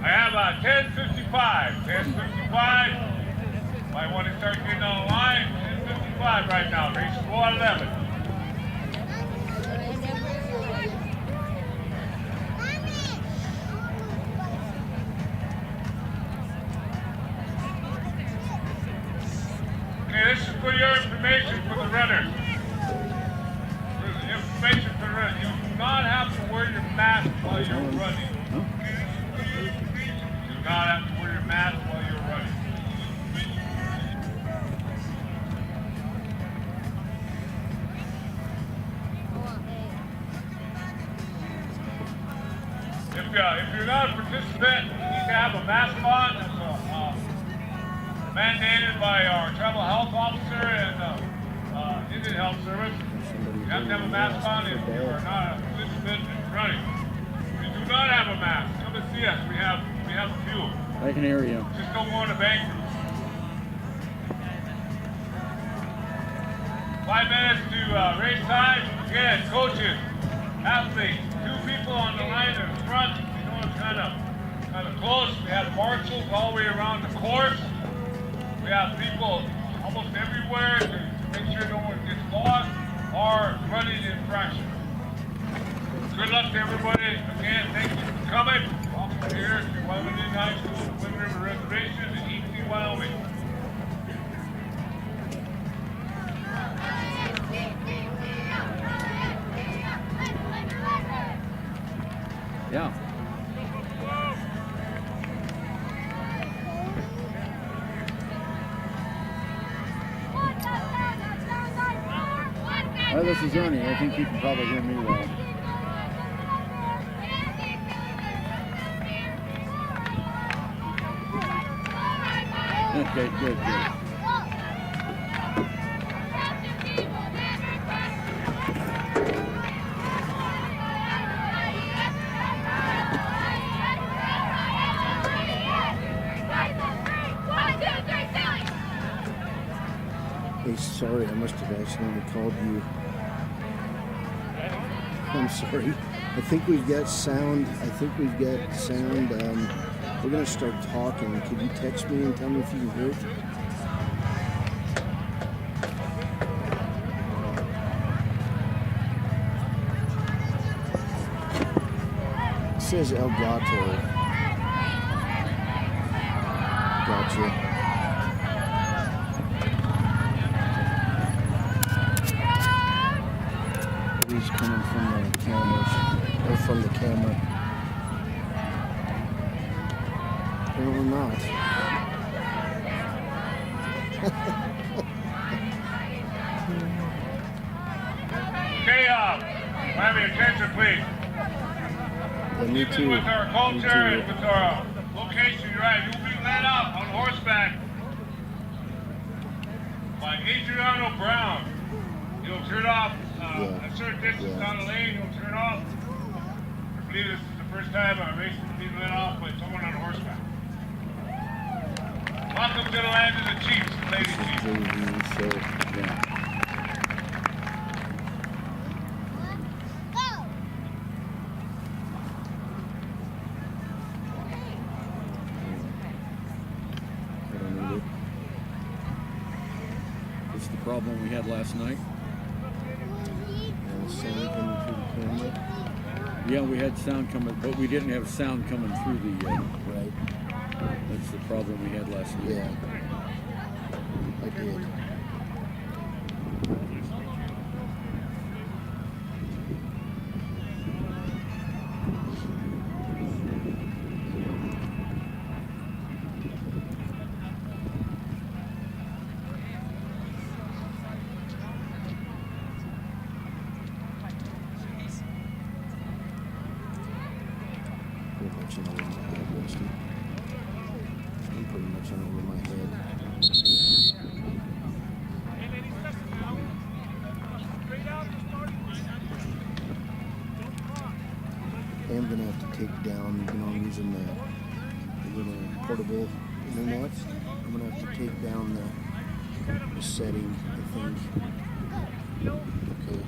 I have 10:55. 10:55. Might want to start getting on the line. 10:55 right now. Race 411. Okay, this is for your information for the runners. Information for the runners. You do not have to wear your mask while you're running. You do not have to wear your mask while you're running. If you're not a participant, you need to have a mask on. It's mandated by our tribal health officer and Indian Health Service. You have to have a mask on if you are not a participant in running. If you do not have a mask, come and see us. We have a few. I can hear you. Just don't go in the bank room. 5 minutes to race time. Again, coaches, athletes, 2 people on the line in front. You know, it's kind of close. We have marshals all the way around the course. We have people almost everywhere to make sure no one gets lost or running infraction. Good luck to everybody. Again, thank you for coming. Welcome here to Wyoming High School, Wind River Reservation in East Wyoming. Yeah. Hi, this is Ernie. I think you can probably hear me well. Okay, good. Hey, sorry, I must have accidentally called you. I'm sorry. I think we've got sound. We're going to start talking. Could you text me and tell me if you can hear it? It says El Gato. Gotcha. He's coming from the cameras, or from the camera. Apparently not. Okay, have your attention, please. Yeah, me too. With our culture and with our location, you're right. You'll be led up on horseback by Adriano Brown. You'll turn off a certain distance down the lane. You'll turn off. I believe this is the first time a race is being led off by someone on horseback. Welcome to the land of the Chiefs, the Lady Chiefs. It's the problem we had last night. Sound coming through the camera. Yeah, we had sound coming, but we didn't have sound coming through the. Right. That's the problem we had last night. Yeah. I did. I'm pretty much in over my head. I am going to have to take down, even though I'm using the little portable internet, I'm going to have to take down the setting, I think. Okay.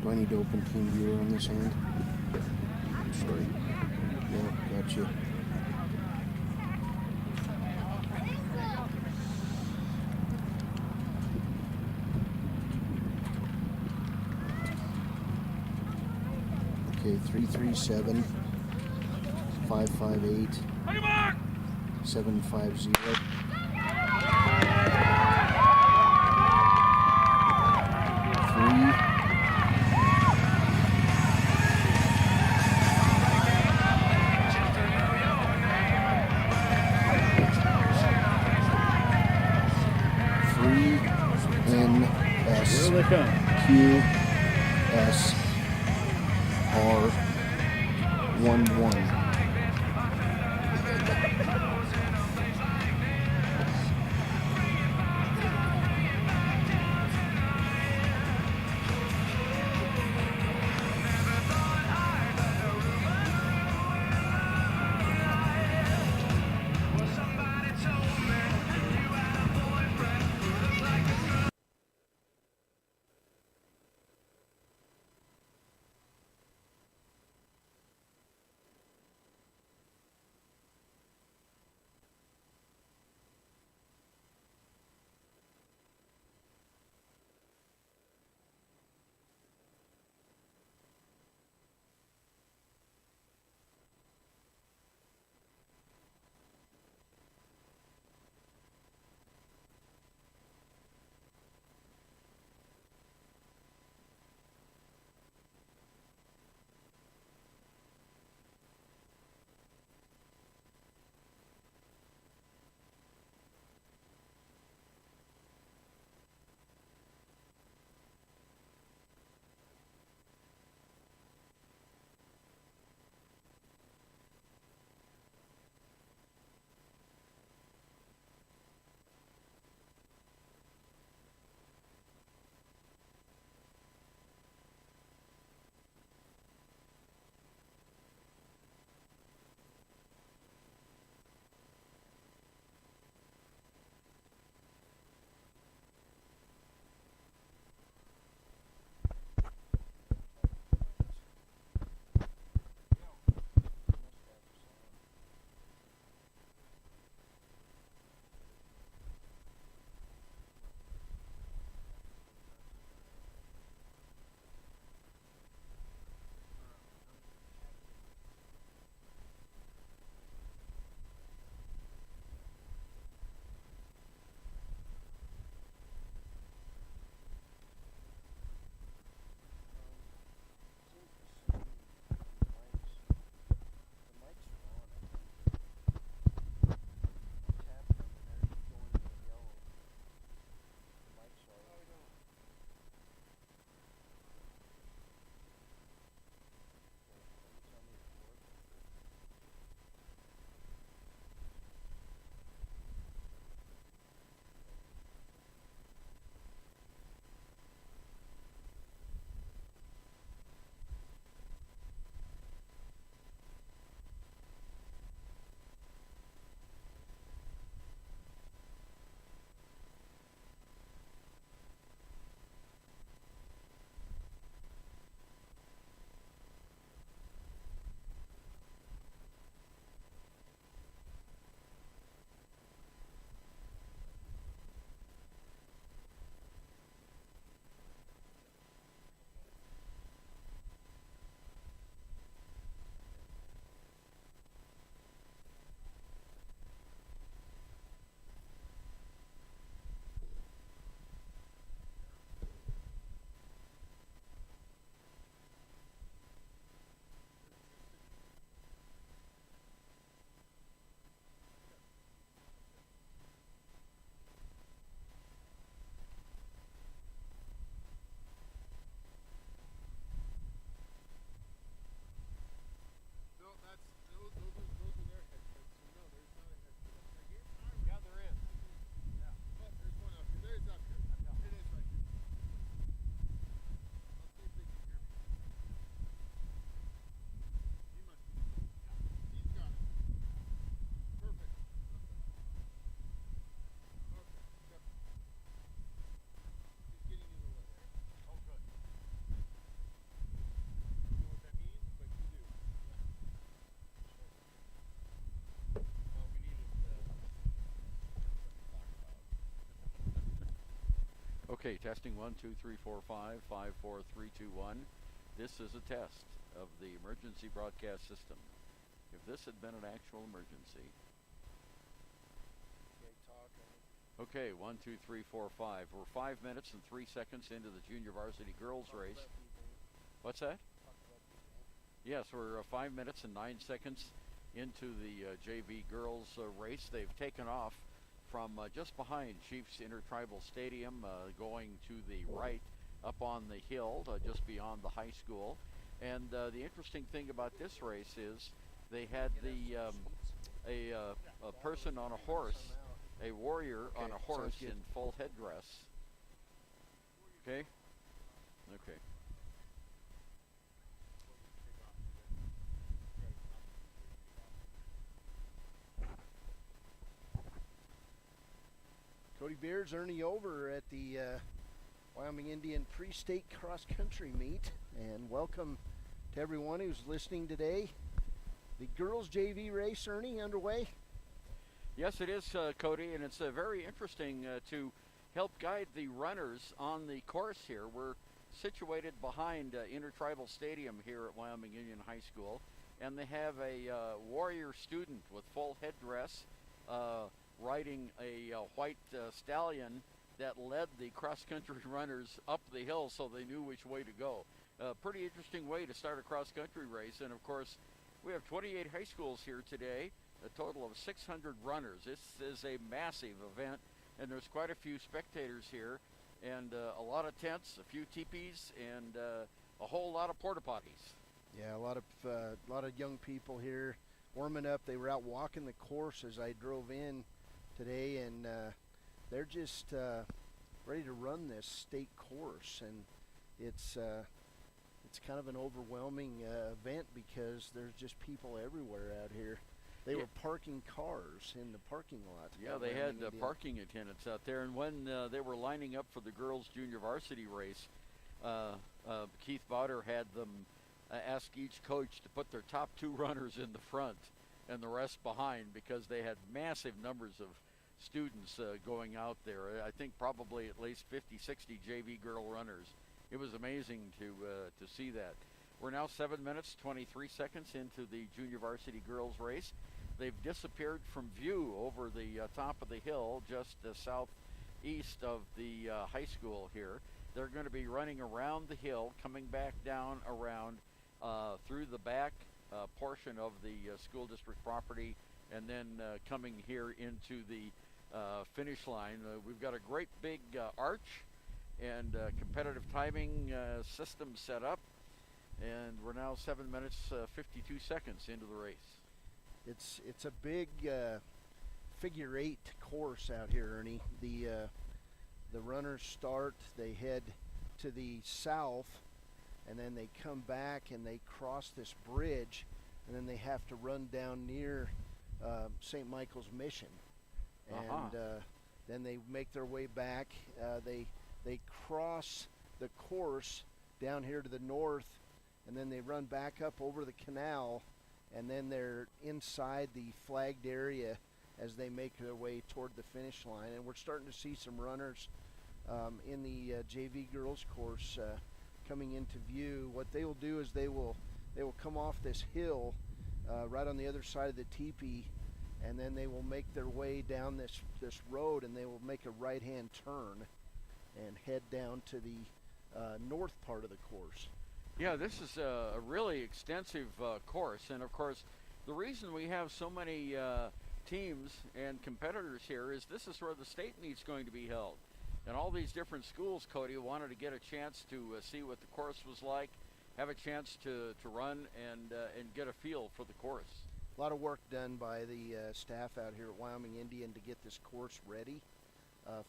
Do I need to open Team Viewer on this hand? Sorry. Yeah, gotcha. Okay, 337 558 750. Here they come. QSR11. Okay, testing 1, 2, 3, 4, 5, 5, 4, 3, 2, 1. This is a test of the emergency broadcast system. If this had been an actual emergency. Okay, 1, 2, 3, 4, 5. We're 5 minutes and 3 seconds into the junior varsity girls race. What's that? Yes, we're 5 minutes and 9 seconds into the JV girls race. They've taken off from just behind Chiefs Intertribal Stadium, going to the right up on the hill, just beyond the high school. And the interesting thing about this race is they had a person on a horse, a warrior on a horse in full headdress. Okay? Okay. Cody Beers, Ernie over at the Wyoming Indian PreState Cross Country Meet, and welcome to everyone who's listening today. The girls JV race, Ernie, underway? Yes, it is, Cody, and it's very interesting to help guide the runners on the course here. We're situated behind Intertribal Stadium here at Wyoming Union High School, and they have a warrior student with full headdress riding a white stallion that led the cross-country runners up the hill so they knew which way to go. Pretty interesting way to start a cross-country race, and of course we have 28 high schools here today, a total of 600 runners. This is a massive event, and there's quite a few spectators here, and a lot of tents, a few teepees, and a whole lot of porta potties. Yeah, a lot of young people here warming up. They were out walking the course as I drove in today, and they're just ready to run this state course, and it's kind of an overwhelming event because there's just people everywhere out here. They were parking cars in the parking lot. Yeah, they had parking attendants out there, and when they were lining up for the girls' junior varsity race, Keith Bowder had them ask each coach to put their top 2 runners in the front and the rest behind, because they had massive numbers of students going out there. I think probably at least 50, 60 JV girl runners. It was amazing to see that. We're now 7 minutes, 23 seconds into the junior varsity girls race. They've disappeared from view over the top of the hill, just southeast of the high school here. They're going to be running around the hill, coming back down around through the back portion of the school district property, and then coming here into the finish line. We've got a great big arch and competitive timing system set up, and we're now 7 minutes 52 seconds into the race. It's a big figure 8 course out here, Ernie. The runners start, they head to the south, and then they come back and they cross this bridge, and then they have to run down near St. Michael's Mission, and then they make their way back. They cross the course down here to the north, and then they run back up over the canal, and then they're inside the flagged area as they make their way toward the finish line. And we're starting to see some runners in the JV girls course coming into view. What they will do is they will come off this hill right on the other side of the teepee, and then they will make their way down this road, and they will make a right-hand turn and head down to the north part of the course. Yeah, this is a really extensive course, and of course the reason we have so many teams and competitors here is this is where the state meet's going to be held. And all these different schools, Cody, wanted to get a chance to see what the course was like, have a chance to run and get a feel for the course. A lot of work done by the staff out here at Wyoming Indian to get this course ready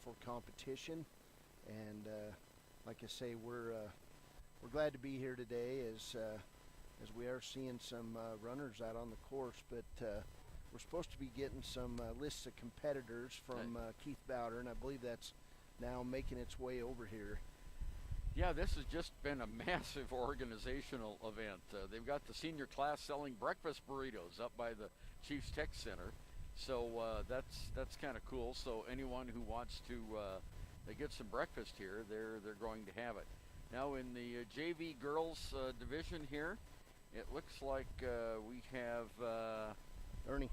for competition. And like I say, we're glad to be here today as we are seeing some runners out on the course. But we're supposed to be getting some lists of competitors from Keith Bowder, and I believe that's now making its way over here. Yeah, this has just been a massive organizational event. They've got the senior class selling breakfast burritos up by the Chiefs Tech Center, so that's kind of cool. So anyone who wants to they get some breakfast here, they're going to have it. Now in the JV girls division here, it looks like we have. Ernie,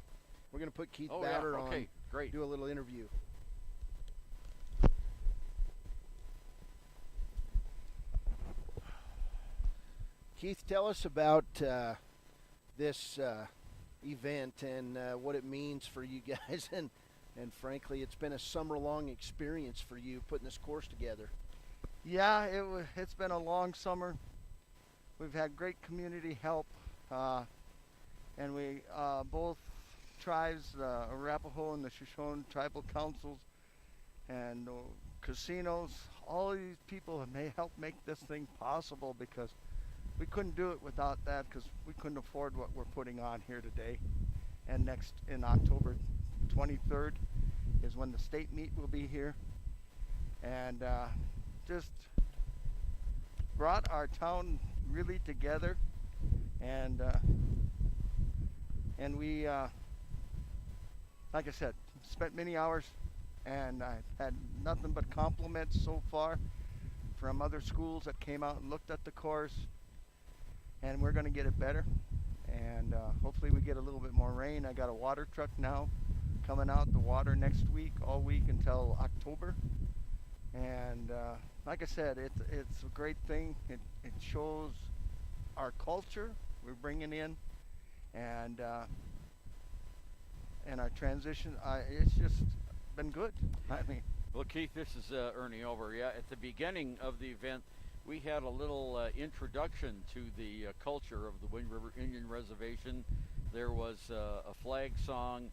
we're going to put Keith Oh Batter yeah, okay, on. great. Do a little interview. Keith, tell us about this event and what it means for you guys. And frankly, it's been a summer-long experience for you putting this course together. Yeah, it's been a long summer. We've had great community help, and we both tribes, the Arapaho and the Shoshone tribal councils, and casinos. All of these people may help make this thing possible, because we couldn't do it without that, because we couldn't afford what we're putting on here today. And next in October 23rd is when the state meet will be here, and just brought our town really together, and we like I said, spent many hours, and I've had nothing but compliments so far from other schools that came out and looked at the course, and we're going to get it better, and hopefully we get a little bit more rain. I got a water truck now coming out the water next week, all week until October, and like I said, it's a great thing. It shows our culture we're bringing in, and our transition. It's just been good. I mean, Well, Keith, this is Ernie over. Yeah, at the beginning of the event, we had a little introduction to the culture of the Wind River Indian Reservation. There was a flag song.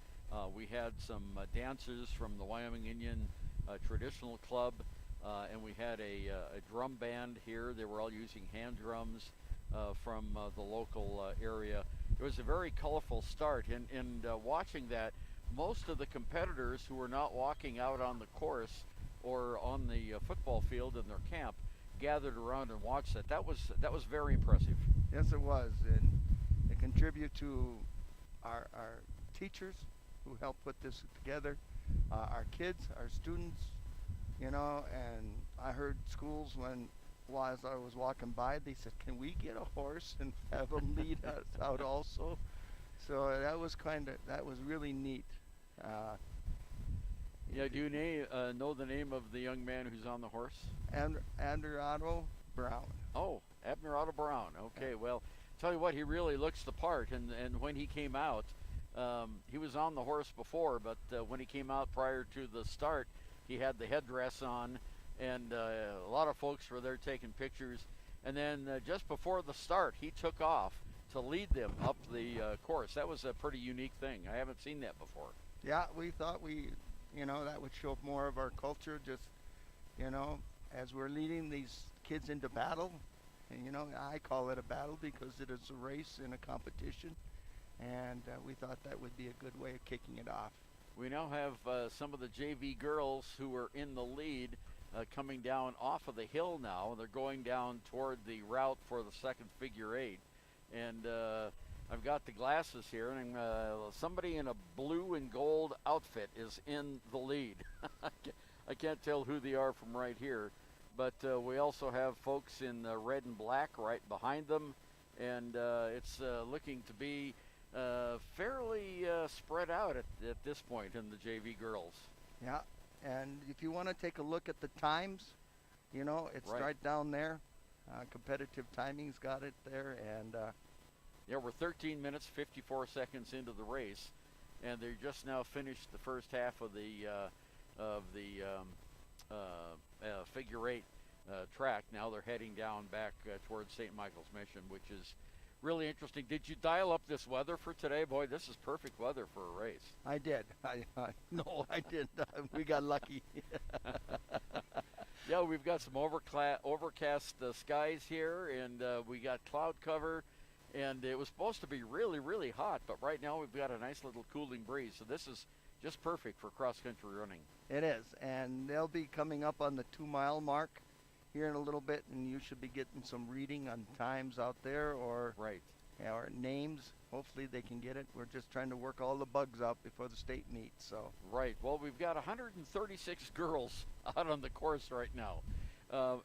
We had some dancers from the Wyoming Indian Traditional Club, and we had a drum band here. They were all using hand drums from the local area. It was a very colorful start, and watching that, most of the competitors who were not walking out on the course or on the football field in their camp gathered around and watched that. That was very impressive. yes, it was, and it contribute to our teachers who helped put this together, our kids, our students, you know. And I heard schools while I was walking by, they said, "Can we get a horse and have them lead us out also?" So that was really neat. Yeah, do you know the name of the young man who's on the horse? Andrew Brown. Oh, Abner Otto Brown. Okay, well, tell you what, he really looks the part. And when he came out, he was on the horse before, but when he came out prior to the start, he had the headdress on, and a lot of folks were there taking pictures. And then just before the start, he took off to lead them up the course. That was a pretty unique thing. I haven't seen that before. Yeah, we thought that would show more of our culture, just, as we're leading these kids into battle. And, I call it a battle because it is a race and a competition. And we thought that would be a good way of kicking it off. We now have some of the JV girls who are in the lead coming down off of the hill now. They're going down toward the route for the second figure eight. And I've got the glasses here, and somebody in a blue and gold outfit is in the lead. I can't tell who they are from right here, but we also have folks in red and black right behind them, and it's looking to be fairly spread out at this point in the JV girls. Yeah, and if you want to take a look at the times, it's right down there. Competitive timing's got it there, and yeah, we're 13 minutes 54 seconds into the race, and they just now finished the first half of the figure eight track. Now they're heading down back towards St. Michael's Mission, which is really interesting. Did you dial up this weather for today? Boy, this is perfect weather for a race. I did. No, I didn't. We got lucky. Yeah, we've got some overcast skies here, and we got cloud cover, and it was supposed to be really, really hot, but right now we've got a nice little cooling breeze, so this is just perfect for cross-country running. It is, and they'll be coming up on the 2-mile mark here in a little bit, and you should be getting some reading on times out there, or right. our names. Hopefully they can get it. We're just trying to work all the bugs out before the state meets. So Right. Well, we've got 136 girls out on the course right now.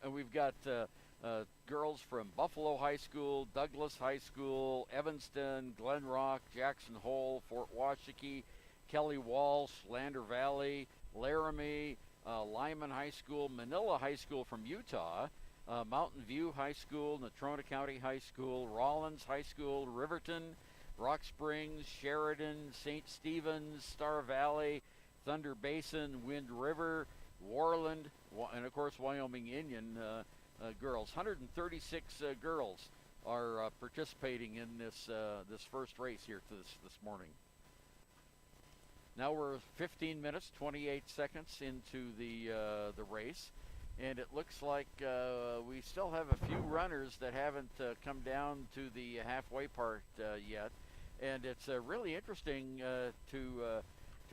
And we've got girls from Buffalo High School, Douglas High School, Evanston, Glen Rock, Jackson Hole, Fort Washakie, Kelly Walsh, Lander Valley, Laramie, Lyman High School, Manila High School from Utah, Mountain View High School, Natrona County High School, Rollins High School, Riverton, Rock Springs, Sheridan, St. Stephen's, Star Valley, Thunder Basin, Wind River, Warland, and of course Wyoming Indian girls. 136 girls are participating in this first race here this morning. Now we're 15 minutes, 28 seconds into the race, and it looks like we still have a few runners that haven't come down to the halfway part yet, and it's really interesting to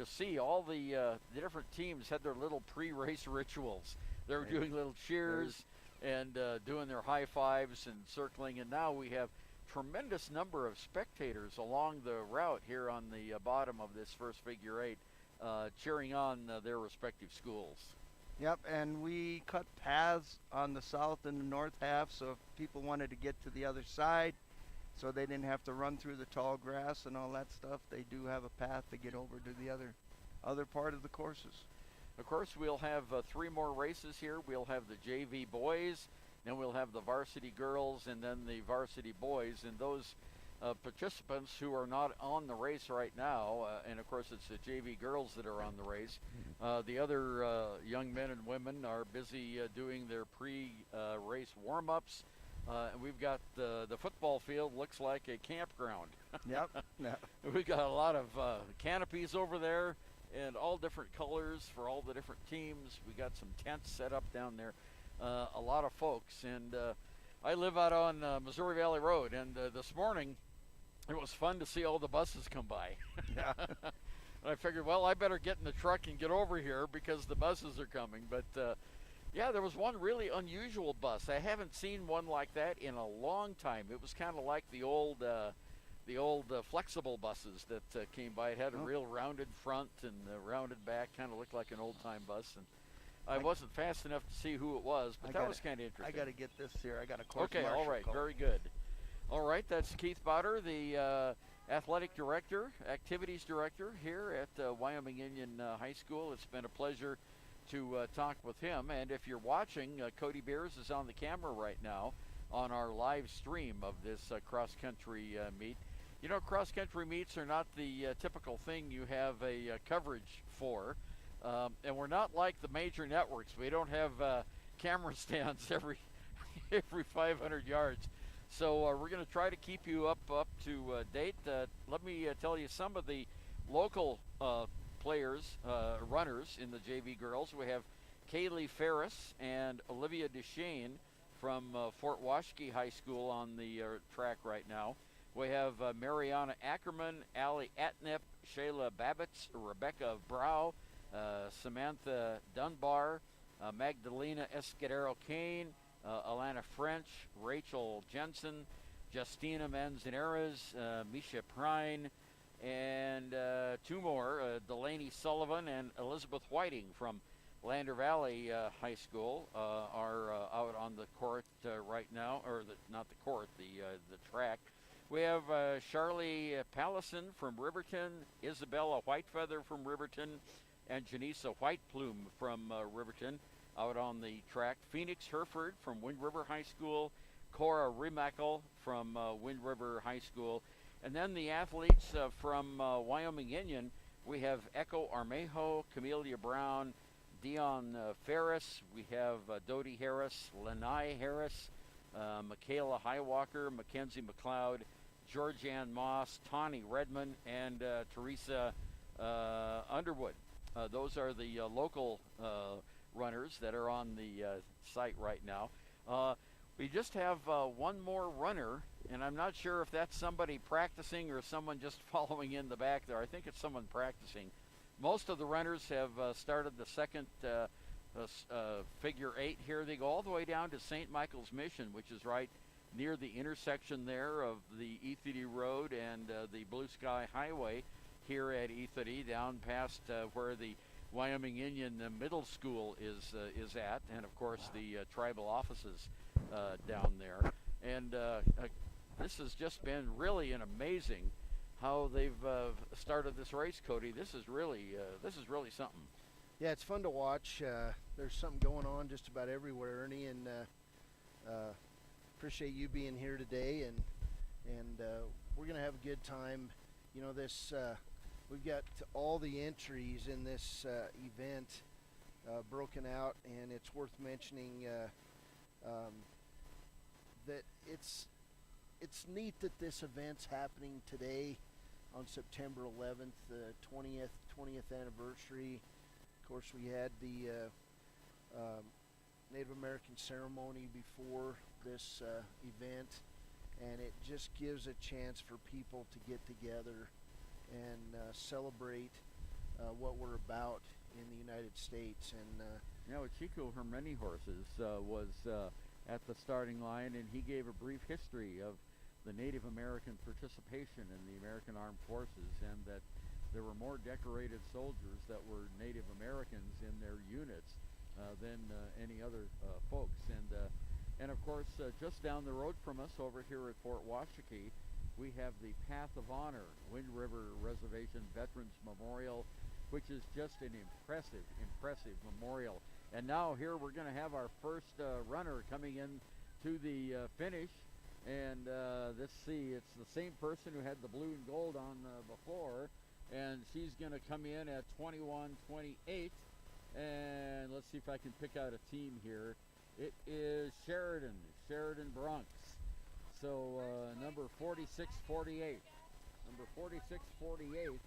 see all the different teams had their little pre-race rituals. They were doing little cheers and doing their high fives and circling, and now we have tremendous number of spectators along the route here on the bottom of this first figure eight, cheering on their respective schools. yep, and we cut paths on the south and the north half, so if people wanted to get to the other side, so they didn't have to run through the tall grass and all that stuff, they do have a path to get over to the other part of the courses. Of course, we'll have 3 more races here. We'll have the JV boys, then we'll have the varsity girls, and then the varsity boys. And those participants who are not on the race right now, and of course it's the JV girls that are on the race, the other young men and women are busy doing their pre-race warm-ups. And we've got the football field looks like a campground. Yep. Yep. We've got a lot of canopies over there and all different colors for all the different teams. We got some tents set up down there. A lot of folks. And I live out on Missouri Valley Road, and this morning it was fun to see all the buses come by. Yeah. And I figured, well, I better get in the truck and get over here because the buses are coming. But yeah, there was one really unusual bus. I haven't seen one like that in a long time. It was kind of like the old flexible buses that came by. It had a real rounded front and rounded back, kind of looked like an old-time bus. And I wasn't fast enough to see who it was, but that was kind of interesting. I got to get this here. I got a course Okay, all right, call. very good. All right, that's Keith Bowder, the athletic director, activities director here at Wyoming Indian High School. It's been a pleasure to talk with him. And if you're watching, Cody Beers is on the camera right now on our live stream of this cross-country meet. You know, cross-country meets are not the typical thing you have a coverage for. And we're not like the major networks. We don't have camera stands every 500 yards. So we're going to try to keep you up to date. Let me tell you some of the local players, runners in the JV girls. We have Kaylee Ferris and Olivia Duchesne from Fort Washakie High School on the track right now. We have Mariana Ackerman, Allie Atnip, Shayla Babbitts, Rebecca Brow, Samantha Dunbar, Magdalena Escudero Kane, Alana French, Rachel Jensen, Justina Manzanares, Misha Prine, and 2 more, Delaney Sullivan and Elizabeth Whiting from Lander Valley High School are out on the court right now, or not the court, the track. We have Charlie Pallison from Riverton, Isabella Whitefeather from Riverton, and Janisa Whiteplume from Riverton out on the track. Phoenix Hereford from Wind River High School, Cora Remackle from Wind River High School, and then the athletes from Wyoming Indian. We have Echo Armejo, Camellia Brown, Dion Ferris. We have Dodie Harris, Lanai Harris, Michaela Highwalker, Mackenzie McLeod, Georgianne Moss, Tawny Redmond, and Teresa Underwood. Those are the local runners that are on the site right now. We just have one more runner, and I'm not sure if that's somebody practicing or someone just following in the back there. I think it's someone practicing. Most of the runners have started the second figure 8 here. They go all the way down to St. Michael's Mission, which is right near the intersection there of the E30 Road and the Blue Sky Highway here at E30, down past where the Wyoming Indian Middle School is at, and of course the tribal offices down there. And this has just been really an amazing how they've started this race, Cody. This is really something. Yeah, it's fun to watch. There's something going on just about everywhere, Ernie, and appreciate you being here today. And we're gonna have a good time. You know, this we've got all the entries in this event broken out, and it's worth mentioning that it's neat that this event's happening today on September 11th, the 20th anniversary. Of course, we had the Native American ceremony before this event, and it just gives a chance for people to get together and celebrate what we're about in the United States. And Chico Hermeni Horses was at the starting line, and he gave a brief history of the Native American participation in the American Armed Forces, and that there were more decorated soldiers that were Native Americans in their units than any other folks. And of course, just down the road from us over here at Fort Washakie, we have the Path of Honor Wind River Reservation Veterans Memorial, which is just an impressive memorial. And now here we're going to have our first runner coming in to the finish. And let's see, it's the same person who had the blue and gold on before, and she's going to come in at 21:28. And let's see if I can pick out a team here. It is Sheridan Bronx. So number 4648. Number 4648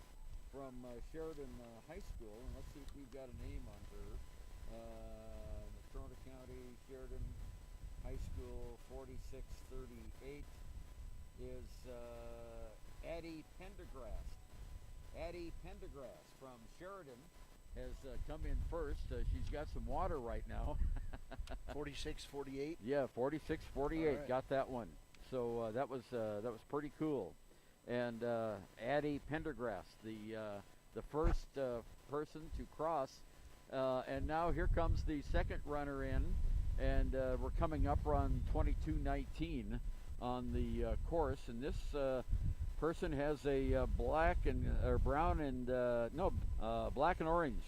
from Sheridan High School. And let's see if we've got a name on her. Natrona County, Sheridan High School, 4638 is Addie Pendergrass. Addie Pendergrass from Sheridan has come in first. She's got some water right now. 4648. Yeah, 4648. Right. Got that one. So that was pretty cool. And Addie Pendergrass, the first person to cross. And now here comes the second runner in, and we're coming up on 22:19 on the course. And this person has a black and or brown and black and orange.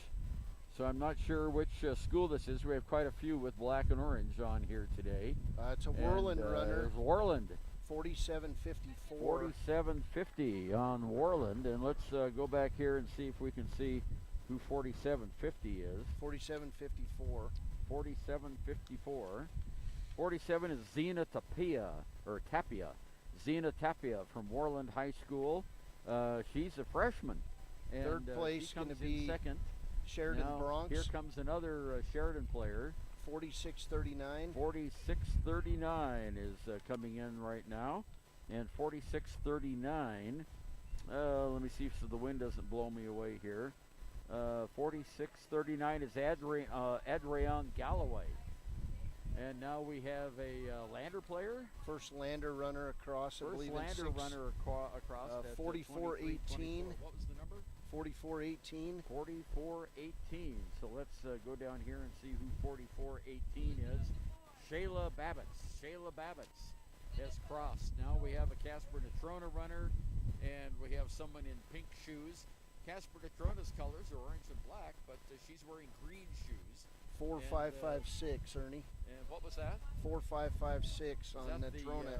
So I'm not sure which school this is. We have quite a few with black and orange on here today. It's a Worland runner. It's Worland. 4754. 4750 on Worland. And let's go back here and see if we can see who 4750 is. 4754. 4754. 47 is Zena Tapia. Zena Tapia from Worland High School. She's a freshman. And, third place going to be second. Sheridan Bronx. Here comes another Sheridan player. 4639. 4639 is coming in right now. And 4639, let me see if the wind doesn't blow me away here. 4639 is Adrian Galloway. And now we have a Lander player. First Lander runner across, I believe. First Lander runner across. 4418. What was the number? 4418. 4418. So let's go down here and see who 4418 is. Shayla Babbitts. Shayla Babbitts has crossed. Now we have a Casper Natrona runner, and we have someone in pink shoes. Casper Natrona's colors are orange and black, but she's wearing green shoes. 4556, Ernie. And what was that? 4556 on Natrona.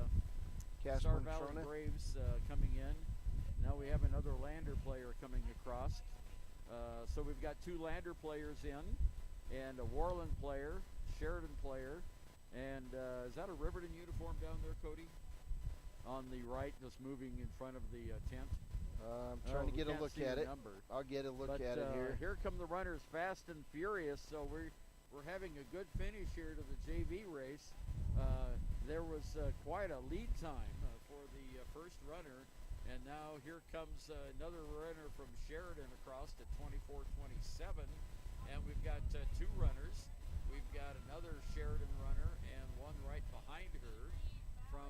Star Casper Valley Natrona. Braves coming in. Now we have another Lander player coming across. So we've got two Lander players in, and a Worland player, Sheridan player, and is that a Riverton uniform down there, Cody? On the right, just moving in front of the tent. I'm trying to get a look at it. Number. I'll get a look at it here. Here come the runners, fast and furious. So we're having a good finish here to the JV race. There was quite a lead time for the first runner, and now here comes another runner from Sheridan across at 24:27, and we've got two runners. We've got another Sheridan runner and one right behind her from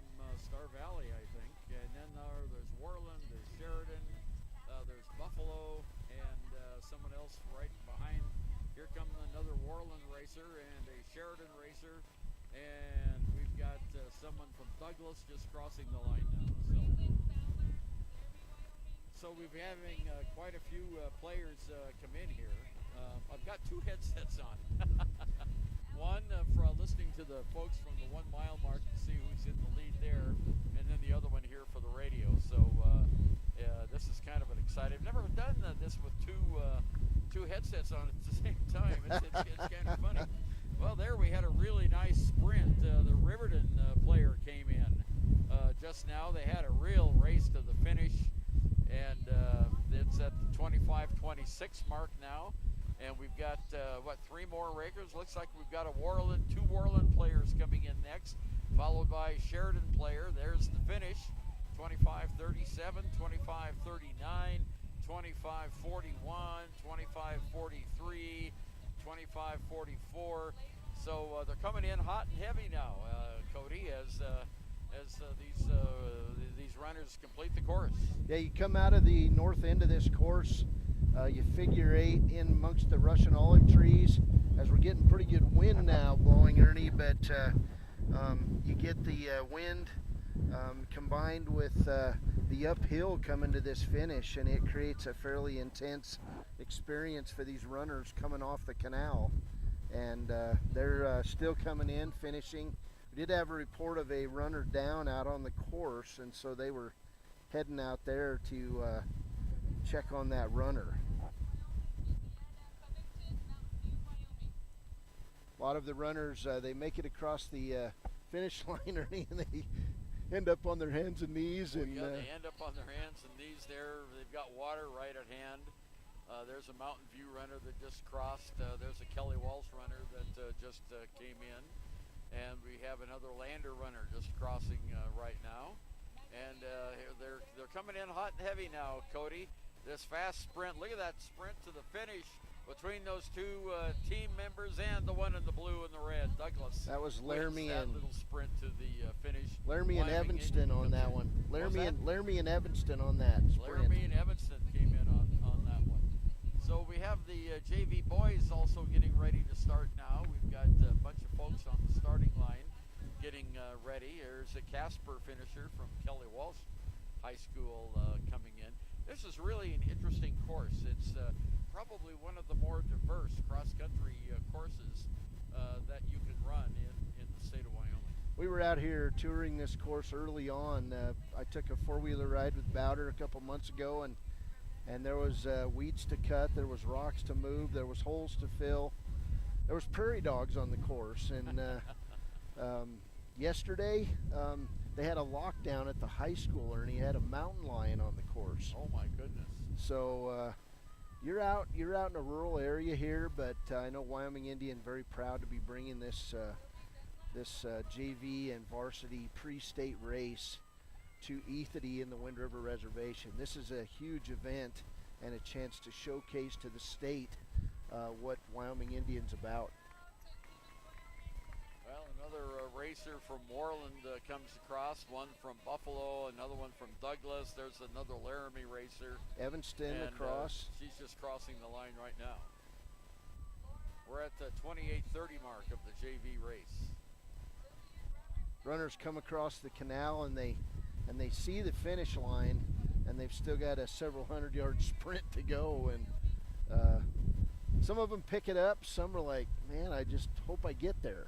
there's Worland, there's Sheridan, there's Buffalo, and someone else right behind. Here comes another Worland racer and a Sheridan racer, and we've got someone from Douglas just crossing the line now. So we've been having quite a few players come in here. I've got two headsets on. One for listening to the folks from the 1 mile mark to see who's in the lead there, and then the other one here for the radio. So this is kind of an exciting. I've never done this with two headsets on at the same time. It's kind of funny. Well, there we had a really nice sprint. The Riverton player came in just now. They had a real race to the finish, and it's at the 25-26 mark now. And we've got, three more racers? Looks like we've got two Worland players coming in next, followed by a Sheridan player. There's the finish, 25-37, 25-39, 25-41, 25-43, 25-44. So they're coming in hot and heavy now, Cody, as these runners complete the course. Yeah, you come out of the north end of this course, you figure 8 in amongst the Russian olive trees, as we're getting pretty good wind now blowing, Ernie, but you get the wind combined with the uphill coming to this finish, and it creates a fairly intense experience for these runners coming off the canal. And they're still coming in, finishing. We did have a report of a runner down out on the course, and so they were heading out there to check on that runner. A lot of the runners, they make it across the finish line, Ernie, and they end up on their hands and knees. They end up on their hands and knees there. They've got water right at hand. There's a Mountain View runner that just crossed. There's a Kelly Walsh runner that just came in. And we have another Lander runner just crossing right now. And they're coming in hot and heavy now, Cody. This fast sprint, look at that sprint to the finish between those two team members and the one in the blue and the red, Douglas. That was Laramie and little sprint to the finish. Laramie and Evanston on that one. Laramie and Evanston on that sprint. Laramie and Evanston came in on that one. So we have the JV boys also getting ready to start now. We've got a bunch of folks on the starting line getting ready. There's a Casper finisher from Kelly Walsh High School coming in. This is really an interesting course. It's probably one of the more diverse cross-country courses that you can run in the state of Wyoming. We were out here touring this course early on. I took a four-wheeler ride with Bowder a couple months ago, and there was weeds to cut, there was rocks to move, there was holes to fill, there was prairie dogs on the course. And yesterday, they had a lockdown at the high school, and he had a mountain lion on the course. Oh my goodness! So you're out in a rural area here, but I know Wyoming Indian very proud to be bringing this JV and varsity pre-state race to Ethity in the Wind River Reservation. This is a huge event and a chance to showcase to the state what Wyoming Indian's about. Well, another racer from Worland comes across, one from Buffalo, another one from Douglas. There's another Laramie racer. Evanston and, across. She's just crossing the line right now. We're at the 28:30 mark of the JV race. Runners come across the canal and they see the finish line, and they've still got a several hundred-yard sprint to go, and some of them pick it up. Some are like, man, I just hope I get there.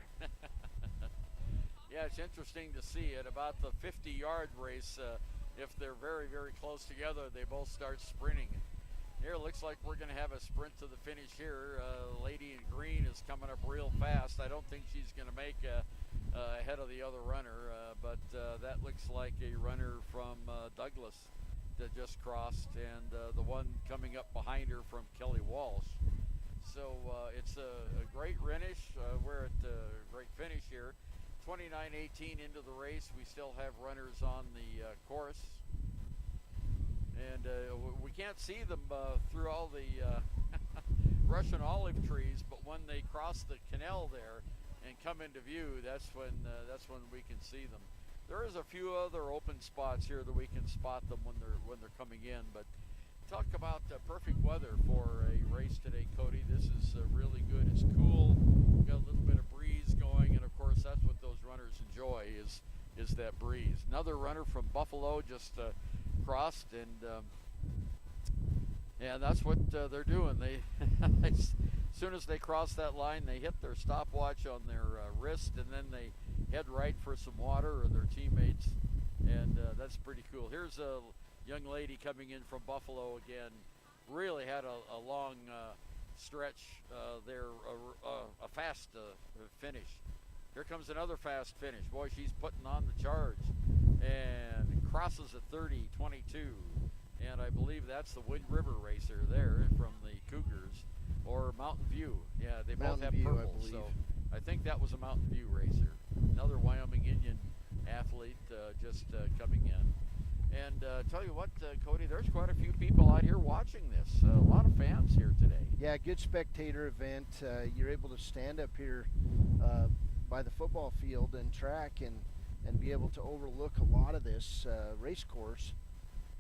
Yeah, it's interesting to see at about the 50-yard race. If they're very, very close together, they both start sprinting. Here it looks like we're going to have a sprint to the finish here. Lady in green is coming up real fast. I don't think she's going to make ahead of the other runner, but that looks like a runner from Douglas that just crossed, and the one coming up behind her from Kelly Walsh. So it's a great finish. We're at a great finish here. 29:18 into the race. We still have runners on the course. And we can't see them through all the Russian olive trees, but when they cross the canal there and come into view, that's when we can see them. There is a few other open spots here that we can spot them when they're coming in. But talk about perfect weather for a race today, Cody. This is really good. It's cool. We've got a little bit of breeze going, and of course that's what those runners enjoy is that breeze. Another runner from Buffalo just crossed, and yeah, that's what they're doing. They as soon as they cross that line, they hit their stopwatch on their wrist, and then they head right for some water or their teammates, and that's pretty cool. Here's a young lady coming in from Buffalo again. Really had a long stretch there, a fast finish. Here comes another fast finish. Boy, she's putting on the charge, and crosses at 30:22. And I believe that's the Wind River racer there from the Cougars, or Mountain View. Yeah, they both have purple, so I think that was a Mountain View racer. Another Wyoming Indian athlete just coming in. And tell you what, Cody, there's quite a few people out here watching this. A lot of fans here today. Yeah, good spectator event. You're able to stand up here by the football field and track and be able to overlook a lot of this race course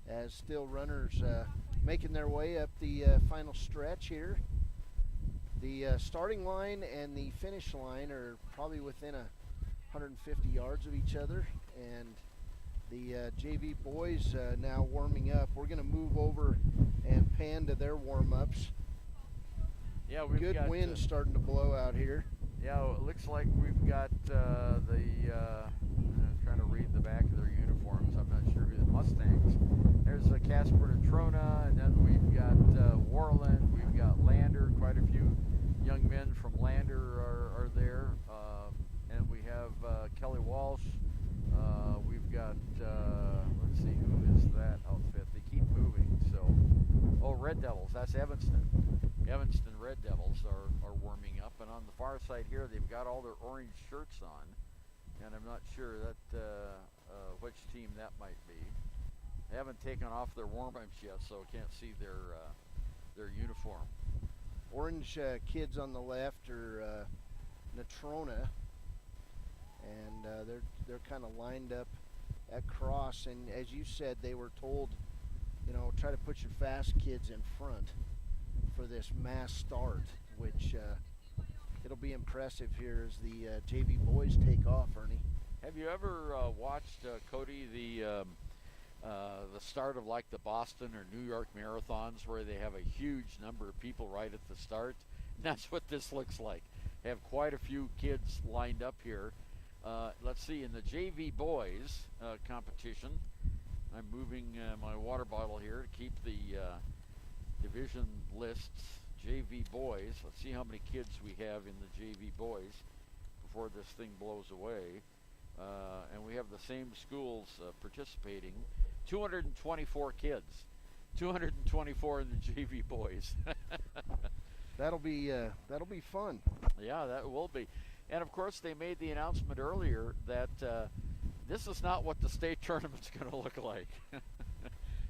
as still runners making their way up the final stretch here. The starting line and the finish line are probably within 150 yards of each other, and the JV boys now warming up. We're going to move over and pan to their warm-ups. Yeah, we've good got wind starting to blow out here. Yeah, it looks like we've got I'm trying to read the back of their uniforms. I'm not sure who the Mustangs. There's Casper Natrona, and then we've got Warland, we've got Lander. Quite a few young men from Lander are there, and we have Kelly Walsh. We've got let's see, who is that outfit? They keep moving. So, oh, Red Devils. That's Evanston. Evanston Red Devils are warming up, and on the far side here, they've got all their orange shirts on, and I'm not sure that which team that might be. They haven't taken off their warm-ups yet, so can't see their uniform. Orange kids on the left are Natrona, and they're kind of lined up at cross. And as you said, they were told, you know, try to put your fast kids in front for this mass start, which it'll be impressive here as the JV boys take off. Ernie, have you ever watched Cody the start of like the Boston or New York marathons, where they have a huge number of people right at the start? And that's what this looks like. They have quite a few kids lined up here. Let's see, in the JV boys competition, I'm moving my water bottle here to keep the division lists. JV boys, let's see how many kids we have in the JV boys before this thing blows away. And we have the same schools participating. 224 kids. 224 in the JV boys. that'll be fun. Yeah, that will be. And of course, they made the announcement earlier that this is not what the state tournament's going to look like.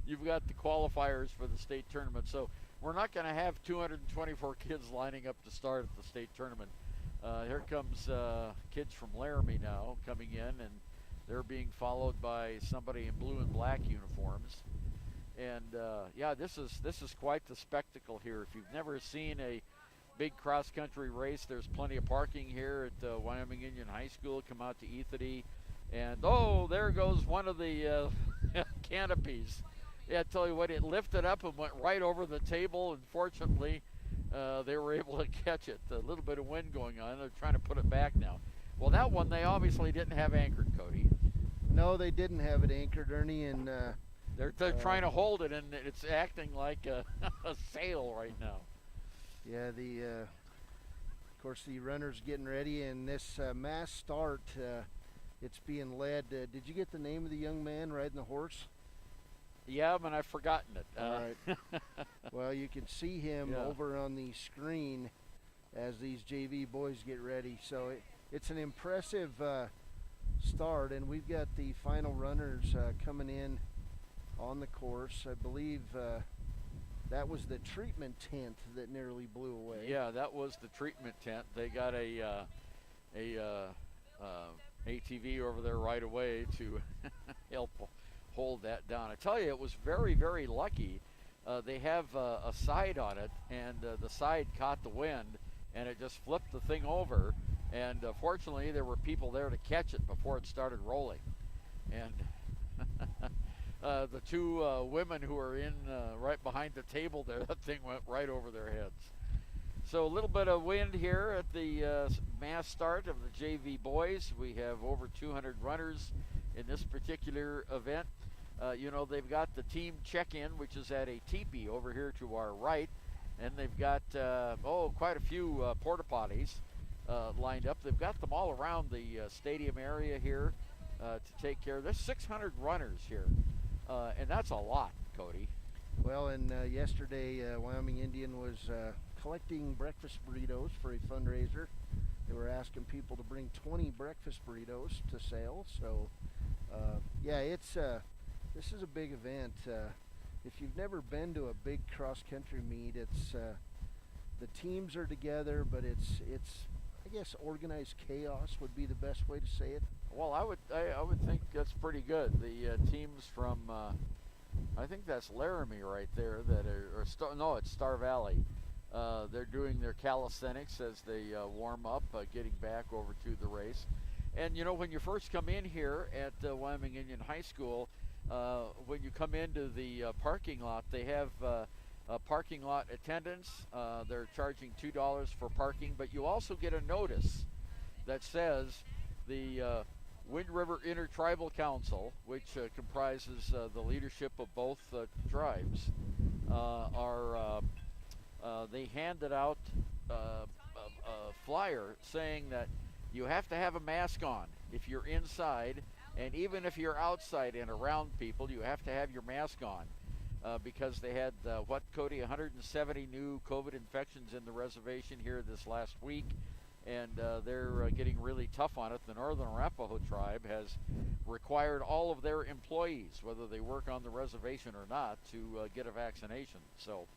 You've got the qualifiers for the state tournament, so we're not going to have 224 kids lining up to start at the state tournament. Here comes kids from Laramie now coming in, and they're being followed by somebody in blue and black uniforms. And yeah, this is quite the spectacle here. If you've never seen a big cross-country race, there's plenty of parking here at Wyoming Indian High School. Come out to Ethity, and oh, there goes one of the canopies. Yeah, I tell you what, it lifted up and went right over the table, and fortunately, they were able to catch it. A little bit of wind going on. They're trying to put it back now. Well, that one they obviously didn't have anchored, Cody. No, they didn't have it anchored, Ernie, and they're trying to hold it, and it's acting like a sail right now. Yeah, of course the runners getting ready, and this mass start, it's being led. Did you get the name of the young man riding the horse? Yeah, but I've forgotten it. All right. Well, you can see him over on the screen as these JV boys get ready. So it's an impressive start, and we've got the final runners coming in on the course. I believe that was the treatment tent that nearly blew away. Yeah, that was the treatment tent. They got a ATV over there right away to help hold that down. I tell you, it was very, very lucky. They have a side on it, and the side caught the wind, and it just flipped the thing over. And fortunately, there were people there to catch it before it started rolling. And the two women who were in right behind the table there, that thing went right over their heads. So a little bit of wind here at the mass start of the JV boys. We have over 200 runners in this particular event. You know, they've got the team check-in, which is at a teepee over here to our right. And they've got, quite a few porta potties lined up. They've got them all around the stadium area here to take care of. There's 600 runners here, and that's a lot, Cody. Well, and yesterday, Wyoming Indian was collecting breakfast burritos for a fundraiser. They were asking people to bring 20 breakfast burritos to sale. So, this is a big event. If you've never been to a big cross-country meet, it's the teams are together, but it's I guess organized chaos would be the best way to say it. Well, I would think that's pretty good. The teams from I think that's Laramie right there that it's Star Valley. They're doing their calisthenics as they warm up, getting back over to the race. And you know, when you first come in here at Wyoming Indian High School, when you come into the parking lot, they have parking lot attendants. They're charging $2 for parking, but you also get a notice that says the Wind River Intertribal Council, which comprises the leadership of both tribes, they handed out a flyer saying that you have to have a mask on if you're inside, and even if you're outside and around people, you have to have your mask on because they had, Cody, 170 new COVID infections in the reservation here this last week, and they're getting really tough on it. The Northern Arapaho tribe has required all of their employees, whether they work on the reservation or not, to get a vaccination. So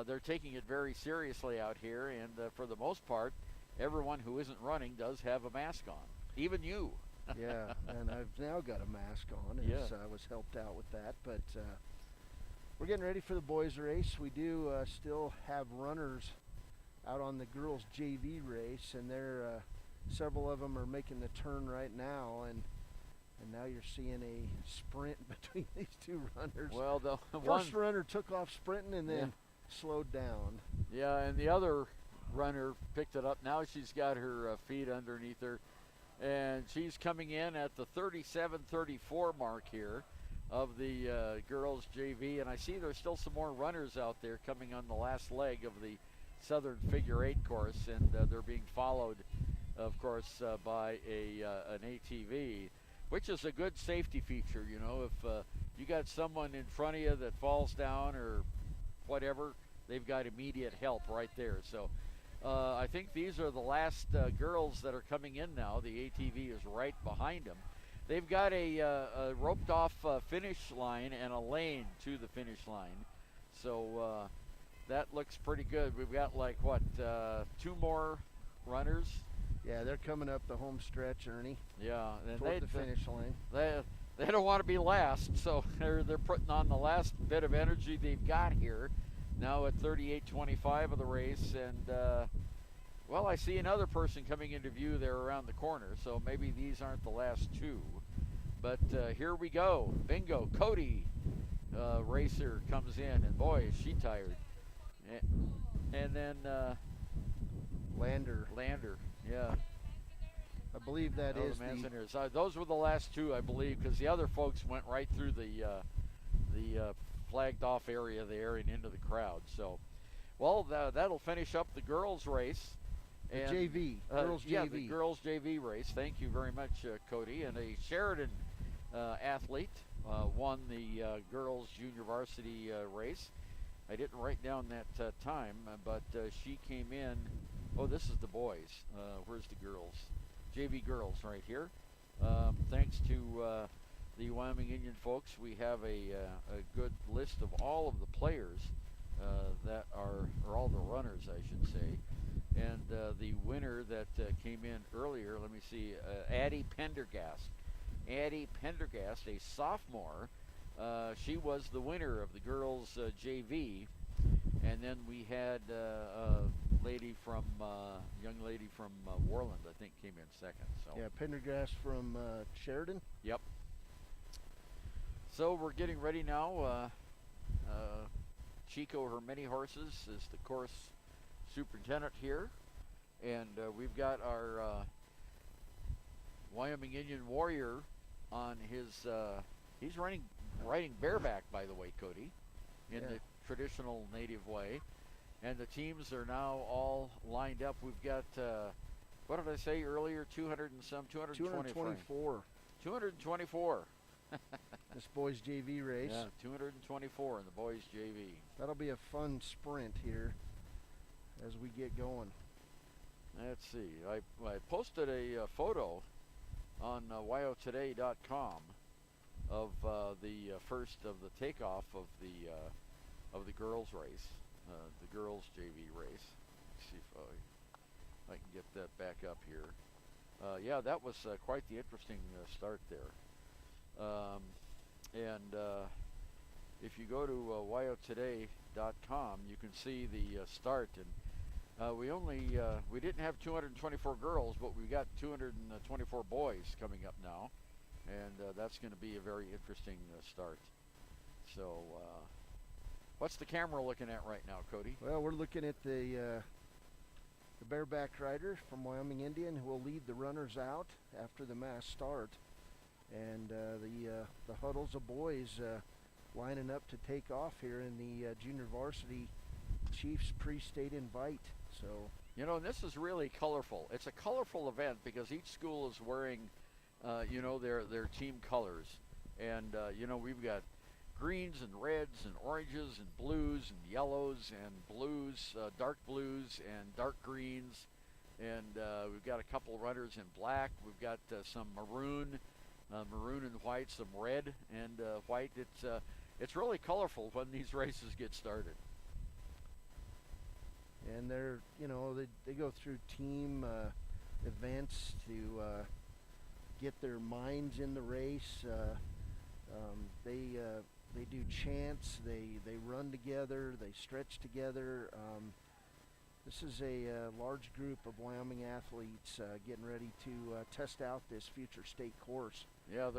they're taking it very seriously out here, and for the most part, everyone who isn't running does have a mask on, even you. Yeah, and I've now got a mask on as I was helped out with that. But we're getting ready for the boys race. We do still have runners out on the girls JV race, and they're several of them are making the turn right now, and now you're seeing a sprint between these two runners. Well, the first runner took off sprinting and then slowed down. Yeah, and the other runner picked it up. Now she's got her feet underneath her, and she's coming in at the 37:34 mark here of the girls JV. And I see there's still some more runners out there coming on the last leg of the Southern Figure 8 course, and they're being followed, of course, by an ATV, which is a good safety feature. You know, if you got someone in front of you that falls down or whatever, they've got immediate help right there. So I think these are the last girls that are coming in now. The ATV is right behind them. They've got a roped off finish line and a lane to the finish line. So that looks pretty good. We've got two more runners. Yeah, they're coming up the home stretch, Ernie. Yeah, and toward the finish line. They don't want to be last, so they're putting on the last bit of energy they've got here. Now at 38:25 of the race, and I see another person coming into view there around the corner, so maybe these aren't the last two. But here we go. Bingo. Cody racer comes in, and boy, is she tired. And then Lander, yeah. I believe that is the Manzaners. Those were the last two, I believe, because the other folks went right through the flagged off area there and into the crowd. So, well, that'll finish up the girls race. And, JV, girls JV. Yeah, the girls JV race. Thank you very much, Cody. And a Sheridan athlete won the girls junior varsity race. I didn't write down that time, but she came in. Oh, this is the boys. Where's the girls? JV girls right here. Thanks to the Wyoming Indian folks, we have a good list of all of the players that are, or all the runners, I should say. And the winner that came in earlier, let me see, Addie Pendergast. Addie Pendergast, a sophomore, she was the winner of the girls JV. And then we had a lady from, young lady from Warland, I think, came in second. So. Yeah, Pendergrass from Sheridan. Yep. So we're getting ready now. Chico Her Many Horses is the course superintendent here. And we've got our Wyoming Indian Warrior on his, he's riding bareback, by the way, Cody, in the traditional native way. And the teams are now all lined up. We've got, what did I say earlier, 224. 224. This boys JV race. Yeah, 224 in the boys JV. That'll be a fun sprint here as we get going. Let's see. I posted a photo on wyotoday.com of the first of the takeoff of the girls race, the girls JV race. Let's see if I can get that back up here. Yeah, that was quite the interesting start there. And if you go to wyotoday.com, you can see the start. And we didn't have 224 girls, but we got 224 boys coming up now, and that's going to be a very interesting start. So, what's the camera looking at right now, Cody? Well, we're looking at the bareback rider from Wyoming Indian who will lead the runners out after the mass start, and the huddles of boys lining up to take off here in the junior varsity Chiefs pre-state invite. So, you know, this is really colorful. It's a colorful event because each school is wearing, you know, their team colors, and you know, we've got greens and reds and oranges and blues and yellows and blues, dark blues and dark greens, and we've got a couple runners in black. We've got some maroon and white, some red and white. It's really colorful when these races get started. And they're, you know, they go through team events to get their minds in the race. They do chants, they run together, they stretch together. This is a large group of Wyoming athletes getting ready to test out this future state course. Yeah,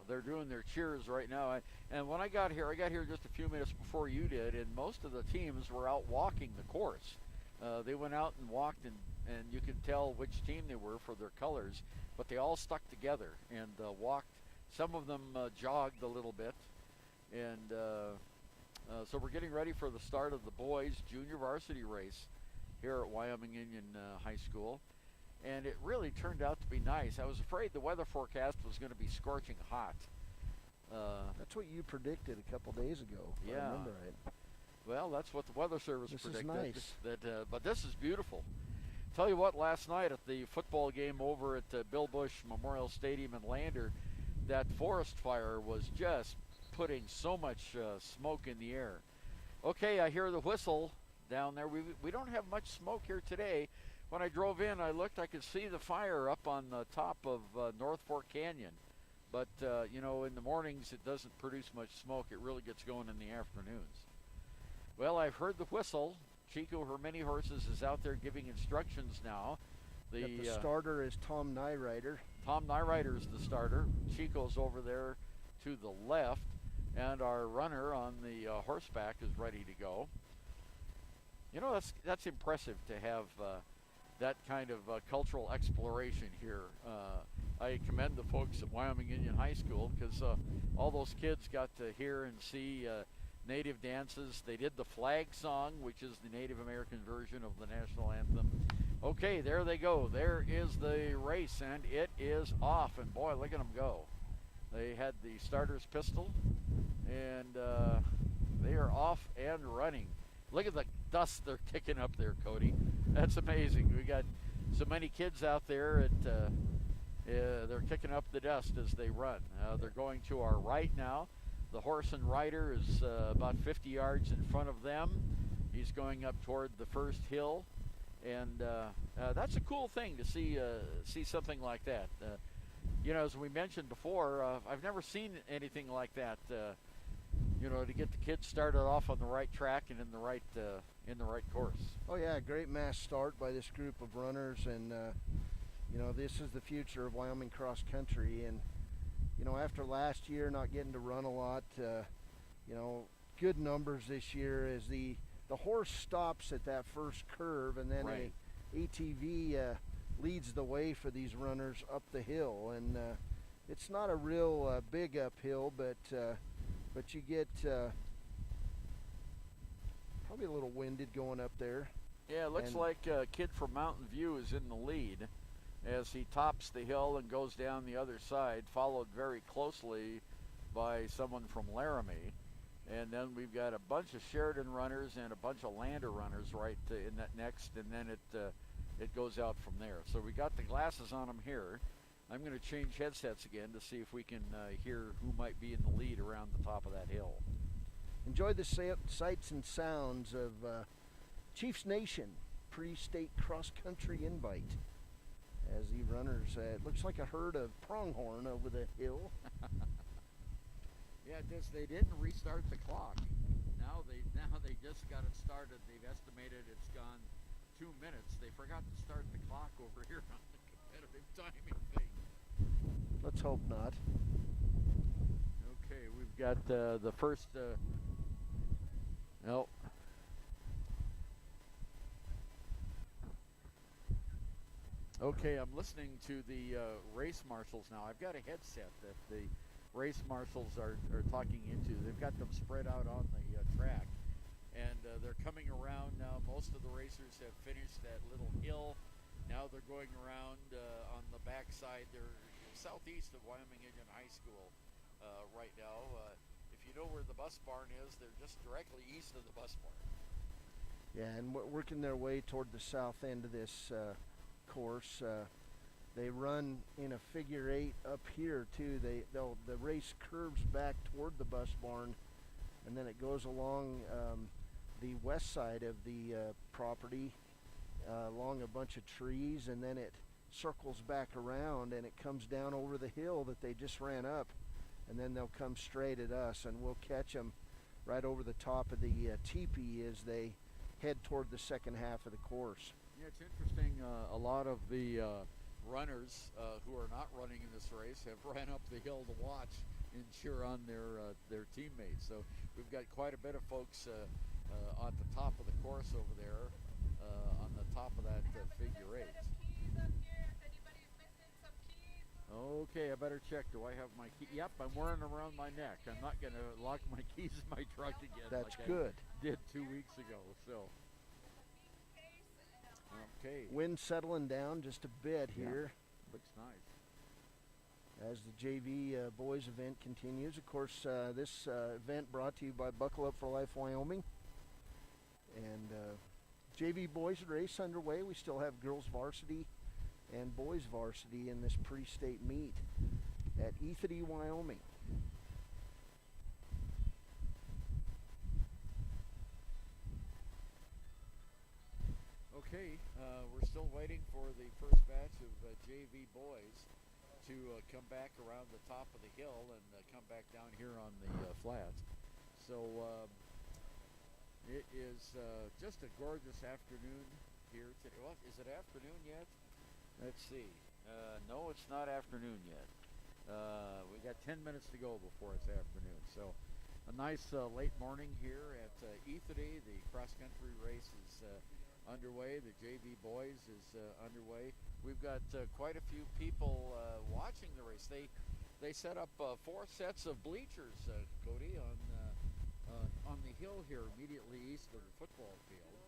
they're doing their cheers right now. And when I got here just a few minutes before you did, and most of the teams were out walking the course. They went out and walked, and you could tell which team they were for their colors, but they all stuck together and walked. Some of them jogged a little bit, and so we're getting ready for the start of the boys junior varsity race here at Wyoming Indian High School, and it really turned out to be nice. I was afraid the weather forecast was going to be scorching hot. That's what you predicted a couple days ago, if I remember right. Well, that's what the Weather Service predicted. This is nice. But this is beautiful. Tell you what, last night at the football game over at Bill Bush Memorial Stadium in Lander, that forest fire was just putting so much smoke in the air. Okay, I hear the whistle down there. We don't have much smoke here today. When I drove in, I looked, I could see the fire up on the top of North Fork Canyon. But, you know, in the mornings it doesn't produce much smoke. It really gets going in the afternoons. Well, I've heard the whistle. Chico Her Many Horses is out there giving instructions now. The starter is Tom Nyrider. Tom Nyrider is the starter. Chico's over there to the left, and our runner on the horseback is ready to go. You know, that's impressive to have that kind of cultural exploration here. I commend the folks at Wyoming Indian High School because all those kids got to hear and see native dances. They did the flag song, which is the Native American version of the national anthem. Okay, there they go. There is the race, and it is off. And boy, look at them go. They had the starter's pistol, and they are off and running. Look at the dust they're kicking up there, Cody. That's amazing. We got so many kids out there. They're kicking up the dust as they run. They're going to our right now. The horse and rider is about 50 yards in front of them. He's going up toward the first hill, and that's a cool thing to see something like that. As we mentioned before, I've never seen anything like that. To get the kids started off on the right track and in the right course. Oh yeah, great mass start by this group of runners, and this is the future of Wyoming cross country. And after last year not getting to run a lot, good numbers this year as the horse stops at that first curve, and then Right. a ATV leads the way for these runners up the hill. And it's not a real big uphill, but you get probably a little winded going up there. Yeah, it looks And- like a kid from Mountain View is in the lead as he tops the hill and goes down the other side, followed very closely by someone from Laramie. And then we've got a bunch of Sheridan runners and a bunch of Lander runners right in that next, and then it goes out from there. So we got the glasses on them here. I'm going to change headsets again to see if we can hear who might be in the lead around the top of that hill. Enjoy the sights and sounds of Chiefs Nation PreState cross country invite as the runners, it looks like a herd of pronghorn over the hill. Yeah, they didn't restart the clock. Now they just got it started. They've estimated it's gone 2 minutes. They forgot to start the clock over here on the competitive timing thing. Let's hope not. Okay, we've got the first. No. Okay, I'm listening to the race marshals now. I've got a headset that the race marshals are talking into. They've got them spread out on the track, and they're coming around now. Most of the racers have finished that little hill. Now they're going around on the backside. They're southeast of Wyoming Indian High School right now. If you know where the bus barn is, they're just directly east of the bus barn. Yeah, and working their way toward the south end of this course. They run in a figure 8 up here too. The race curves back toward the bus barn, and then it goes along the west side of the property, along a bunch of trees, and then it circles back around and it comes down over the hill that they just ran up, and then they'll come straight at us, and we'll catch them right over the top of the teepee as they head toward the second half of the course. Yeah, it's interesting. A lot of the runners who are not running in this race have ran up the hill to watch and cheer on their teammates. So we've got quite a bit of folks on the top of the course over there, on the top of that figure 8. Okay, I better check. Do I have my key? Yep, I'm wearing them around my neck. I'm not going to lock my keys in my truck again. That's like good. I did 2 weeks ago. So, okay, Wind settling down just a bit here looks nice. as the JV boys event continues. Of course, this event brought to you by Buckle Up for Life Wyoming. And JV boys race underway. We still have girls varsity and boys varsity in this pre-state meet at Ethity, Wyoming. Okay, we're still waiting for the first batch of JV boys to come back around the top of the hill and come back down here on the flat. So it is just a gorgeous afternoon here today. Well, is it afternoon yet? Let's see. No, it's not afternoon yet. We got 10 minutes to go before it's afternoon. So a nice late morning here at Ethity. The cross-country race is underway. The JV boys is underway. We've got quite a few people watching the race. They set up 4 sets of bleachers, Cody, on the hill here immediately east of the football field.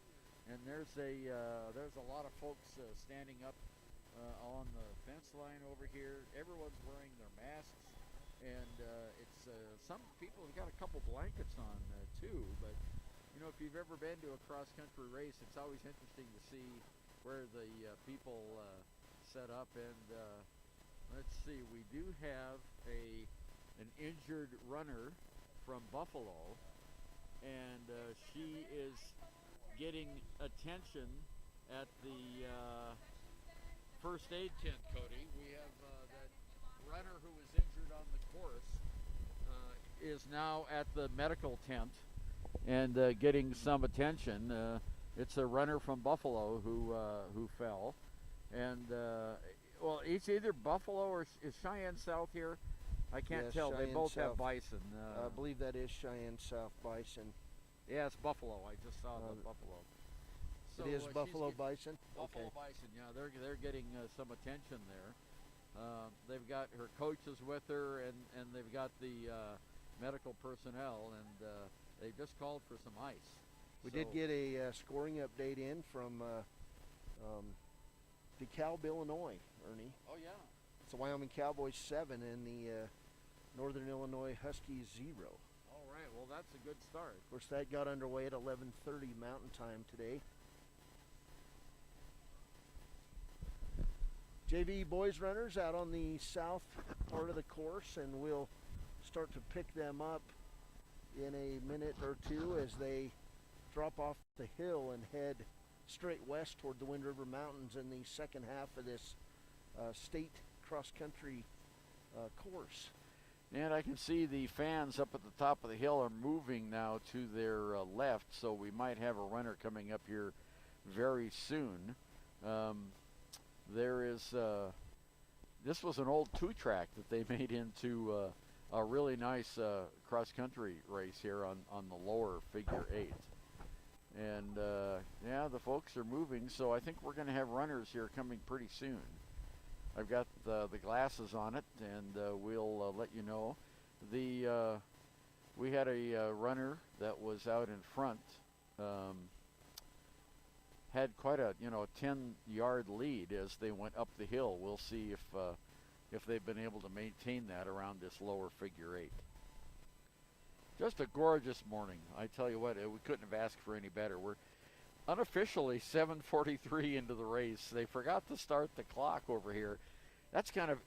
And there's a lot of folks standing up on the fence line over here. Everyone's wearing their masks, and it's some people have got a couple blankets on too. But if you've ever been to a cross-country race, it's always interesting to see where the people set up. And let's see, we do have an injured runner from Buffalo, and she is getting attention at the first aid tent, Cody. We have that runner who was injured on the course is now at the medical tent and getting some attention. It's a runner from Buffalo who fell, and well, it's either Buffalo or is Cheyenne South here? I can't tell. They both have bison. I believe that is Cheyenne South bison. Yeah, it's Buffalo. I just saw the Buffalo. So, it is Buffalo bison. Buffalo bison. Yeah, they're getting some attention there. They've got her coaches with her, and they've got the medical personnel, and they just called for some ice. We did get a scoring update in from DeKalb, Illinois, Ernie. Oh, yeah. It's the Wyoming Cowboys 7 and the Northern Illinois Huskies 0. All right, well, that's a good start. Of course, that got underway at 11:30 Mountain Time today. JV boys runners out on the south part of the course, and we'll start to pick them up in a minute or two as they drop off the hill and head straight west toward the Wind River Mountains in the second half of this state cross-country course. And I can see the fans up at the top of the hill are moving now to their left, so we might have a runner coming up here very soon. There is, this was an old two-track that they made into a really nice cross-country race here on the lower figure 8. And yeah, the folks are moving, so I think we're going to have runners here coming pretty soon. I've got the glasses on it, and we'll let you know. We had a runner that was out in front, had quite a 10-yard lead as they went up the hill. We'll see if they've been able to maintain that around this lower figure 8. Just a gorgeous morning. I tell you what, we couldn't have asked for any better. We're unofficially 7:43 into the race. They forgot to start the clock over here. That's kind of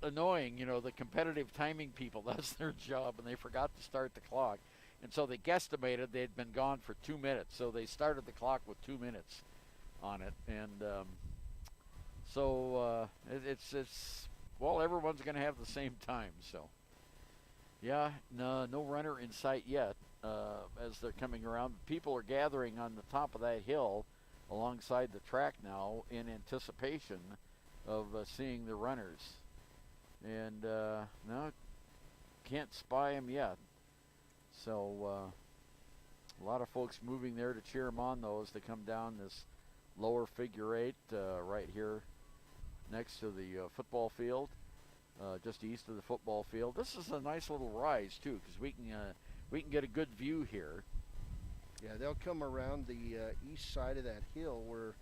annoying, the competitive timing people. That's their job, and they forgot to start the clock. And so they guesstimated they'd been gone for 2 minutes. So they started the clock with 2 minutes on it. And so it's well, everyone's going to have the same time. So, yeah, no runner in sight yet as they're coming around. People are gathering on the top of that hill alongside the track now in anticipation of seeing the runners. And no, can't spy them yet. So a lot of folks moving there to cheer them on, though, as they come down this lower figure 8 right here next to the football field, just east of the football field. This is a nice little rise, too, because we can get a good view here. Yeah, they'll come around the east side of that hill where,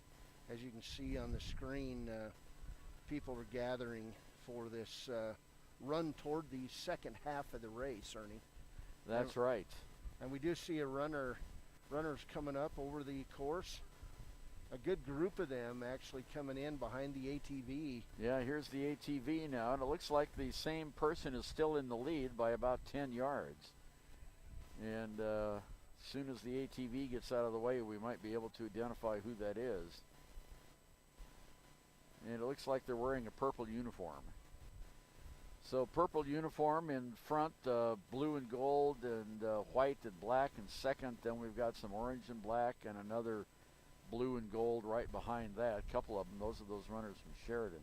as you can see on the screen, people are gathering for this run toward the second half of the race, Ernie. That's right. And we do see runners coming up over the course. A good group of them actually coming in behind the ATV. Yeah, here's the ATV now, and it looks like the same person is still in the lead by about 10 yards. And as soon as the ATV gets out of the way, we might be able to identify who that is. And it looks like they're wearing a purple uniform. So purple uniform in front, blue and gold and white and black in second. Then we've got some orange and black and another blue and gold right behind that. A couple of them, those are those runners from Sheridan.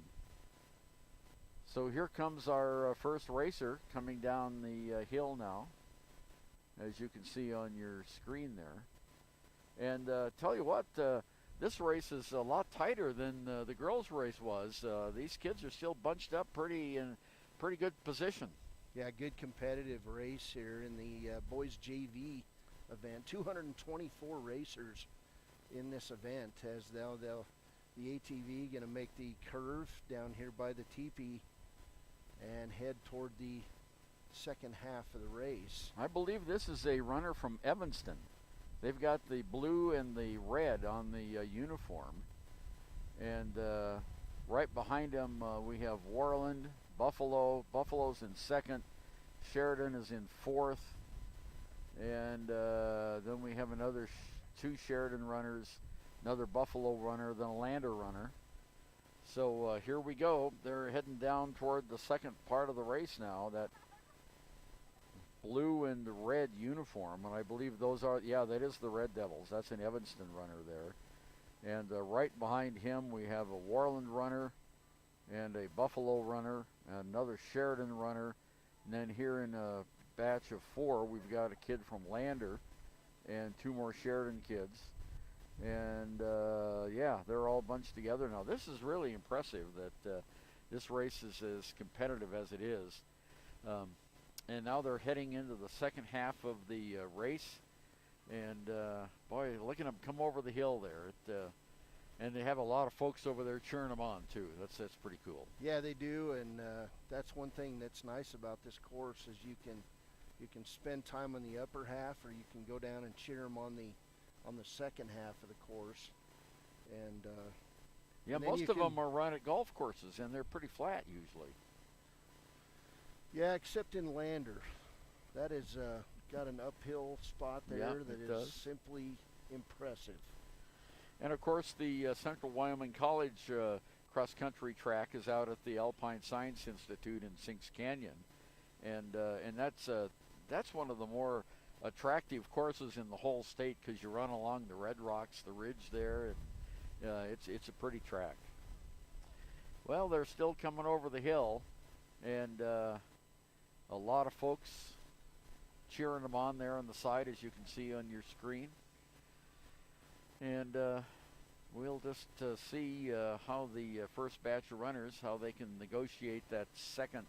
So here comes our first racer coming down the hill now, as you can see on your screen there. And tell you what, this race is a lot tighter than the girls' race was. These kids are still bunched up in pretty good position. Yeah, good competitive race here in the boys JV event. 224 racers in this event, as the ATV going to make the curve down here by the teepee and head toward the second half of the race. I believe this is a runner from Evanston. They've got the blue and the red on the uniform, and right behind them we have Warland, Buffalo's in second, Sheridan is in fourth, and then we have another two Sheridan runners another Buffalo runner, then a Lander runner. So here we go. They're heading down toward the second part of the race now. That blue and red uniform, and I believe those are, yeah, that is the Red Devils. That's an Evanston runner there. And right behind him we have a Warland runner and a Buffalo runner, another Sheridan runner, and then here in a batch of 4 we've got a kid from Lander and 2 more Sheridan kids. And yeah, they're all bunched together now. This is really impressive that this race is as competitive as it is. And now they're heading into the second half of the race. And boy, look at them come over the hill there. And they have a lot of folks over there cheering them on too. That's pretty cool. Yeah, they do, and that's one thing that's nice about this course is you can spend time on the upper half, or you can go down and cheer them on the second half of the course. And yeah, and most of them are run at golf courses, and they're pretty flat usually. Yeah, except in Lander, that is got an uphill spot there that is simply impressive. And of course, the Central Wyoming College cross-country track is out at the Alpine Science Institute in Sinks Canyon, and that's one of the more attractive courses in the whole state because you run along the Red Rocks, the ridge there, and it's a pretty track. Well, they're still coming over the hill, and a lot of folks cheering them on there on the side, as you can see on your screen. And we'll just see how the first batch of runners, how they can negotiate that second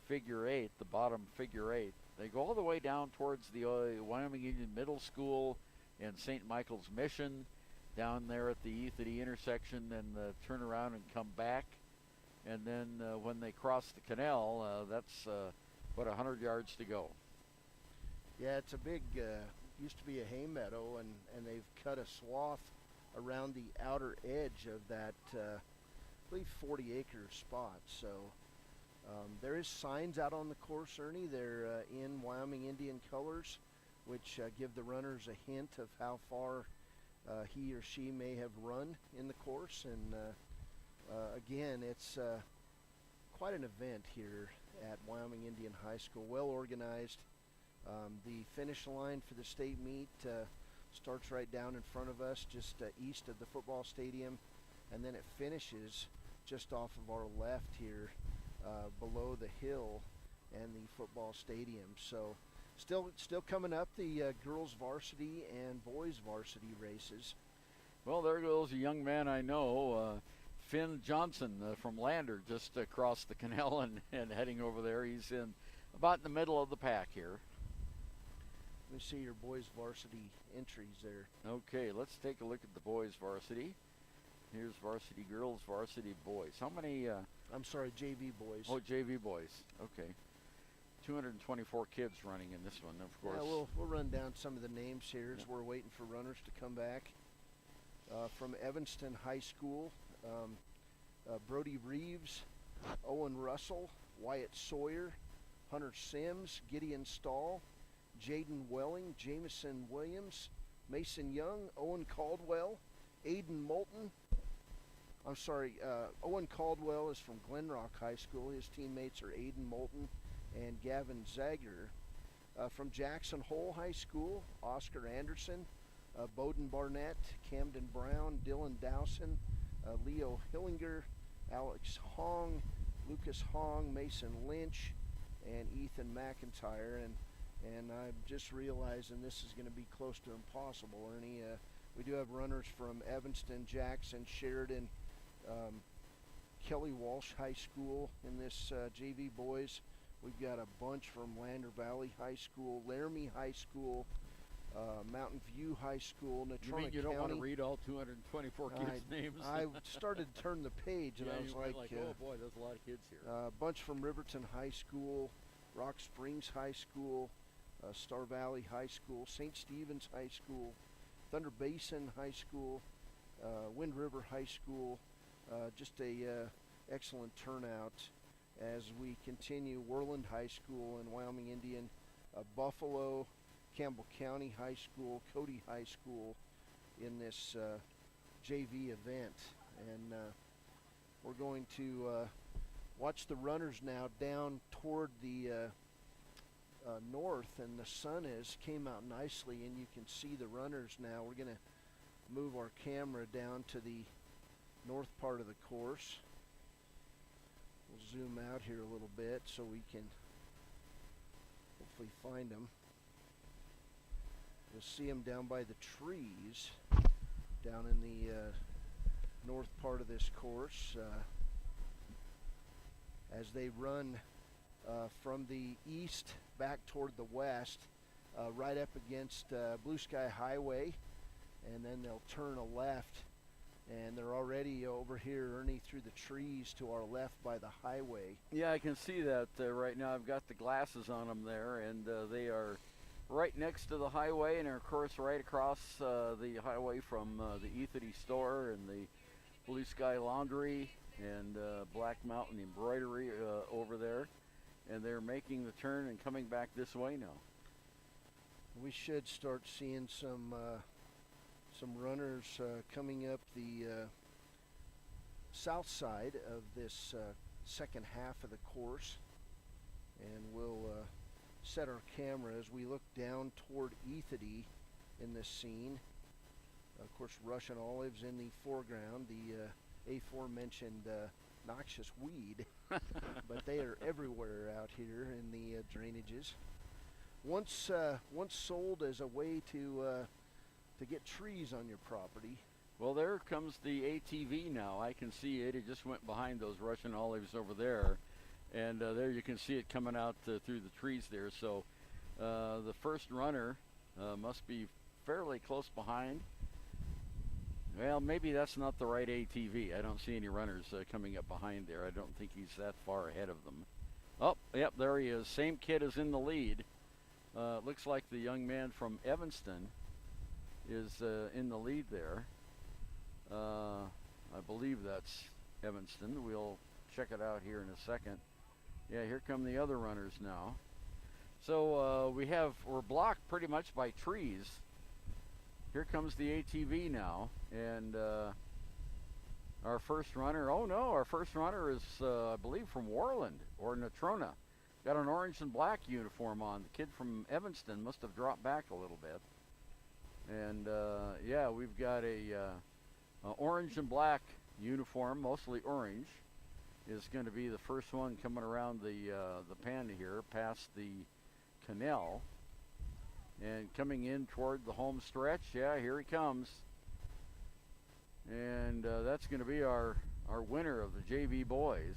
figure 8, the bottom figure 8. They go all the way down towards the Wyoming Indian Middle School and St. Michael's Mission, down there at the Ethity intersection, and turn around and come back. And then when they cross the canal, that's about 100 yards to go. Yeah, it's a big, used to be a hay meadow, and they've cut a swath around the outer edge of that, I believe 40-acre spot. So there is signs out on the course, Ernie. They're in Wyoming Indian colors, which give the runners a hint of how far he or she may have run in the course. And again, it's quite an event here at Wyoming Indian High School, well organized. The finish line for the state meet starts right down in front of us, just east of the football stadium, and then it finishes just off of our left here, below the hill and the football stadium. So still coming up, the girls varsity and boys varsity races. Well, there goes a young man I know, Finn Johnson from Lander, just across the canal and heading over there. He's about in the middle of the pack here. Let me see your boys varsity entries there. Okay, let's take a look at the boys varsity. Here's varsity girls, varsity boys. How many? I'm sorry, JV boys. Oh, JV boys. Okay. 224 kids running in this one, of course. Yeah, we'll run down some of the names here as we're waiting for runners to come back. From Evanston High School, Brody Reeves, Owen Russell, Wyatt Sawyer, Hunter Sims, Gideon Stahl, Jaden Welling, Jameson Williams, Mason Young, Owen Caldwell, Aiden Moulton. I'm sorry, Owen Caldwell is from Glenrock High School. His teammates are Aiden Moulton and Gavin Zager. From Jackson Hole High School, Oscar Anderson, Bowden Barnett, Camden Brown, Dylan Dowson, Leo Hillinger, Alex Hong, Lucas Hong, Mason Lynch, and Ethan McIntyre. And I'm just realizing this is going to be close to impossible, Ernie. We do have runners from Evanston, Jackson, Sheridan, Kelly Walsh High School in this JV boys. We've got a bunch from Lander Valley High School, Laramie High School, Mountain View High School, Natrona You mean you County. don't want to read all 224 kids' names? I started to turn the page, and I was like, oh boy, there's a lot of kids here. a bunch from Riverton High School, Rock Springs High School, Star Valley High School, St. Stephen's High School, Thunder Basin High School, Wind River High School. Just a excellent turnout as we continue. Worland High School and Wyoming Indian, Buffalo, Campbell County High School, Cody High School in this JV event, and we're going to watch the runners now down toward the north, and the sun came out nicely, and you can see the runners now. We're going to move our camera down to the north part of the course. We'll zoom out here a little bit so we can hopefully find them. You'll see them down by the trees down in the north part of this course as they run from the east back toward the west, right up against Blue Sky Highway, and then they'll turn a left, and they're already over here, Ernie, through the trees to our left by the highway. Yeah, I can see that right now. I've got the glasses on them there, and they are right next to the highway, and of course right across the highway from the Ethity store and the Blue Sky Laundry and Black Mountain Embroidery over there, and they're making the turn and coming back this way now. We should start seeing some runners coming up the south side of this second half of the course, and we'll set our camera as we look down toward Ethity in this scene. Of course, Russian olives in the foreground, the aforementioned noxious weed, but they are everywhere out here in the drainages. Once sold as a way to get trees on your property. Well, there comes the ATV now. I can see it. It just went behind those Russian olives over there. And there you can see it coming out through the trees there. So the first runner must be fairly close behind. Well, maybe that's not the right ATV. I don't see any runners coming up behind there. I don't think he's that far ahead of them. Oh, yep, there he is. Same kid is in the lead. Looks like the young man from Evanston is in the lead there. I believe that's Evanston. We'll check it out here in a second. Yeah, here come the other runners now. So we're blocked pretty much by trees. Here comes the ATV now, and our first runner, our first runner is I believe from Worland or Natrona. Got an orange and black uniform on. The kid from Evanston must have dropped back a little bit. And yeah, we've got a orange and black uniform, mostly orange, is going to be the first one coming around the panda here, past the canal, and coming in toward the home stretch. Yeah, here he comes, and that's going to be our winner of the JV boys.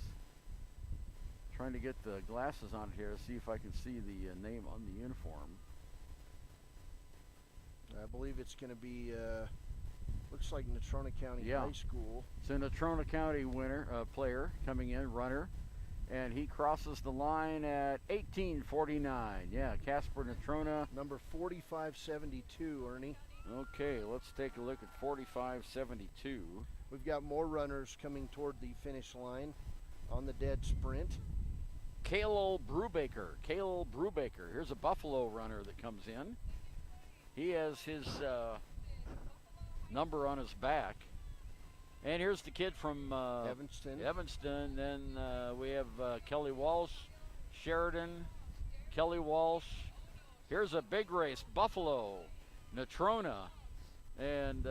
Trying to get the glasses on here to see if I can see the name on the uniform. I believe it's going to be, looks like Natrona County High School. It's a Natrona County player coming in, runner. And he crosses the line at 18:49. Yeah, Casper Natrona. Number 4572, Ernie. Okay, let's take a look at 4572. We've got more runners coming toward the finish line on the dead sprint. Caleb Brubaker. Here's a Buffalo runner that comes in. He has his number on his back. And here's the kid from Evanston. Then we have Kelly Walsh, Sheridan, Kelly Walsh. Here's a big race, Buffalo, Natrona, and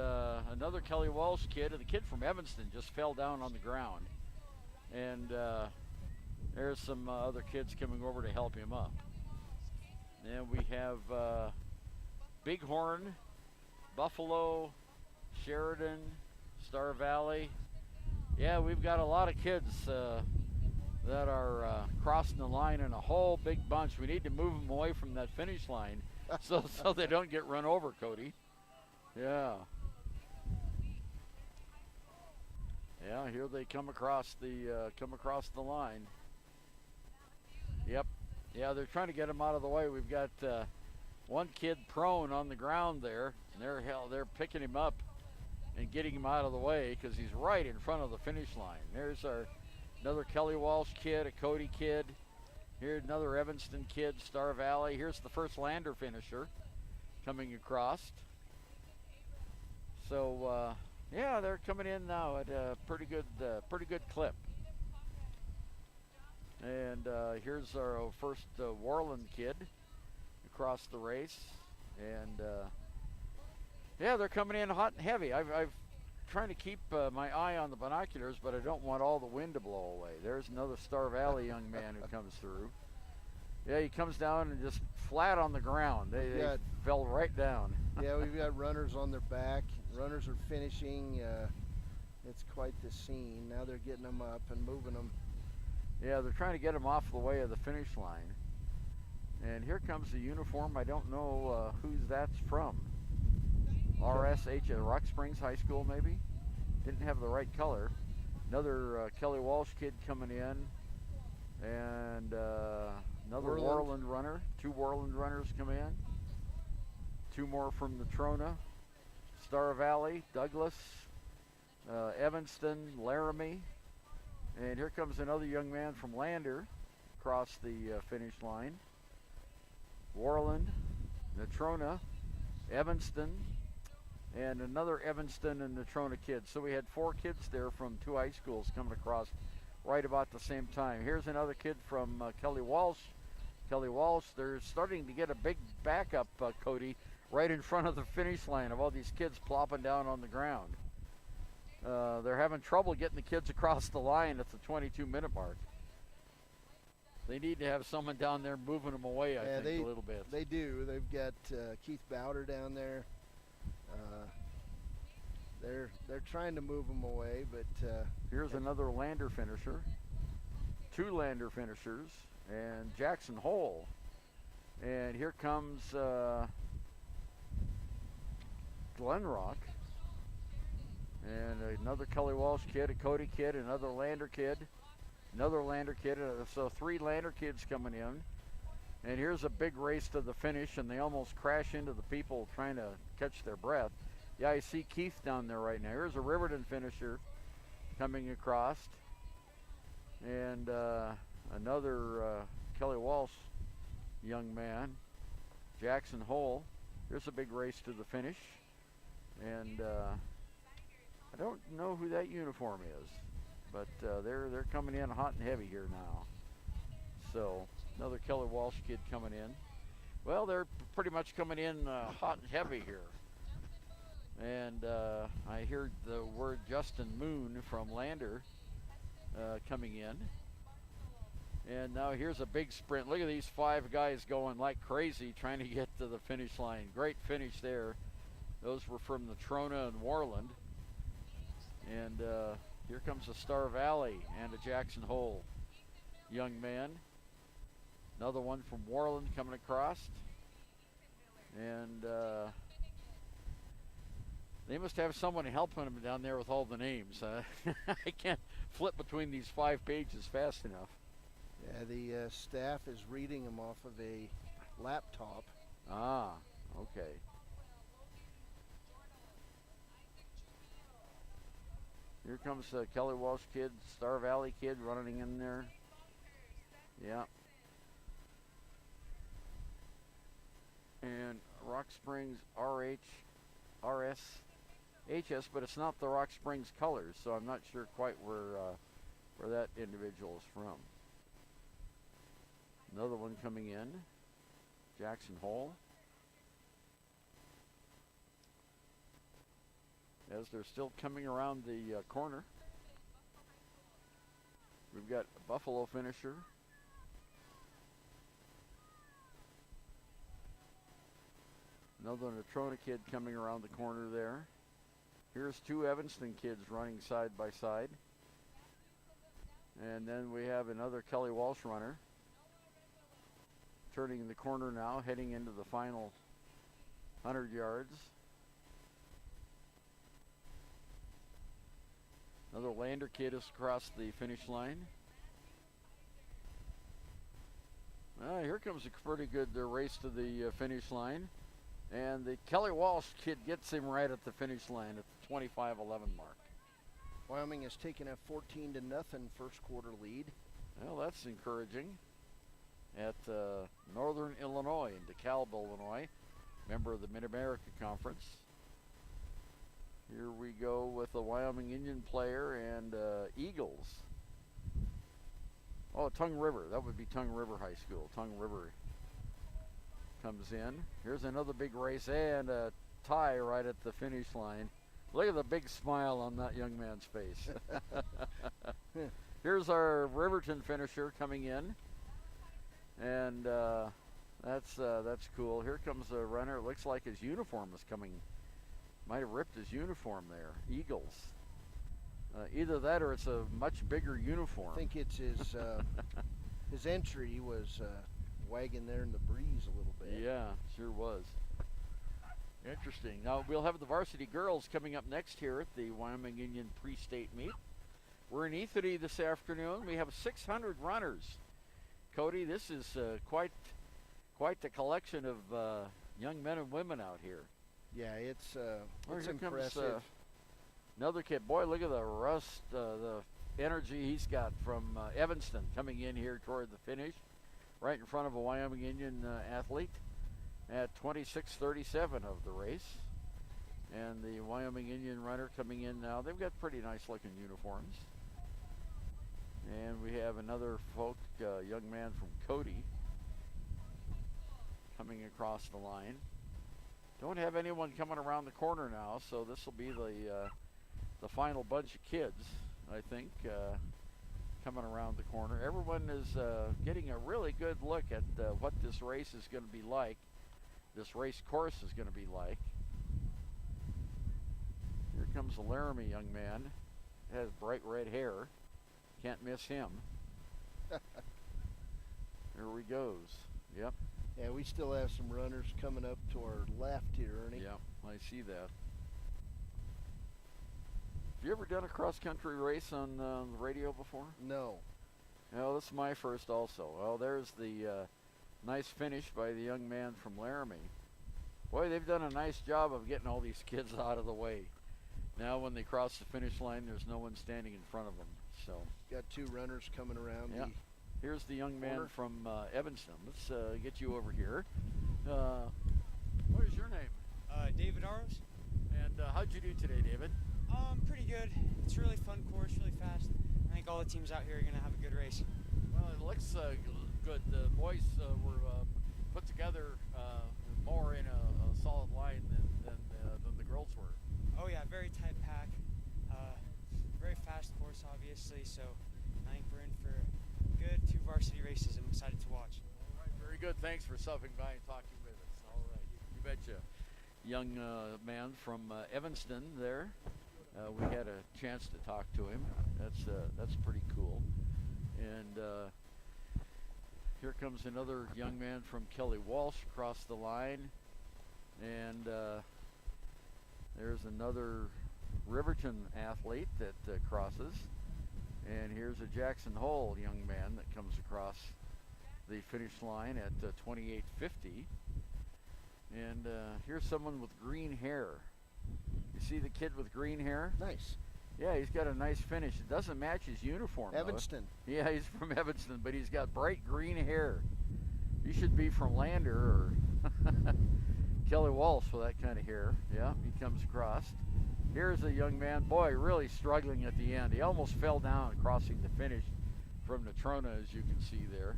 another Kelly Walsh kid. The kid from Evanston just fell down on the ground. And there's some other kids coming over to help him up. And we have Bighorn, Buffalo, Sheridan, Star Valley. Yeah, we've got a lot of kids that are crossing the line in a whole big bunch. We need to move them away from that finish line so they don't get run over, Cody. Yeah. Yeah, here they come across the line. Yep. Yeah, they're trying to get him out of the way. We've got one kid prone on the ground there, and they're picking him up and getting him out of the way because he's right in front of the finish line. There's another Kelly Walsh kid, a Cody kid. Here's another Evanston kid, Star Valley. Here's the first Lander finisher coming across. So Yeah, they're coming in now at a pretty good clip. And here's our first Warland kid across the race, and yeah, they're coming in hot and heavy. I've trying to keep my eye on the binoculars, but I don't want all the wind to blow away. There's another Star Valley young man who comes through. Yeah, he comes down and just flat on the ground. They fell right down. Yeah, we've got runners on their back. Runners are finishing. It's quite the scene. Now they're getting them up and moving them. Yeah, they're trying to get them off the way of the finish line. And here comes the uniform. I don't know whose that's from. RSH at Rock Springs High School, maybe? Didn't have the right color. Another Kelly Walsh kid coming in. And another Warland runner. 2 Warland runners come in. 2 more from Natrona. Star Valley, Douglas, Evanston, Laramie. And here comes another young man from Lander across the finish line. Warland, Natrona, Evanston, and another Evanston and Natrona kid. So we had 4 kids there from 2 high schools coming across right about the same time. Here's another kid from Kelly Walsh. Kelly Walsh, they're starting to get a big backup, Cody, right in front of the finish line of all these kids plopping down on the ground. They're having trouble getting the kids across the line at the 22-minute mark. They need to have someone down there moving them away, I think, a little bit. They do. They've got Keith Bowder down there. They're trying to move them away, but here's another Lander finisher. 2 Lander finishers, and Jackson Hole. And here comes Glen Rock. And another Kelly Walsh kid, a Cody kid, another Lander kid, another Lander kid. So 3 Lander kids coming in. And here's a big race to the finish, and they almost crash into the people trying to catch their breath. Yeah, I see Keith down there right now. Here's a Riverton finisher coming across. And another Kelly Walsh young man, Jackson Hole. Here's a big race to the finish. And I don't know who that uniform is, but they're coming in hot and heavy here now. So another Kelly Walsh kid coming in. Well, they're pretty much coming in hot and heavy here. And I heard the word Justin Moon from Lander coming in. And now here's a big sprint. Look at these 5 guys going like crazy trying to get to the finish line. Great finish there. Those were from Natrona and Warland. And here comes a Star Valley and a Jackson Hole young man. Another one from Warland coming across. And they must have someone helping them down there with all the names. I can't flip between these 5 pages fast enough. Yeah, the staff is reading them off of a laptop. Ah, okay. Here comes a Kelly Walsh kid, Star Valley kid running in there. Yeah. And Rock Springs RSHS, but it's not the Rock Springs colors, so I'm not sure quite where that individual is from. Another one coming in, Jackson Hole. As they're still coming around the corner. We've got a Buffalo finisher. Another Natrona kid coming around the corner there. Here's 2 Evanston kids running side by side. And then we have another Kelly Walsh runner. Turning the corner now, heading into the final 100 yards. Another Lander kid is across the finish line. Here comes a pretty good race to the finish line. And the Kelly Walsh kid gets him right at the finish line at the 25-11 mark. Wyoming has taken a 14-0 first quarter lead. Well, that's encouraging. At Northern Illinois, in DeKalb, Illinois, member of the Mid-America Conference. Here we go with a Wyoming Indian player and Eagles. Oh, Tongue River. That would be Tongue River High School. Tongue River comes in. Here's another big race and a tie right at the finish line. Look at the big smile on that young man's face. Here's our Riverton finisher coming in. And that's cool. Here comes a runner. It looks like his uniform is coming. Might have ripped his uniform there. Eagles. Either that or it's a much bigger uniform. I think it's his entry was wagging there in the breeze a little bit. Yeah, sure was. Interesting. Now we'll have the varsity girls coming up next here at the Wyoming Indian pre-state meet. We're in Ethity this afternoon. We have 600 runners. Cody, this is quite the collection of young men and women out here. Yeah, it's Here impressive. comes another kid. Boy, look at the rust, the energy he's got from Evanston coming in here toward the finish, right in front of a Wyoming Indian athlete at 26:37 of the race. And the Wyoming Indian runner coming in now. They've got pretty nice looking uniforms. And we have another young man from Cody coming across the line. Don't have anyone coming around the corner now, so this will be the final bunch of kids, I think, coming around the corner. Everyone is getting a really good look at what this race is going to be like. This race course is going to be like. Here comes a Laramie young man. Has bright red hair. Can't miss him. There he goes. Yep. Yeah, we still have some runners coming up to our left here, Ernie. Yep, I see that. Have you ever done a cross-country race on the radio before? No. No, this is my first also. Well, there's the nice finish by the young man from Laramie. Boy, they've done a nice job of getting all these kids out of the way. Now when they cross the finish line, there's no one standing in front of them. So Got two runners coming around. Yeah. Here's the young man corner. from Evanston. Let's get you over here. What is your name? David Aros. And how'd you do today, David? Pretty good. It's a really fun course, really fast. I think all the teams out here are going to have a good race. Well, it looks good. The boys were put together more in a solid line than the girls were. Oh yeah, very tight pack. Very fast course, obviously. So I think we're in for good 2 varsity races. I'm excited to watch. All right, very good. Thanks for stopping by and talking with us. All right, you betcha. Young man from Evanston there. We had a chance to talk to him. That's pretty cool. And here comes another young man from Kelly Walsh across the line. And there's another Riverton athlete that crosses. And here's a Jackson Hole young man that comes across the finish line at 28:50. And here's someone with green hair. You see the kid with green hair? Nice. Yeah, he's got a nice finish. It doesn't match his uniform, though. Evanston. Yeah, he's from Evanston, but he's got bright green hair. He should be from Lander or Kelly Walsh with that kind of hair. Yeah, he comes across. Here's a young man, boy, really struggling at the end. He almost fell down crossing the finish from Natrona, as you can see there.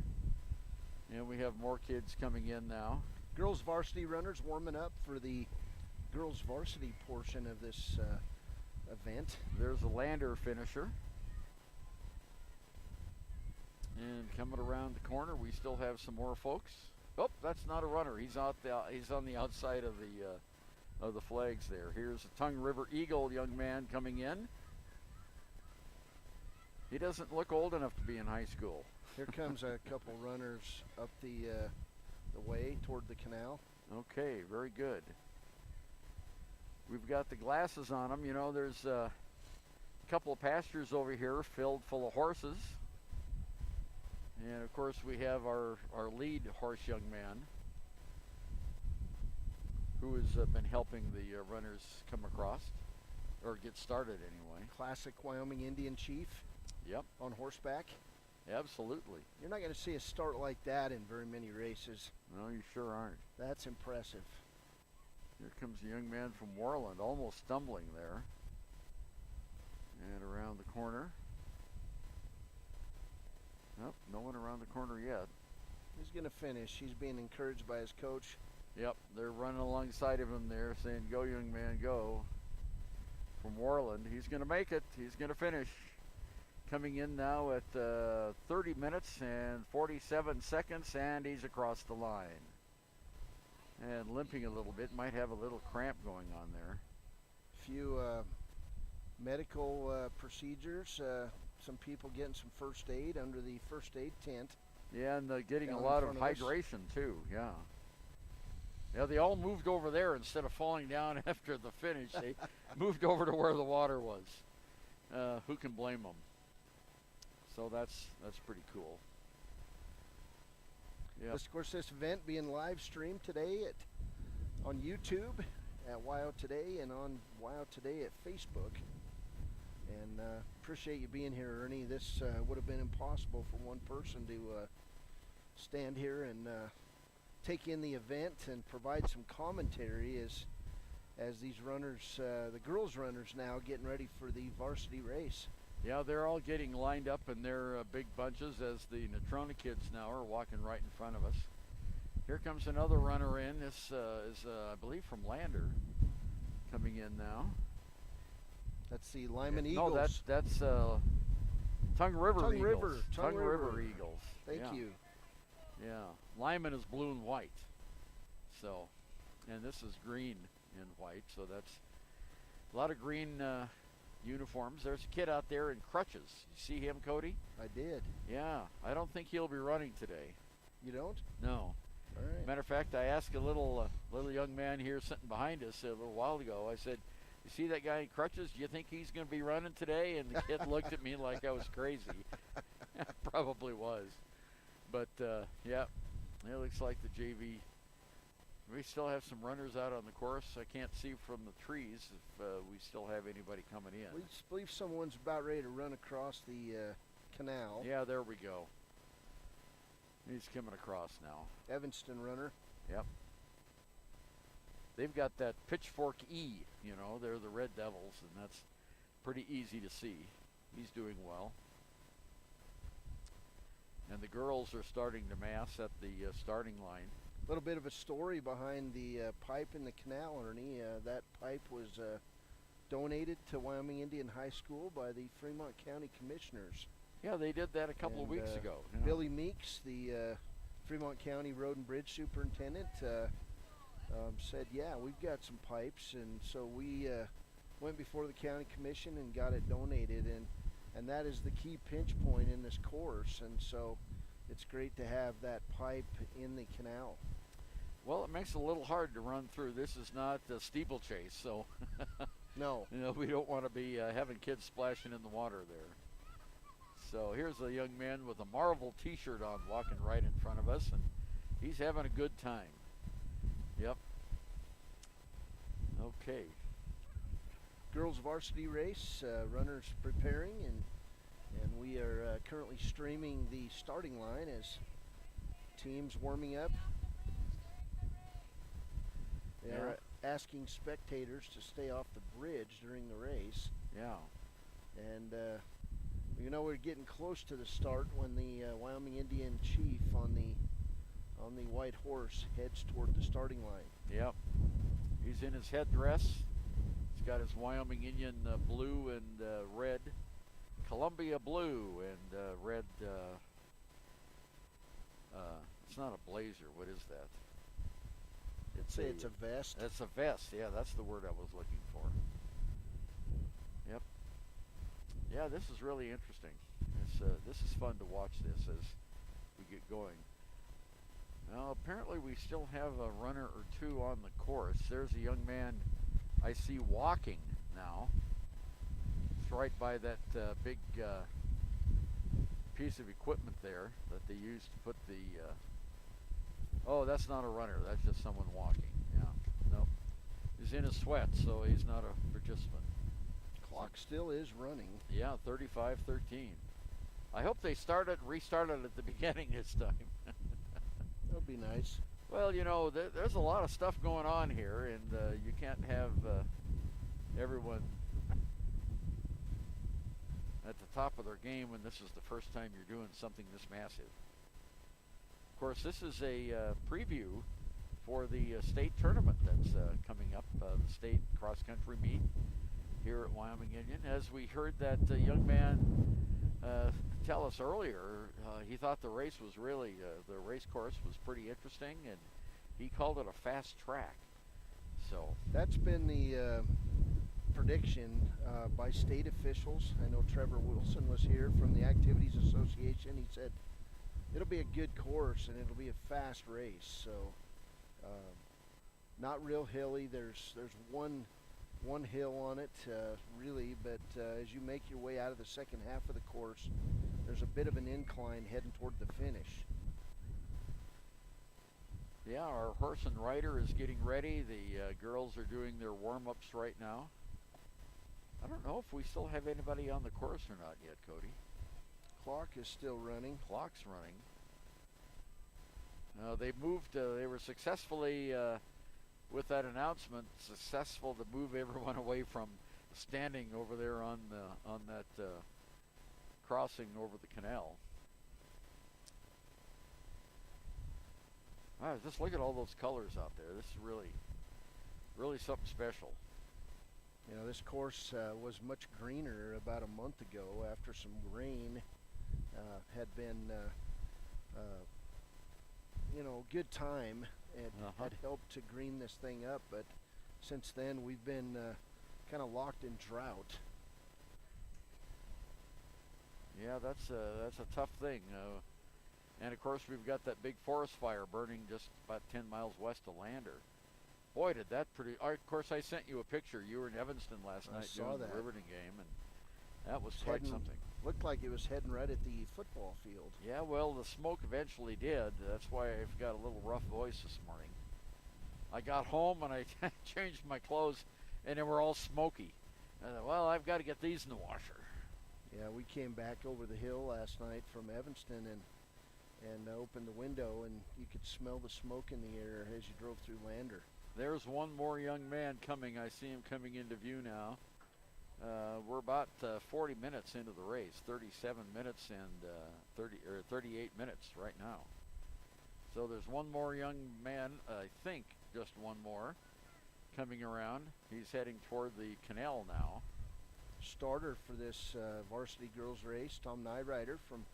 And we have more kids coming in now. Girls varsity runners warming up for the girls varsity portion of this event. There's a Lander finisher. And coming around the corner, we still have some more folks. Oh, that's not a runner. He's on the outside of the flags there. Here's a Tongue River Eagle young man coming in. He doesn't look old enough to be in high school. Here comes a couple runners up the way toward the canal. Okay, very good. We've got the glasses on them. You know, there's a couple of pastures over here filled full of horses. And of course we have our lead horse young man who has been helping the runners come across, or get started anyway. Classic Wyoming Indian chief. Yep. On horseback. Absolutely. You're not going to see a start like that in very many races. No, you sure aren't. That's impressive. Here comes a young man from Warland, almost stumbling there. And around the corner. Nope, no one around the corner yet. He's going to finish. He's being encouraged by his coach. Yep, they're running alongside of him there saying, go young man, go. From Warland, he's going to make it. He's going to finish. Coming in now at 30 minutes and 47 seconds, and he's across the line. And limping a little bit, might have a little cramp going on there. Few medical procedures. Some people getting some first aid under the first aid tent. Yeah, and getting a Down in lot of front of us. hydration too, yeah. Yeah, they all moved over there instead of falling down after the finish. They moved over to where the water was. Who can blame them? So that's pretty cool. Yeah. Of course, this event being live streamed today on YouTube at WYO Today and on WYO Today at Facebook. And appreciate you being here, Ernie. This would have been impossible for one person to stand here and take in the event and provide some commentary as these runners, the girls runners now getting ready for the varsity race. Yeah, they're all getting lined up in their big bunches as the Natrona kids now are walking right in front of us. Here comes another runner in. This is, I believe, from Lander coming in now. That's the Lyman Eagles. No, that's Tongue River Tongue Eagles. River. Tongue River Eagles. Thank Yeah. you. Yeah, Lyman is blue and white. So, and this is green and white. So that's a lot of green uniforms. There's a kid out there in crutches. You see him, Cody? I did. Yeah, I don't think he'll be running today. You don't? No. All right. Matter of fact, I asked a little young man here sitting behind us a little while ago. I said, "You see that guy in crutches? Do you think he's going to be running today?" And the kid looked at me like I was crazy. Probably was. But yeah, it looks like the JV. We still have some runners out on the course. I can't see from the trees if we still have anybody coming in. We believe someone's about ready to run across the canal. Yeah, there we go. He's coming across now. Evanston runner. Yep. They've got that pitchfork E, you know, they're the Red Devils, and that's pretty easy to see. He's doing well. And the girls are starting to mass at the starting line. A little bit of a story behind the pipe in the canal, Ernie. That pipe was donated to Wyoming Indian High School by the Fremont County Commissioners. Yeah, they did that a couple of And, weeks ago. you know. Billy Meeks, the Fremont County Road and Bridge Superintendent, said, yeah, we've got some pipes. And so we went before the county commission and got it donated. And that is the key pinch point in this course. And so it's great to have that pipe in the canal. Well, it makes it a little hard to run through. This is not a steeplechase, so No. you know, we don't want to be having kids splashing in the water there. So here's a young man with a Marvel t-shirt on walking right in front of us, and he's having a good time. Yep. Okay. Girls varsity race, runners preparing, and we are currently streaming the starting line as teams warming up. They are asking spectators to stay off the bridge during the race. Yeah. And you know, we're getting close to the start when the Wyoming Indian chief on the white horse heads toward the starting line. Yep. He's in his headdress. He's got his Wyoming Indian blue and red, Columbia blue and red. It's not a blazer. What is that? It's a vest. It's a vest. Yeah, that's the word I was looking for. Yep. Yeah, this is really interesting. This is fun to watch this as we get going. Now, apparently we still have a runner or two on the course. There's a young man I see walking now. It's right by that big piece of equipment there that they use to put the... oh, that's not a runner. That's just someone walking. Yeah. Nope. He's in his sweats, so he's not a participant. Clock still is running. Yeah, 35-13. I hope they restarted at the beginning this time. That would be nice. Well, you know, there's a lot of stuff going on here, and you can't have everyone at the top of their game when this is the first time you're doing something this massive. Of course, this is a preview for the state tournament that's coming up, the state cross-country meet here at Wyoming Indian. As we heard that young man tell us earlier, he thought the race was really, the race course was pretty interesting, and he called it a fast track. So that's been the prediction by state officials. I know Trevor Wilson was here from the Activities Association. He said it'll be a good course and it'll be a fast race. So not real hilly. There's one hill on it really, but as you make your way out of the second half of the course, there's a bit of an incline heading toward the finish. Yeah, our horse and rider is getting ready. The girls are doing their warm-ups right now. I don't know if we still have anybody on the course or not yet, Cody. Clock is still running. Clock's running. They moved, they were successfully, with that announcement, successful to move everyone away from standing over there on that crossing over the canal. Wow, just look at all those colors out there. This is really something special. You know, this course was much greener about a month ago after some rain had been, you know, good time. It had helped to green this thing up, but since then we've been kind of locked in drought. Yeah, that's a tough thing. And of course we've got that big forest fire burning just about 10 miles west of Lander. Boy, did that pretty... Of course, I sent you a picture. You were in Evanston last night doing the Riverton game, and that was quite something. Looked like it was heading right at the football field. Yeah, well, the smoke eventually did. That's why I've got a little rough voice this morning. I got home and I changed my clothes, and they were all smoky. I thought, well, I've got to get these in the washer. Yeah, we came back over the hill last night from Evanston and opened the window, and you could smell the smoke in the air as you drove through Lander. There's one more young man coming. I see him coming into view now. We're about 40 minutes into the race, 37 minutes and 38 minutes right now. So there's one more young man, I think just one more, coming around. He's heading toward the canal now. Starter for this varsity girls race, Tom Nyrider from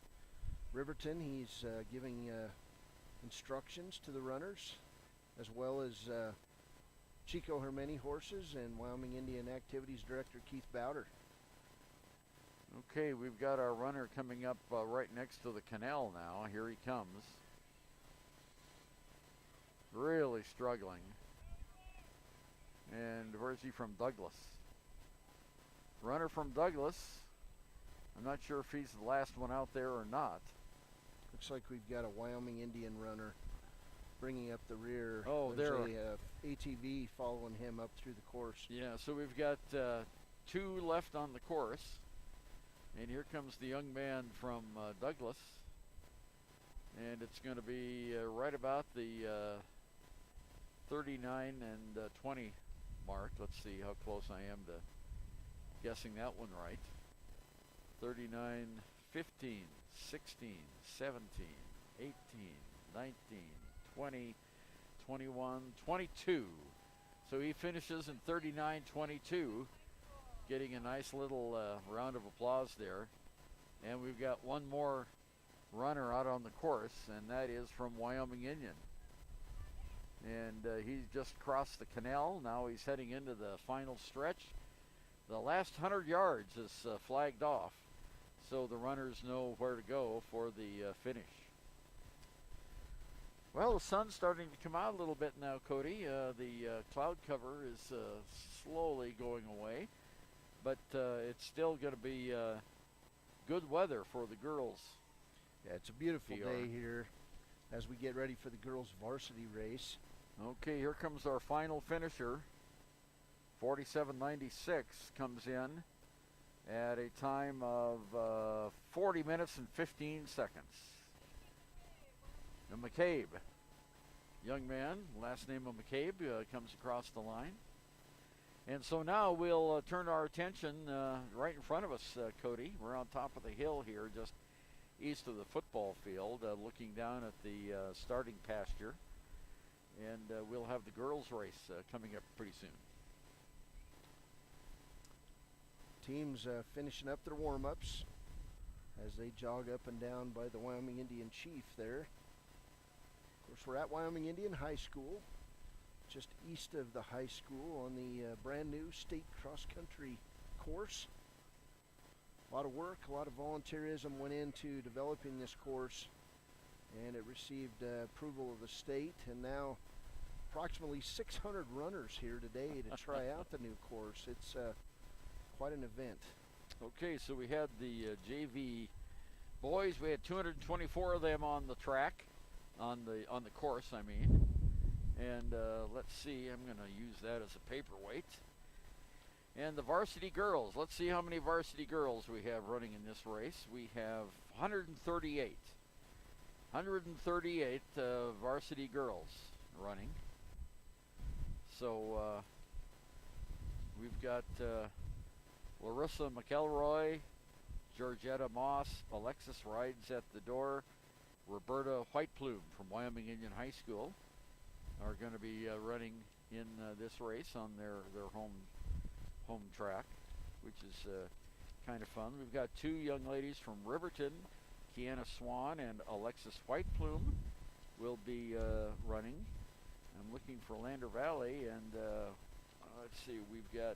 Riverton. He's giving instructions to the runners, as well as Chico Hermeni horses and Wyoming Indian Activities Director Keith Bowder. Okay, we've got our runner coming up right next to the canal now. Here he comes. Really struggling. And where's he from? Douglas. Runner from Douglas. I'm not sure if he's the last one out there or not. Looks like we've got a Wyoming Indian runner bringing up the rear. Oh, there's there. a ATV following him up through the course. Yeah, so we've got two left on the course. And here comes the young man from Douglas. And it's going to be right about the 39 and 20 mark. Let's see how close I am to guessing that one right. 39, 15, 16, 17, 18, 19, 20, 21, 22. So he finishes in 39.22, getting a nice little round of applause there. And we've got one more runner out on the course, and that is from Wyoming Indian. And he's just crossed the canal. Now he's heading into the final stretch. The last 100 yards is flagged off, so the runners know where to go for the finish. Well, the sun's starting to come out a little bit now, Cody. The cloud cover is slowly going away, but it's still going to be good weather for the girls. Yeah, it's a beautiful day here as we get ready for the girls' varsity race. Okay, here comes our final finisher. 47.96 comes in at a time of 40 minutes and 15 seconds. And McCabe, young man, last name of McCabe, comes across the line. And so now we'll turn our attention right in front of us, Cody. We're on top of the hill here, just east of the football field, looking down at the starting pasture. And we'll have the girls' race coming up pretty soon. Teams finishing up their warm-ups as they jog up and down by the Wyoming Indian Chief there. Of course, we're at Wyoming Indian High School, just east of the high school on the brand new state cross-country course. A lot of work, a lot of volunteerism went into developing this course, and it received approval of the state, and now approximately 600 runners here today to try out the new course. It's quite an event. Okay, so we had the JV boys. We had 224 of them on the track, on the course, I mean. And let's see, I'm going to use that as a paperweight. And the varsity girls, let's see how many varsity girls we have running in this race. We have 138. 138 varsity girls running. So we've got Larissa McElroy, Georgetta Moss, Alexis rides at the door, Roberta Whiteplume from Wyoming Indian High School are going to be running in this race on their home track, which is kind of fun. We've got two young ladies from Riverton, Kiana Swan and Alexis Whiteplume will be running. I'm looking for Lander Valley, and let's see, we've got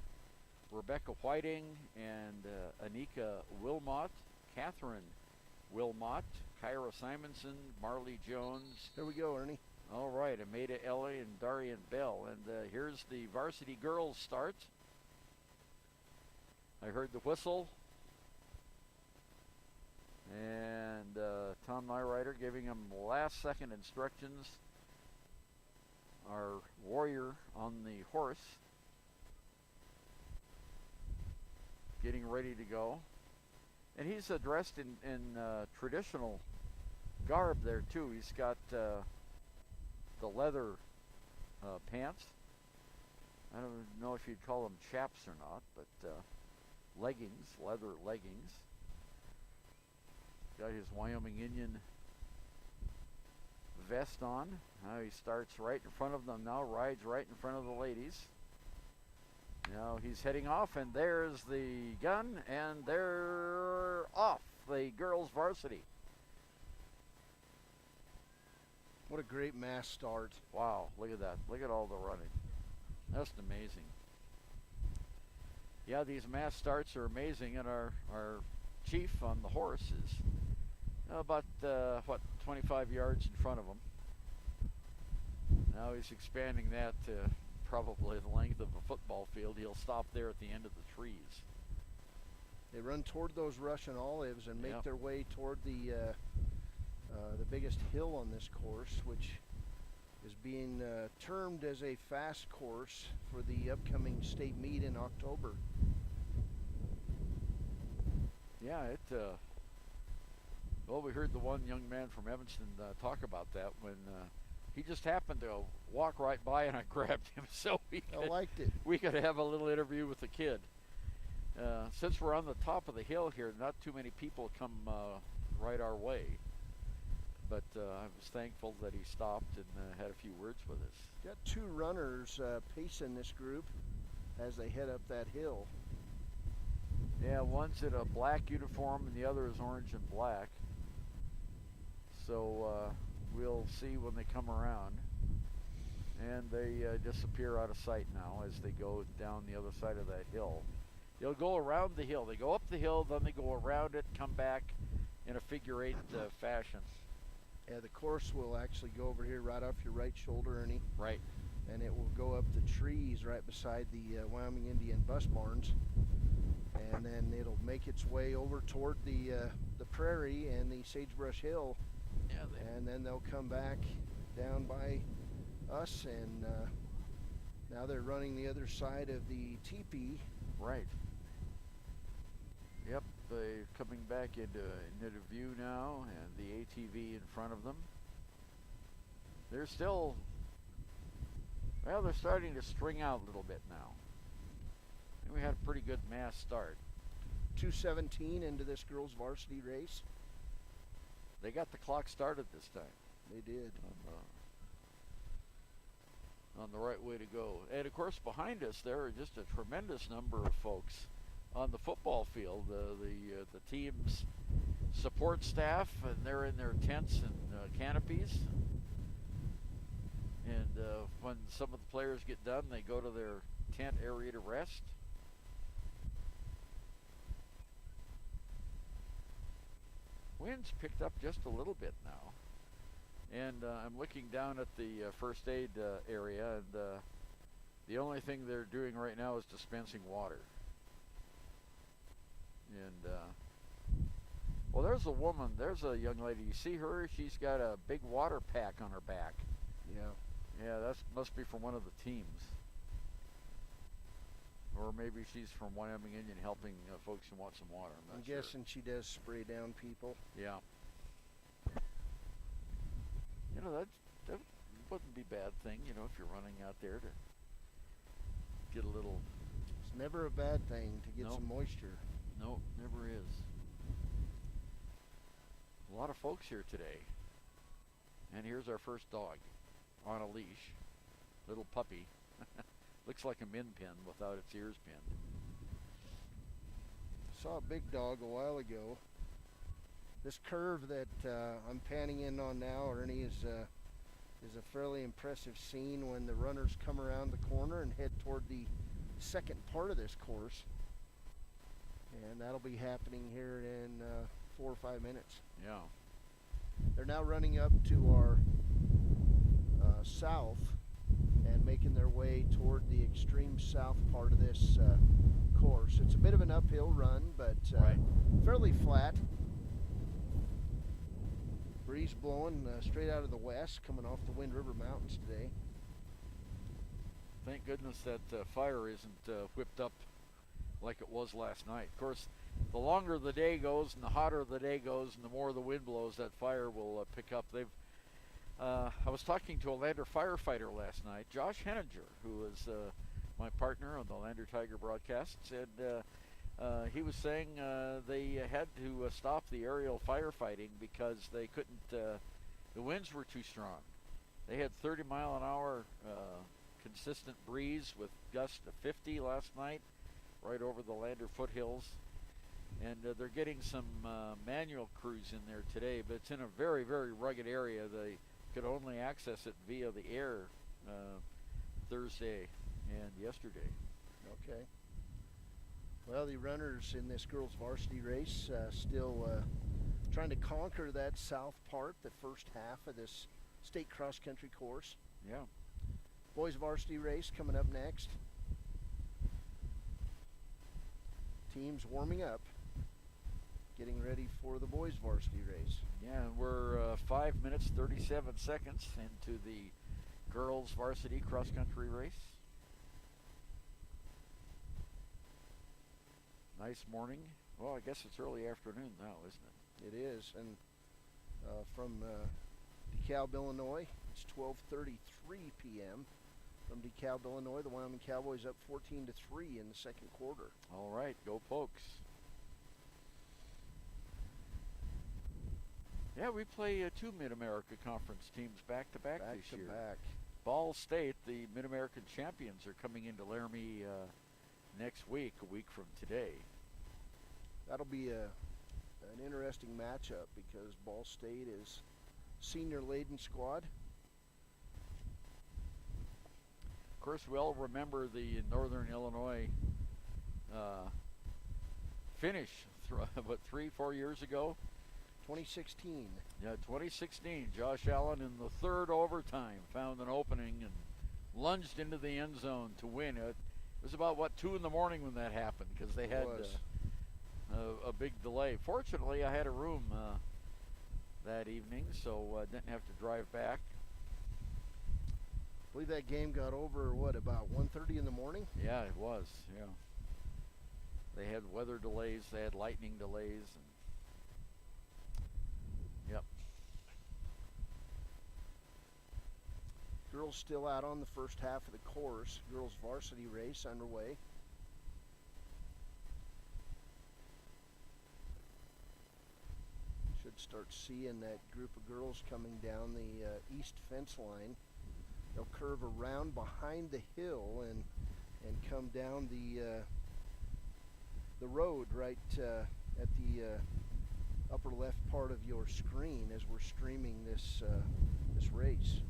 Rebecca Whiting and Anika Wilmot, Catherine Wilmot, Kyra Simonson, Marley Jones. There we go, Ernie. All right, Ameda Ellie and Darian Bell. And here's the varsity girls start. I heard the whistle. And Tom Nyrider giving them last second instructions. Our warrior on the horse getting ready to go. And he's dressed in traditional garb there too. He's got the leather pants. I don't know if you'd call them chaps or not, but leggings, leather leggings. Got his Wyoming Indian vest on. Now he starts right in front of them now, rides right in front of the ladies. Now he's heading off, and there's the gun, and they're off, the girls varsity. What a great mass start. Wow, look at that. Look at all the running. That's amazing. Yeah, these mass starts are amazing, and our chief on the horse is about, 25 yards in front of him. Now he's expanding that to probably the length of a football field. He'll stop there at the end of the trees. They run toward those Russian olives and make Yep. their way toward the biggest hill on this course, which is being termed as a fast course for the upcoming state meet in October. Yeah, well, we heard the one young man from Evanston talk about that when he just happened to walk right by, and I grabbed him so I liked it. we could have a little interview with the kid. Since we're on the top of the hill here, not too many people come right our way. But I was thankful that he stopped and had a few words with us. Got two runners pacing this group as they head up that hill. Yeah, one's in a black uniform and the other is orange and black. So we'll see when they come around. And they disappear out of sight now as they go down the other side of that hill. They'll go around the hill. They go up the hill, then they go around it, come back in a figure eight fashion. Yeah, the course will actually go over here right off your right shoulder, Ernie. Right. And it will go up the trees right beside the Wyoming Indian bus barns. And then it'll make its way over toward the prairie and the sagebrush hill. Yeah. And then they'll come back down by us, and now they're running the other side of the teepee. Right. Yep, they're coming back into view now, and the ATV in front of them. They're still Well, they're starting to string out a little bit now. And we had a pretty good mass start. 2:17 into this girls varsity race. They got the clock started this time. They did. On the right way to go. And of course behind us there are just a tremendous number of folks on the football field. The team's support staff, and they're in their tents and canopies. And when some of the players get done, they go to their tent area to rest. Wind's picked up just a little bit now. And I'm looking down at the first aid area, and the only thing they're doing right now is dispensing water. And, well, there's a woman, there's a young lady. You see her? She's got a big water pack on her back. Yeah. Yeah, that must be from one of the teams. Or maybe she's from Wyoming Indian helping folks who want some water. I'm guessing she does spray down people. Yeah. You know, that wouldn't be a bad thing, you know, if you're running out there to get a little... It's never a bad thing to get some moisture. No, never is. A lot of folks here today. And here's our first dog on a leash. Little puppy. Looks like a min pin without its ears pinned. Saw a big dog a while ago. This curve that I'm panning in on now, Ernie, is a fairly impressive scene when the runners come around the corner and head toward the second part of this course. And that'll be happening here in 4 or 5 minutes. Yeah. They're now running up to our south and making their way toward the extreme south part of this course. It's a bit of an uphill run, but fairly flat. Breeze blowing straight out of the west, coming off the Wind River Mountains today. Thank goodness that fire isn't whipped up like it was last night. Of course, the longer the day goes and the hotter the day goes and the more the wind blows, that fire will pick up. I was talking to a Lander firefighter last night, Josh Henninger, who is my partner on the Lander Tiger broadcast, said he was saying they had to stop the aerial firefighting because they couldn't, the winds were too strong. They had 30-mile-an-hour consistent breeze with gusts of 50 last night right over the Lander foothills. And they're getting some manual crews in there today, but it's in a very, very rugged area. They could only access it via the air Thursday and yesterday. Okay. Well, the runners in this girls varsity race still trying to conquer that south part, the first half of this state cross-country course. Yeah. Boys varsity race coming up next. Teams warming up, getting ready for the boys varsity race. Yeah, and we're 5 minutes 37 seconds into the girls varsity cross-country race. Nice morning. Well, I guess it's early afternoon now, isn't it? It is, and from DeKalb, Illinois, it's 12:33 p.m. From DeKalb, Illinois, the Wyoming Cowboys up 14-3 in the second quarter. All right, go Pokes. Yeah, we play 2 Mid-America Conference teams back-to-back this year. Back-to-back. Ball State, the Mid-American champions, are coming into Laramie next week, a week from today. That'll be an interesting matchup because Ball State is senior-laden squad. Of course, we all remember the Northern Illinois finish, 3-4 years ago? 2016. Yeah, 2016. Josh Allen in the third overtime found an opening and lunged into the end zone to win it. It was about, 2 in the morning when that happened because they had a big delay. Fortunately, I had a room that evening, so I didn't have to drive back. I believe that game got over, about 1:30 in the morning? Yeah, it was, yeah. They had weather delays, they had lightning delays. And yep. girls still out on the first half of the course. Girls varsity race underway. Should start seeing that group of girls coming down the east fence line. They'll curve around behind the hill and come down the road right at the upper left part of your screen as we're streaming this race.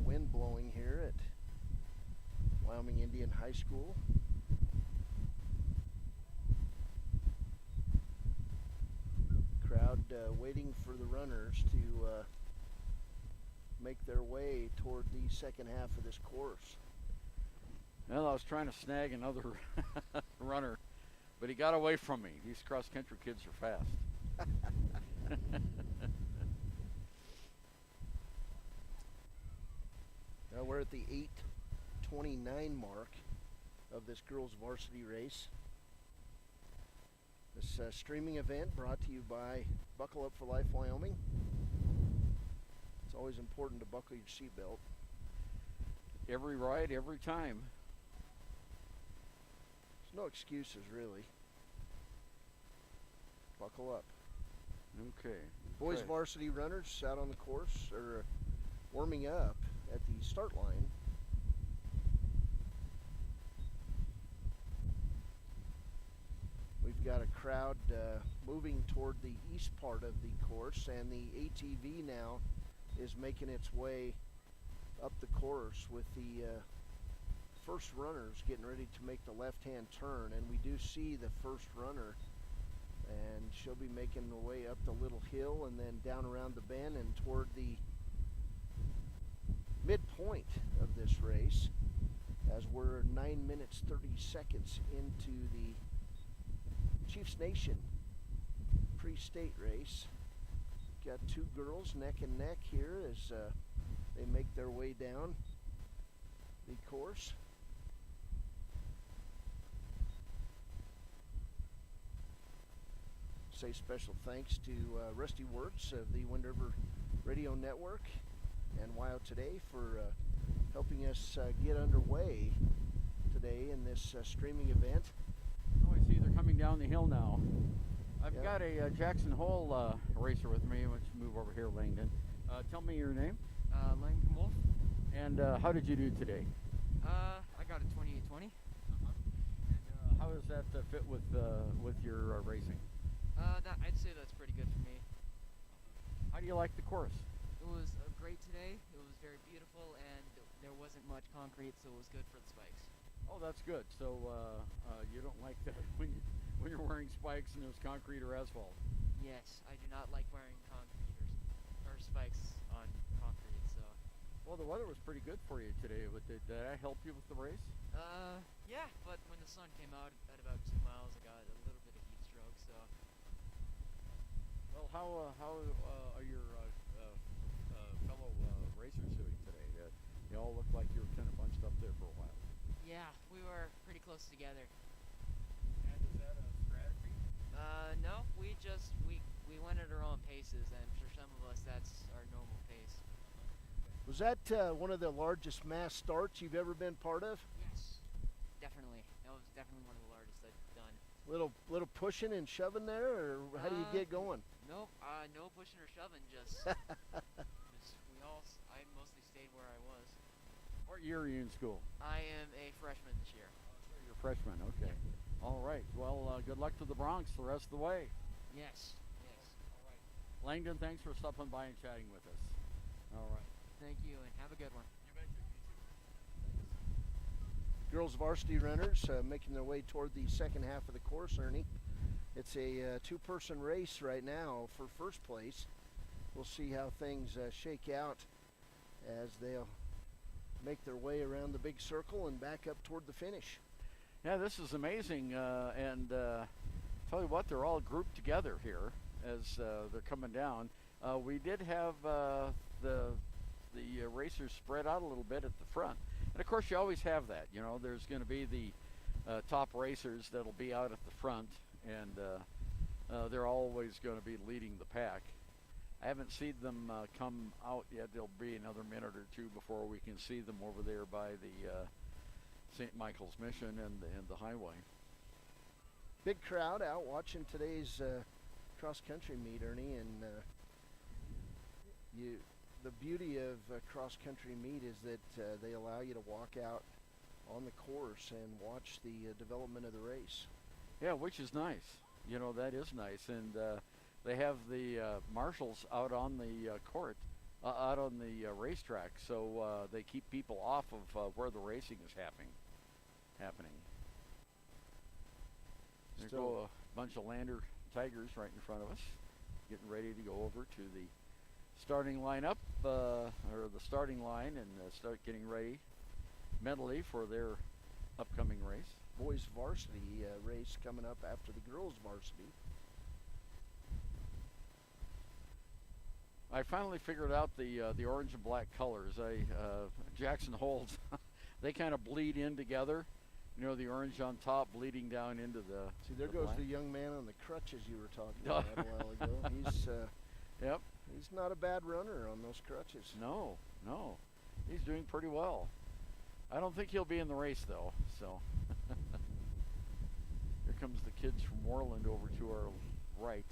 Wind blowing here at Wyoming Indian High School. Crowd waiting for the runners to make their way toward the second half of this course. Well, I was trying to snag another runner, but he got away from me. These cross-country kids are fast. Now we're at the 8:29 mark of this girls varsity race. This streaming event brought to you by Buckle Up for Life Wyoming. It's always important to buckle your seatbelt. Every ride, every time. There's no excuses, really. Buckle up. Okay. Boys varsity runners out on the course are warming up at the start line. We've got a crowd moving toward the east part of the course, and the ATV now is making its way up the course with the first runners getting ready to make the left-hand turn, and we do see the first runner, and she'll be making her way up the little hill and then down around the bend and toward the midpoint of this race as we're 9 minutes 30 seconds into the Chiefs Nation PreState race. Got two girls neck and neck here as they make their way down the course. Say special thanks to Rusty Wirtz of the Wind River Radio Network and WYO Today for helping us get underway today in this streaming event. Oh, I see they're coming down the hill now. I've Yep. got a Jackson Hole racer with me. Let's move over here, Langdon. Tell me your name. Langdon Wolf. And how did you do today? I got a 2820. And how does that fit with your racing? I'd say that's pretty good for me. How do you like the course? It was great today. It was very beautiful, and there wasn't much concrete, so it was good for the spikes. Oh, that's good. So you don't like that when you're wearing spikes and there's concrete or asphalt? Yes, I do not like wearing concrete or spikes on concrete. So. Well, the weather was pretty good for you today. But did that help you with the race? Yeah, but when the sun came out at about 2 miles, I got a little bit of heat stroke. So. Well, how are your fellow racers doing today? You all look like you were kind of bunched up there for a while. Yeah, we were pretty close together. And is that a strategy? No, we went at our own paces, and for some of us, that's our normal pace. Was that one of the largest mass starts you've ever been part of? Yes, definitely. That was definitely one of the largest I've done. Little pushing and shoving there, or how do you get going? Nope, no pushing or shoving, just I mostly stayed where I was. What year are you in school? I am a freshman this year. You're a freshman, okay. All right. Well, good luck to the Bronx the rest of the way. Yes. All right. Langdon, thanks for stopping by and chatting with us. All right. Thank you, and have a good one. You betcha. You too. Girls varsity runners making their way toward the second half of the course, Ernie. It's a two-person race right now for first place. We'll see how things shake out as they'll make their way around the big circle and back up toward the finish. Yeah, this is amazing, and tell you what, they're all grouped together here as they're coming down. We did have the racers spread out a little bit at the front. And of course, you always have that. You know, there's going to be the top racers that'll be out at the front, and they're always going to be leading the pack. I haven't seen them come out yet. There'll be another minute or two before we can see them over there by the St. Michael's Mission and the highway. Big crowd out watching today's cross-country meet, Ernie, and the beauty of cross-country meet is that they allow you to walk out on the course and watch the development of the race. Yeah, which is nice. You know, that is nice. And they have the marshals out on the court, out on the racetrack, so they keep people off of where the racing is happening. There go a bunch of Lander Tigers right in front of us, getting ready to go over to the starting lineup, or the starting line, and start getting ready mentally for their upcoming race. Boys varsity race coming up after the girls varsity. I finally figured out the orange and black colors. Jackson Holes, they kind of bleed in together. You know, the orange on top bleeding down into the. See, there goes black. the young man on the crutches you were talking about a while ago. He's Yep. He's not a bad runner on those crutches. No, he's doing pretty well. I don't think he'll be in the race though. So here comes the kids from Moreland over to our right.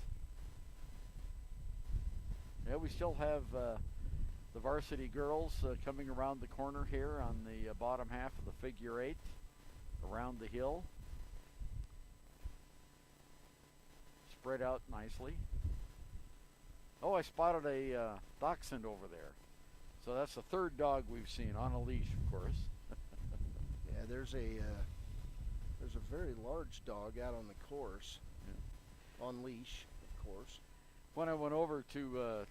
Yeah, we still have the varsity girls coming around the corner here on the bottom half of the figure eight, around the hill. Spread out nicely. Oh, I spotted a dachshund over there. So that's the third dog we've seen on a leash, of course. Yeah, there's a very large dog out on the course, on leash, of course. When I went over to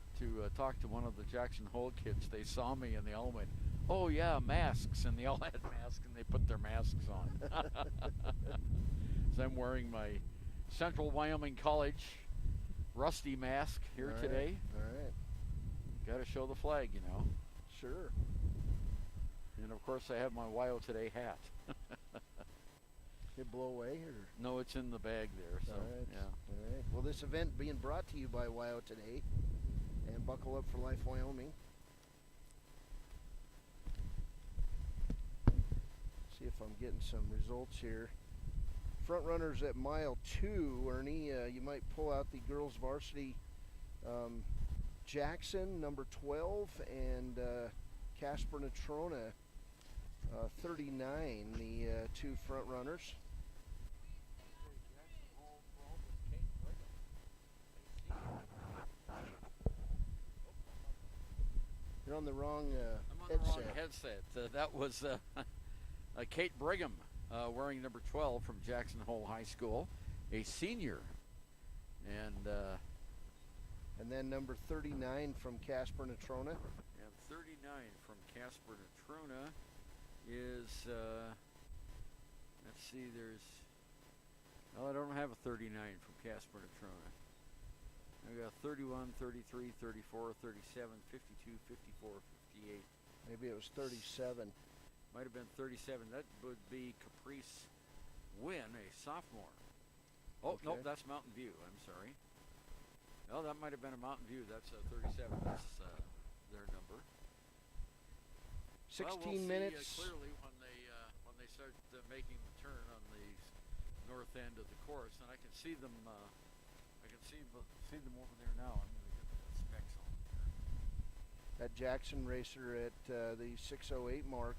talk to one of the Jackson Hole kids, they saw me and they all went, "Oh yeah, masks!" And they all had masks and they put their masks on. So I'm wearing my Central Wyoming College rusty mask here today. All right. Got to show the flag, you know. Sure. And of course, I have my Wyo Today hat. Did it blow away, or? No, it's in the bag there. So, all right. yeah. All right. Well, this event being brought to you by Wyo Today and Buckle Up for Life Wyoming. See if I'm getting some results here. Front runners at mile 2, Ernie. You might pull out the girls varsity Jackson, number 12, and Casper Natrona, 39, the two front runners. You're on the wrong I'm on headset. the wrong headset. That was Kate Brigham, wearing number 12 from Jackson Hole High School, a senior. And then number 39 from Casper Natrona. And 39 from Casper Natrona is, let's see, I don't have a 39 from Casper Natrona. I got 31, 33, 34, 37, 52, 54, 58. Maybe it was 37. Might have been 37. That would be Caprice Wynn, a sophomore. Oh, Okay. nope, that's Mountain View. I'm sorry. Oh, that might have been a Mountain View. That's 37. That's their number. 16 we'll minutes. See, clearly when they start making the turn on the north end of the course, and I can see them. I can see them over there now. I'm going to get the specs on there. That Jackson racer at the 6:08 mark.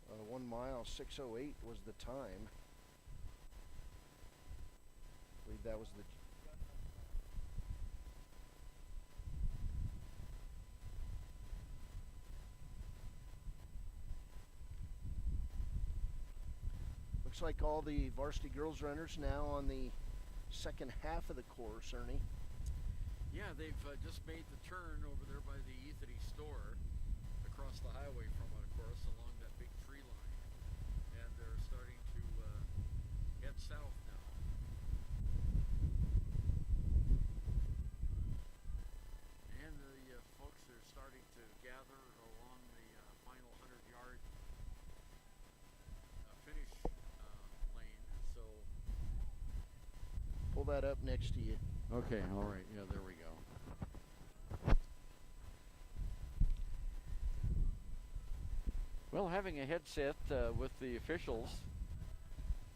1 mile, 6:08 was the time. I believe that was the. Looks like all the varsity girls runners now on the second half of the course, Ernie. Yeah, they've just made the turn over there by the Ethity store, across the highway from it, of course, along that big tree line. And they're starting to head south now. And the Pull that up next to you. Okay, all right. Yeah, there we go. Well, having a headset with the officials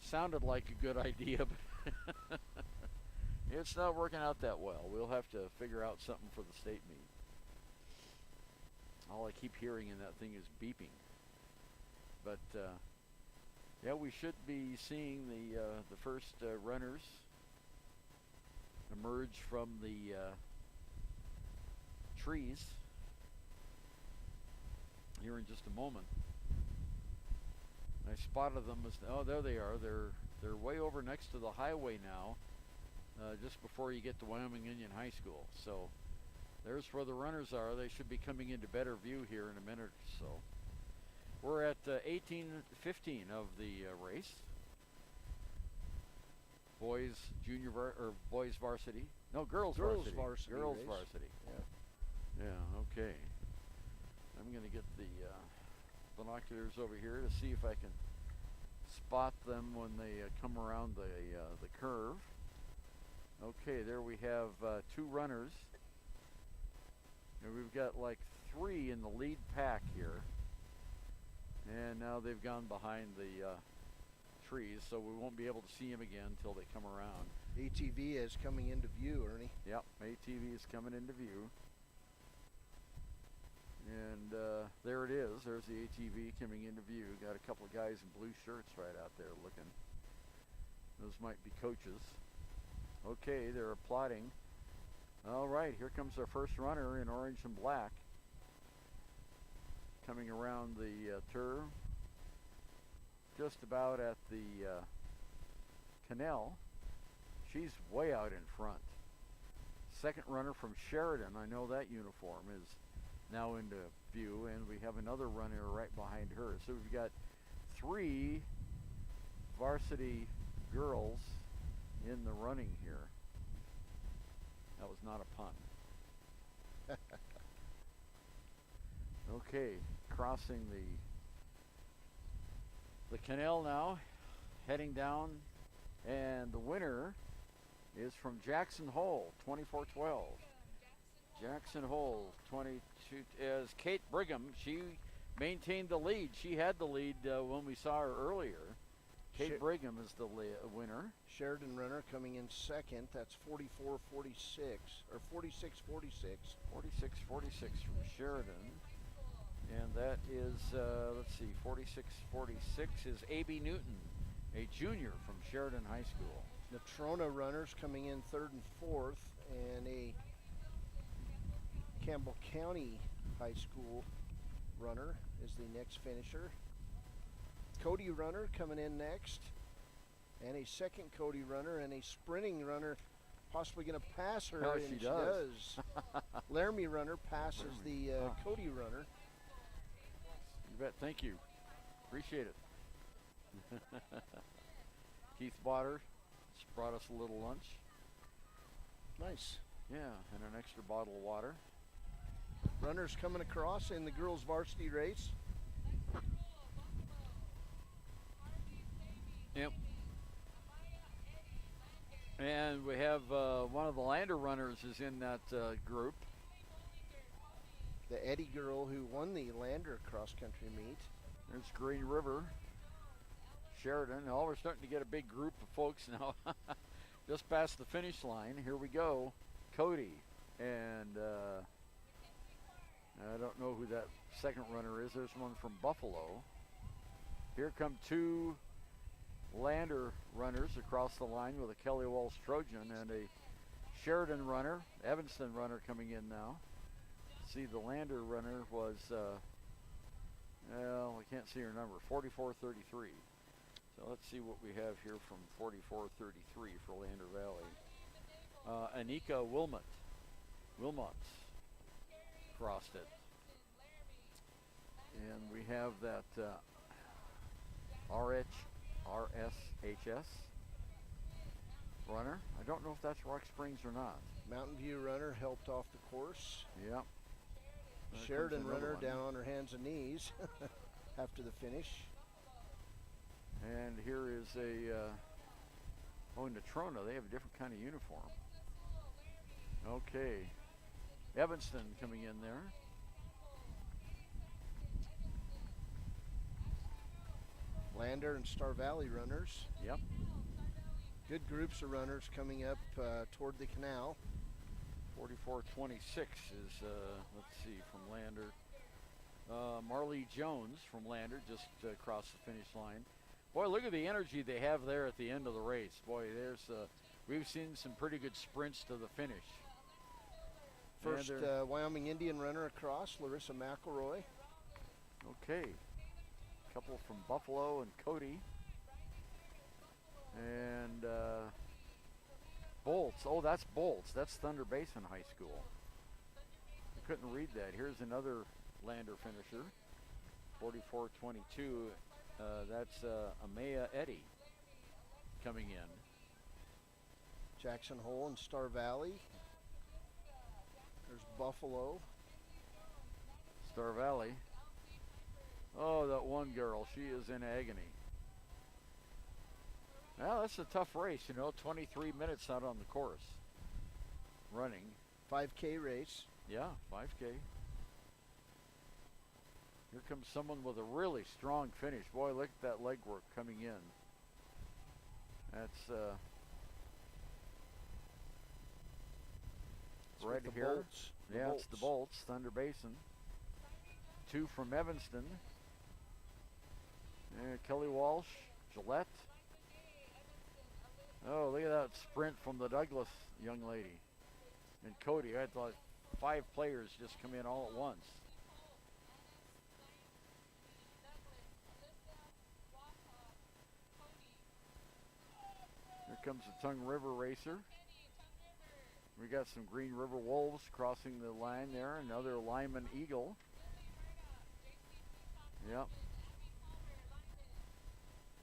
sounded like a good idea, but it's not working out that well. We'll have to figure out something for the state meet. All I keep hearing in that thing is beeping. But yeah, we should be seeing the first runners emerge from the trees here in just a moment. I spotted them oh, there they are. They're way over next to the highway now, just before you get to Wyoming Indian High School. So there's where the runners are. They should be coming into better view here in a minute or so. We're at 18:15 of the race. Boys boys varsity. No, girls varsity. Girls race. varsity. Yeah. Yeah, okay. I'm going to get the binoculars over here to see if I can spot them when they come around the curve. Okay, there we have 2 runners. And we've got like 3 in the lead pack here. And now they've gone behind the trees, so we won't be able to see them again until they come around. ATV is coming into view, Ernie. Yep, ATV is coming into view. And there it is. There's the ATV coming into view. Got a couple of guys in blue shirts right out there looking. Those might be coaches. Okay, they're applauding. All right, here comes our first runner in orange and black. Coming around the turf. Just about at the canal. She's way out in front. Second runner from Sheridan. I know that uniform is now into view, and we have another runner right behind her. So we've got 3 varsity girls in the running here. That was not a pun. Okay, crossing the canal now, heading down, and the winner is from Jackson Hole, 24-12. Jackson Hole, 22, is Kate Brigham. She maintained the lead. She had the lead when we saw her earlier. Kate Brigham is the winner. Sheridan runner coming in second. That's 44-46, or 46-46. 46-46 from Sheridan. And that is, let's see, 46-46 is A.B. Newton, a junior from Sheridan High School. Natrona runners coming in third and fourth, and a Campbell County High School runner is the next finisher. Cody runner coming in next, and a second Cody runner, and a sprinting runner possibly going to pass her, Oh, and she she does. does. Laramie runner passes the Cody runner. You bet. Thank you. Appreciate it. Keith Botter just brought us a little lunch. Nice. Yeah, and an extra bottle of water. Runners coming across in the girls varsity race. Yep. And we have one of the Lander runners is in that group. The Eddie girl who won the Lander cross-country meet. There's Green River, Sheridan. Oh, we're starting to get a big group of folks now. Just past the finish line. Here we go. Cody. And I don't know who that second runner is. There's one from Buffalo. Here come 2 Lander runners across the line with a Kelly Walsh Trojan and a Sheridan runner, Evanston runner coming in now. See, the Lander runner was, well, I can't see her number, 44-33. So let's see what we have here from 44-33 for Lander Valley. Anika Wilmot crossed it. And we have that RSHS runner. I don't know if that's Rock Springs or not. Mountain View runner helped off the course. Yep. Sheridan runner down on her hands and knees after the finish. And here is a Oh, in Natrona, they have a different kind of uniform. Okay. Evanston coming in there. Lander and Star Valley runners. Yep. Good groups of runners coming up toward the canal. 44:26 is, let's see, from Lander. Marley Jones from Lander just across the finish line. Boy, look at the energy they have there at the end of the race. Boy, we've seen some pretty good sprints to the finish. First Wyoming Indian runner across, Larissa McElroy. Okay. Couple from Buffalo and Cody. And Bolts. Oh, that's Bolts. That's Thunder Basin High School. I couldn't read that. Here's another Lander finisher. 44:22. That's Amaya Eddy coming in. Jackson Hole and Star Valley. There's Buffalo. Star Valley. Oh, that one girl. She is in agony. Well, that's a tough race, 23 minutes out on the course. Running. 5K race. Yeah, 5K. Here comes someone with a really strong finish. Boy, look at that legwork coming in. That's right here. Bolts. Yeah, it's the Bolts, Thunder Basin. 2 from Evanston. Kelly Walsh, Gillette. Oh, look at that sprint from the Douglas young lady. And Cody, I thought 5 players just come in all at once. Here comes the Tongue River Racer. We got some Green River Wolves crossing the line there. Another Lyman Eagle. Yep.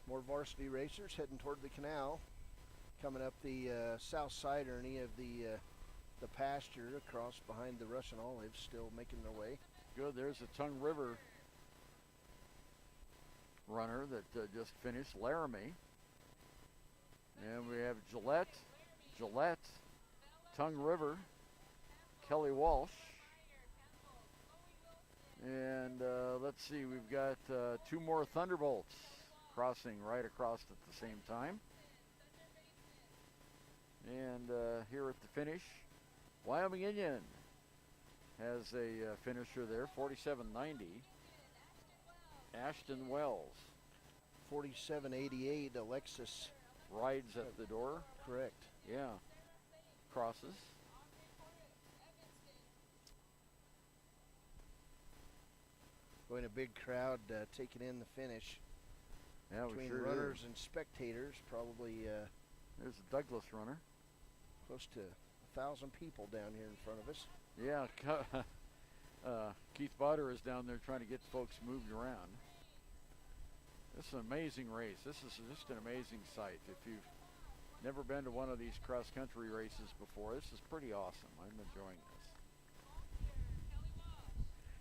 More varsity racers heading toward the canal. Coming up the south side or any of the pasture across behind the Russian Olives, still making their way. Good. There's a Tongue River runner that just finished, Laramie. And we have Gillette, Tongue River, Kelly Walsh. And let's see, we've got 2 more Thunderbolts crossing right across at the same time. And here at the finish, Wyoming Indian has a finisher there, 47:90. Ashton Wells. 47:88, Alexis. Rides at the door. Correct. Yeah. Crosses. Going a big crowd taking in the finish. Yeah, between we sure runners do. and spectators, probably there's a Douglas runner. Close to 1,000 people down here in front of us. Yeah, Keith Botter is down there trying to get folks moved around. This is an amazing race. This is just an amazing sight. If you've never been to one of these cross-country races before, this is pretty awesome. I'm enjoying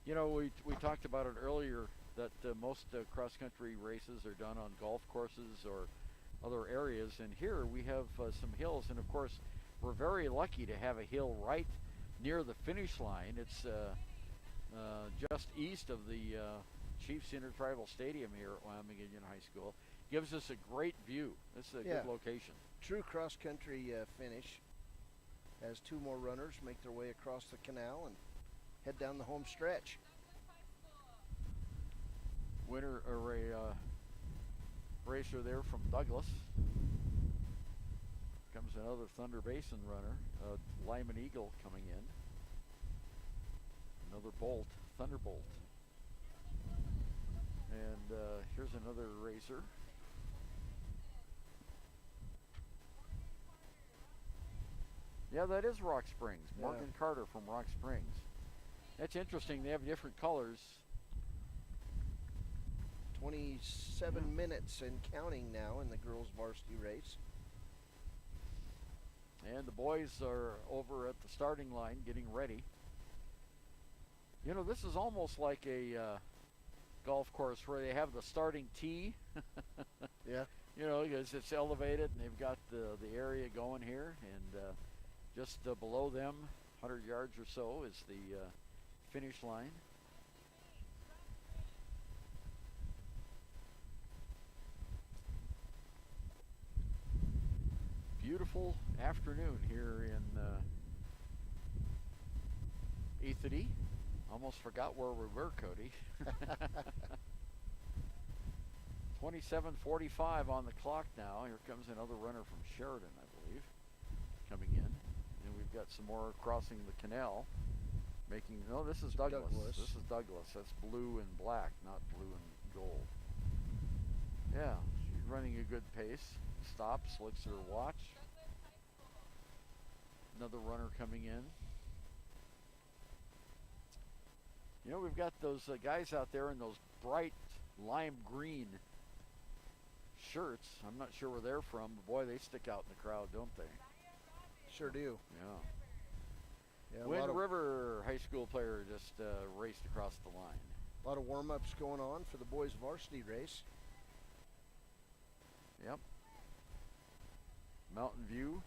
this. We talked about it earlier that most cross-country races are done on golf courses or other areas, and here we have some hills, and of course we're very lucky to have a hill right near the finish line. It's just east of the Chiefs Intertribal Stadium here at Wyoming Indian High School. Gives us a great view. This is a good location. True cross-country finish as 2 more runners make their way across the canal and head down the home stretch. Winner or a racer there from Douglas. Comes another Thunder Basin runner, Lyman Eagle coming in. Another Bolt, Thunderbolt. And here's another racer. Yeah, that is Rock Springs. Morgan Carter from Rock Springs. That's interesting. They have different colors. 27 minutes and counting now in the girls' varsity race. And the boys are over at the starting line getting ready. This is almost like a golf course where they have the starting tee. Yeah. you know, because it's elevated and they've got the area going here, and just below them, 100 yards or so, is the finish line. Beautiful afternoon here in Ethity. Almost forgot where we were, Cody. 27:45 on the clock now. Here comes another runner from Sheridan, I believe, coming in. And we've got some more crossing the canal. No, this is Douglas. This is Douglas. That's blue and black, not blue and gold. Yeah, she's running a good pace. Stops, looks at her watch. Another runner coming in. You know, we've got those guys out there in those bright lime green shirts. I'm not sure where they're from, but boy, they stick out in the crowd, don't they? Sure do. Yeah. Yeah, Wind River high school player just raced across the line. A lot of warm-ups going on for the boys' varsity race. Yep. Mountain View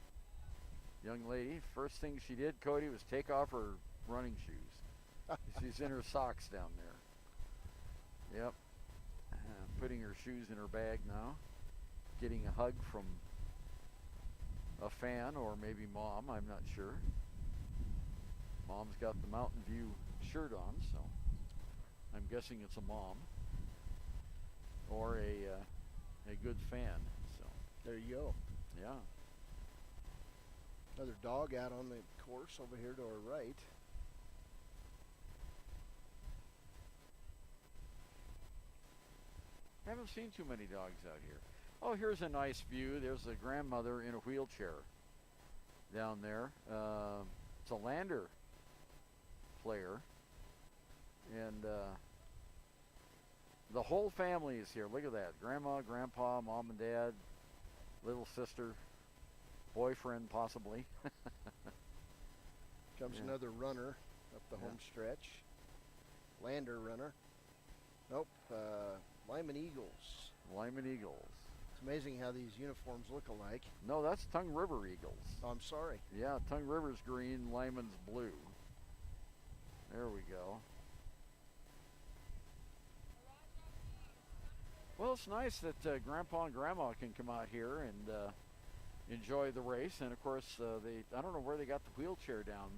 young lady. First thing she did, Cody, was take off her running shoes. She's in her socks down there. Yep. Putting her shoes in her bag now. Getting a hug from a fan or maybe mom, I'm not sure. Mom's got the Mountain View shirt on, so I'm guessing it's a mom or a good fan. So there you go. Yeah. Another dog out on the course over here to our right. Haven't seen too many dogs out here. Oh, here's a nice view. There's a grandmother in a wheelchair down there. It's a Lander player. And the whole family is here. Look at that. Grandma, grandpa, mom and dad, little sister, boyfriend possibly. Comes another runner up the home stretch. Lander runner. Nope. Lyman Eagles. Lyman Eagles. It's amazing how these uniforms look alike. No, that's Tongue River Eagles. Oh, I'm sorry. Yeah, Tongue River's green, Lyman's blue. There we go. Well, it's nice that Grandpa and Grandma can come out here and enjoy the race. And, of course, I don't know where they got the wheelchair down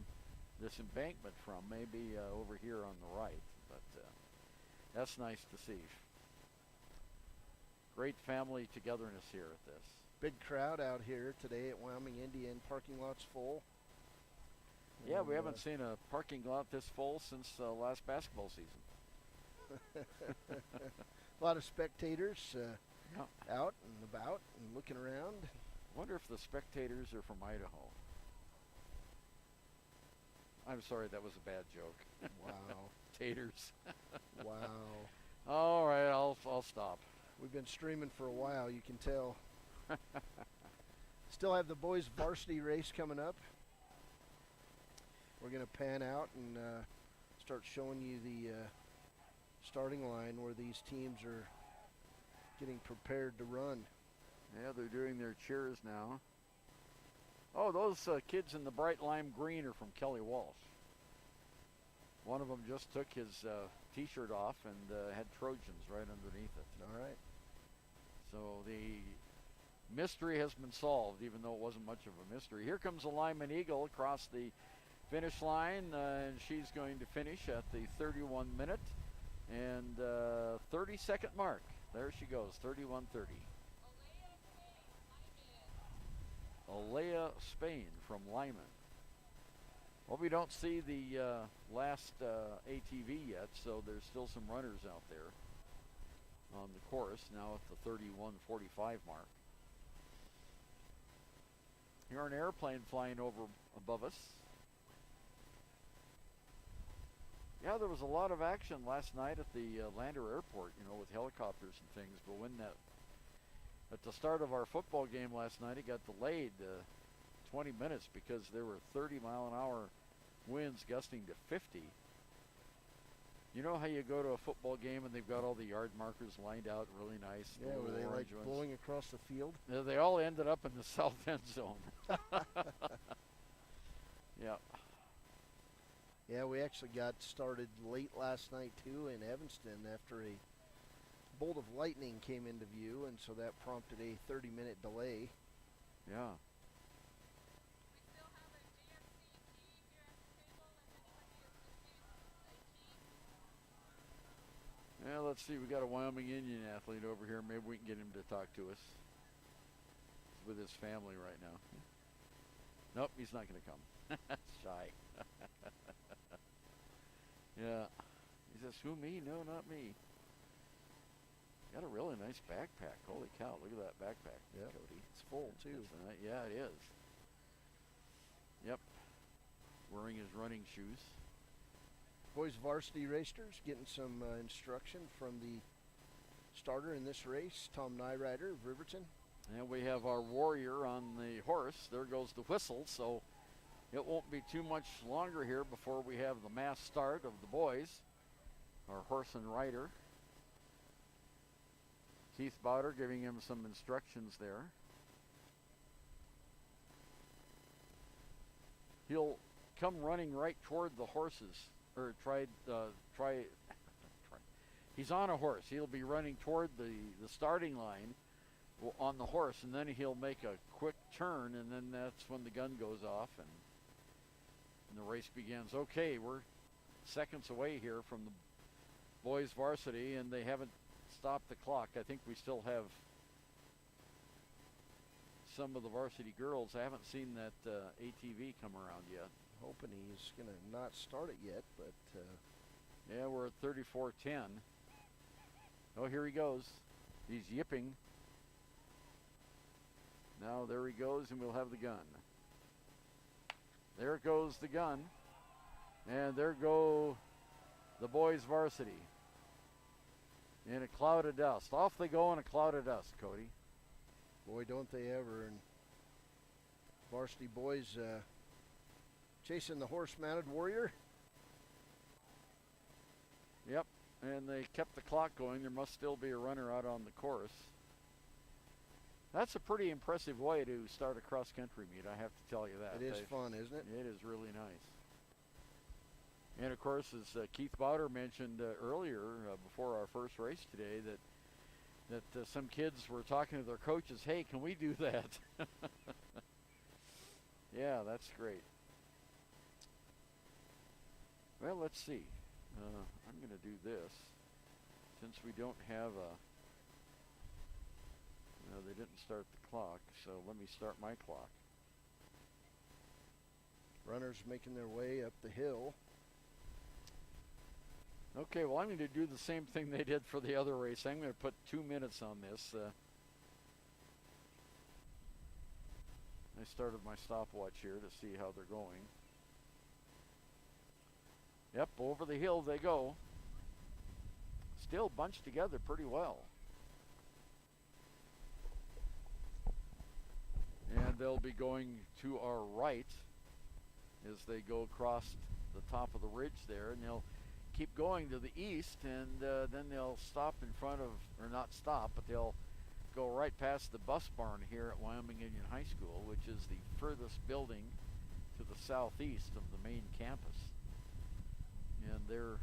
this embankment from. Maybe over here on the right. But that's nice to see. Great family togetherness here at this. Big crowd out here today at Wyoming Indian. Parking lot's full. Yeah, we haven't seen a parking lot this full since last basketball season. A lot of spectators Yeah. out and about and looking around. Wonder if the spectators are from Idaho. I'm sorry, that was a bad joke. Wow. Taters. Wow. All right, I'll stop. We've been streaming for a while, you can tell. Still have the boys varsity race coming up. We're going to pan out and start showing you the starting line where these teams are getting prepared to run. Yeah, they're doing their cheers now. Oh, those kids in the bright lime green are from Kelly Walsh. One of them just took his T-shirt off and had Trojans right underneath it. All right. So the mystery has been solved, even though it wasn't much of a mystery. Here comes a Lyman Eagle across the finish line, and she's going to finish at the 31-minute and 30-second mark. There she goes, 31:30. Alea Spain from Lyman. Well, we don't see the last ATV yet, so there's still some runners out there on the course, now at the 31:45 mark. Here's an airplane flying over above us. Yeah, there was a lot of action last night at the Lander Airport, you know, with helicopters and things, but when at the start of our football game last night, it got delayed 20 minutes because there were 30-mile-an-hour winds gusting to 50. You know how you go to a football game and they've got all the yard markers lined out really nice? Yeah, were they like orange ones? blowing across the field? They all ended up in the south end zone. Yeah. Yeah, we actually got started late last night too in Evanston after a bolt of lightning came into view, and so that prompted a 30-minute delay. Yeah. Yeah, let's see. We got a Wyoming Indian athlete over here. Maybe we can get him to talk to us. He's with his family right now. Nope, he's not going to come. Shy. Yeah. He says, who, me? No, not me. Got a really nice backpack. Holy cow, look at that backpack, Yep. Cody. It's full too. Yeah, it is. Yep. Wearing his running shoes. Boys varsity racers getting some instruction from the starter in this race, Tom Nyrider of Riverton. And we have our warrior on the horse. There goes the whistle, so it won't be too much longer here before we have the mass start of the boys. Our horse and rider. Keith Bowder giving him some instructions there. He'll come running right toward the horses, or try. He's on a horse. He'll be running toward the starting line on the horse, and then he'll make a quick turn, and then that's when the gun goes off and the race begins. Okay, we're seconds away here from the boys varsity, and they haven't stopped the clock. I think we still have some of the varsity girls. I haven't seen that ATV come around yet. Hoping he's going to not start it yet, but... Yeah, we're at 34:10. Oh, here he goes. He's yipping. Now there he goes, and we'll have the gun. There goes the gun. And there go the boys varsity. In a cloud of dust. Off they go in a cloud of dust, Cody. Boy, don't they ever. And varsity boys chasing the horse-mounted warrior. Yep, and they kept the clock going. There must still be a runner out on the course. That's a pretty impressive way to start a cross-country meet, I have to tell you that. It is fun, isn't it? It is really nice. And of course, as Keith Bowder mentioned earlier, before our first race today, that some kids were talking to their coaches, hey, can we do that? Yeah, that's great. Well, let's see. I'm going to do this. Since we don't have they didn't start the clock, so let me start my clock. Runners making their way up the hill. Okay, well, I'm going to do the same thing they did for the other race. I'm going to put 2 minutes on this. I started my stopwatch here to see how they're going. Yep, over the hill they go. Still bunched together pretty well. And they'll be going to our right as they go across the top of the ridge there, and they'll keep going to the east, and then they'll stop in front of, or not stop, but they'll go right past the bus barn here at Wyoming Indian High School, which is the furthest building to the southeast of the main campus. And they're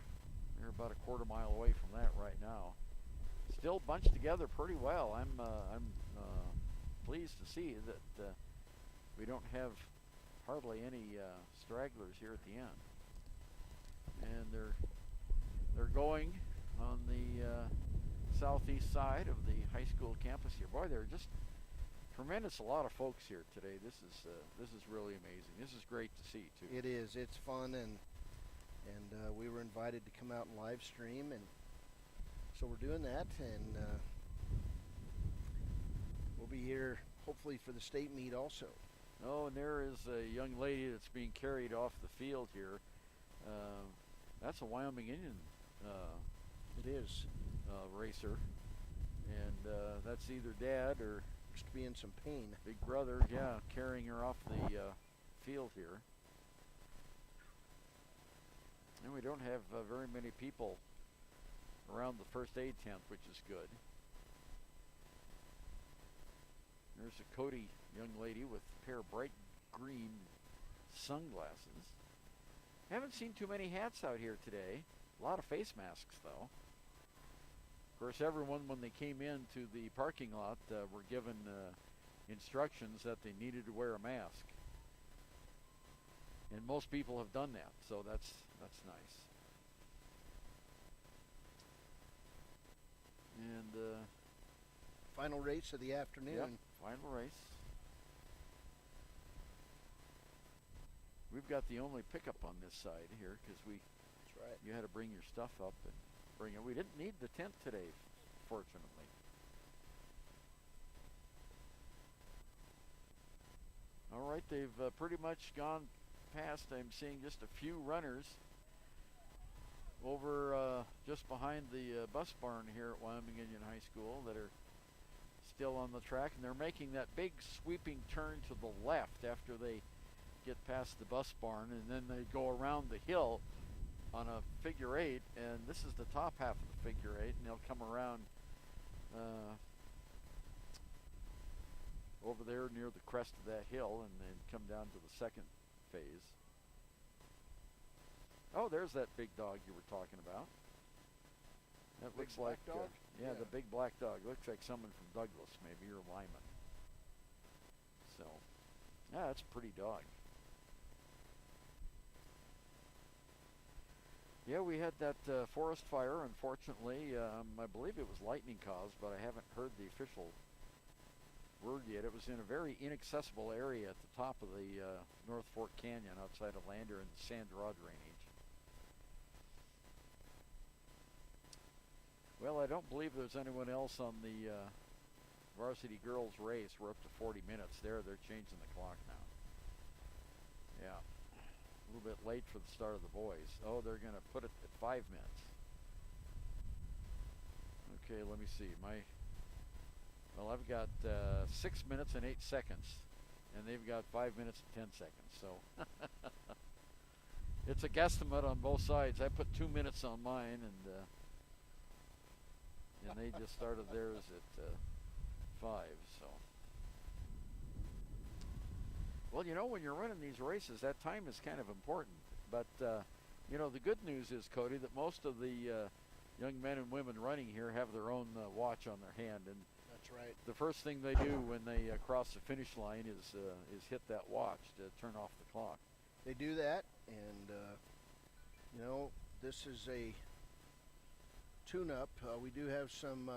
about a quarter mile away from that right now. Still bunched together pretty well. I'm pleased to see that we don't have hardly any stragglers here at the end. And they're going on the southeast side of the high school campus here. Boy, there are just tremendous a lot of folks here today. This is really amazing. This is great to see too. It is. It's fun, and we were invited to come out and live stream, and so we're doing that, and we'll be here hopefully for the state meet also. Oh, and there is a young lady that's being carried off the field here. That's a Wyoming Indian It is. Racer, and that's either dad or Looks to be in some pain. big brother, yeah, carrying her off the field here. And we don't have very many people around the first aid tent, which is good. There's a Cody young lady with a pair of bright green sunglasses. Haven't seen too many hats out here today. A lot of face masks, though. Of course, everyone, when they came into the parking lot, were given instructions that they needed to wear a mask. And most people have done that, so that's nice. And Final race of the afternoon. yep, final race. We've got the only pickup on this side here because That's right. you had to bring your stuff up and bring it. We didn't need the tent today, fortunately. All right, they've pretty much gone past. I'm seeing just a few runners over just behind the bus barn here at Wyoming Indian High School that are still on the track, and they're making that big sweeping turn to the left after they get past the bus barn, and then they go around the hill on a figure eight, and this is the top half of the figure eight, and they'll come around over there near the crest of that hill and then come down to the second phase. Oh, there's that big dog you were talking about. That Big looks black like dog? yeah, Yeah. the big black dog. Looks like someone from Douglas, maybe, or Lyman. So, yeah, that's a pretty dog. Yeah, we had that forest fire. Unfortunately, I believe it was lightning caused, but I haven't heard the official word yet. It was in a very inaccessible area at the top of the North Fork Canyon outside of Lander and the Sand Draw drainage. Well, I don't believe there's anyone else on the varsity girls race. We're up to 40 minutes there. They're changing the clock now. Yeah. A little bit late for the start of the boys. Oh, they're going to put it at 5 minutes. Okay, let me see. Well, I've got 6 minutes and 8 seconds, and they've got 5 minutes and 10 seconds. So it's a guesstimate on both sides. I put 2 minutes on mine, and they just started theirs at 5. So, well, you know, when you're running these races, that time is kind of important. But you know, the good news is, Cody, that most of the young men and women running here have their own watch on their hand, and That's right. the first thing they do when they cross the finish line is hit that watch to turn off the clock. They do that, and you know, this is a tune-up. We do have some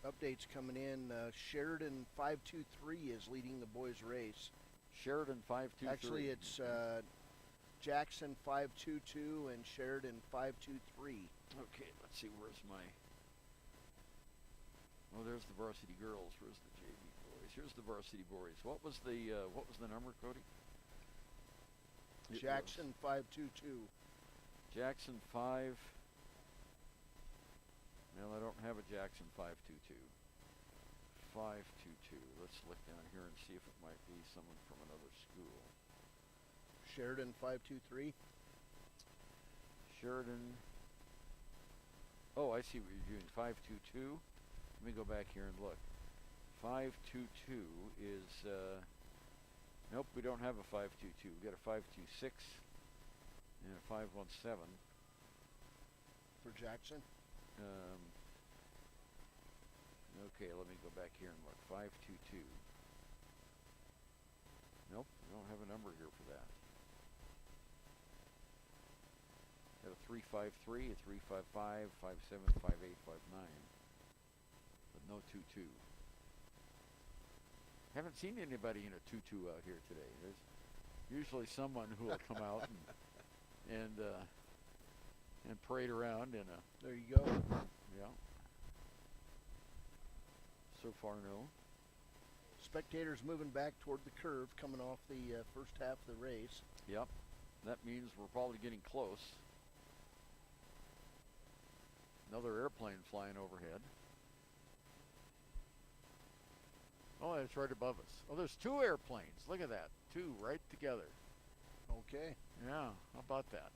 updates coming in. Sheridan 523 is leading the boys' race. Sheridan 523. Actually, it's Jackson 522 and Sheridan 523. Okay, let's see. Where's my? Oh, there's the varsity girls. Where's the JV boys? Here's the varsity boys. What was the number, Cody? It Jackson 522. Jackson 5. Well, I don't have a Jackson 522. 522. Let's look down here and see if it might be someone from another school. Sheridan 523. Sheridan. Oh, I see what you're doing. 522. Let me go back here and look. 522 is, nope, we don't have a 522. We got a 526 and a 517. For Jackson. Okay, let me go back here and look. 522. Nope, we don't have a number here for that. Got a 353, a 355, 57, 58, 59. But no 22. Haven't seen anybody in a 22 out here today. There's usually someone who will come out and parade around in a. There you go. Yeah. So far, no. Spectators moving back toward the curve, coming off the first half of the race. Yep. That means we're probably getting close. Another airplane flying overhead. Oh, it's right above us. Oh, there's 2 airplanes. Look at that. 2 right together. Okay. Yeah, how about that?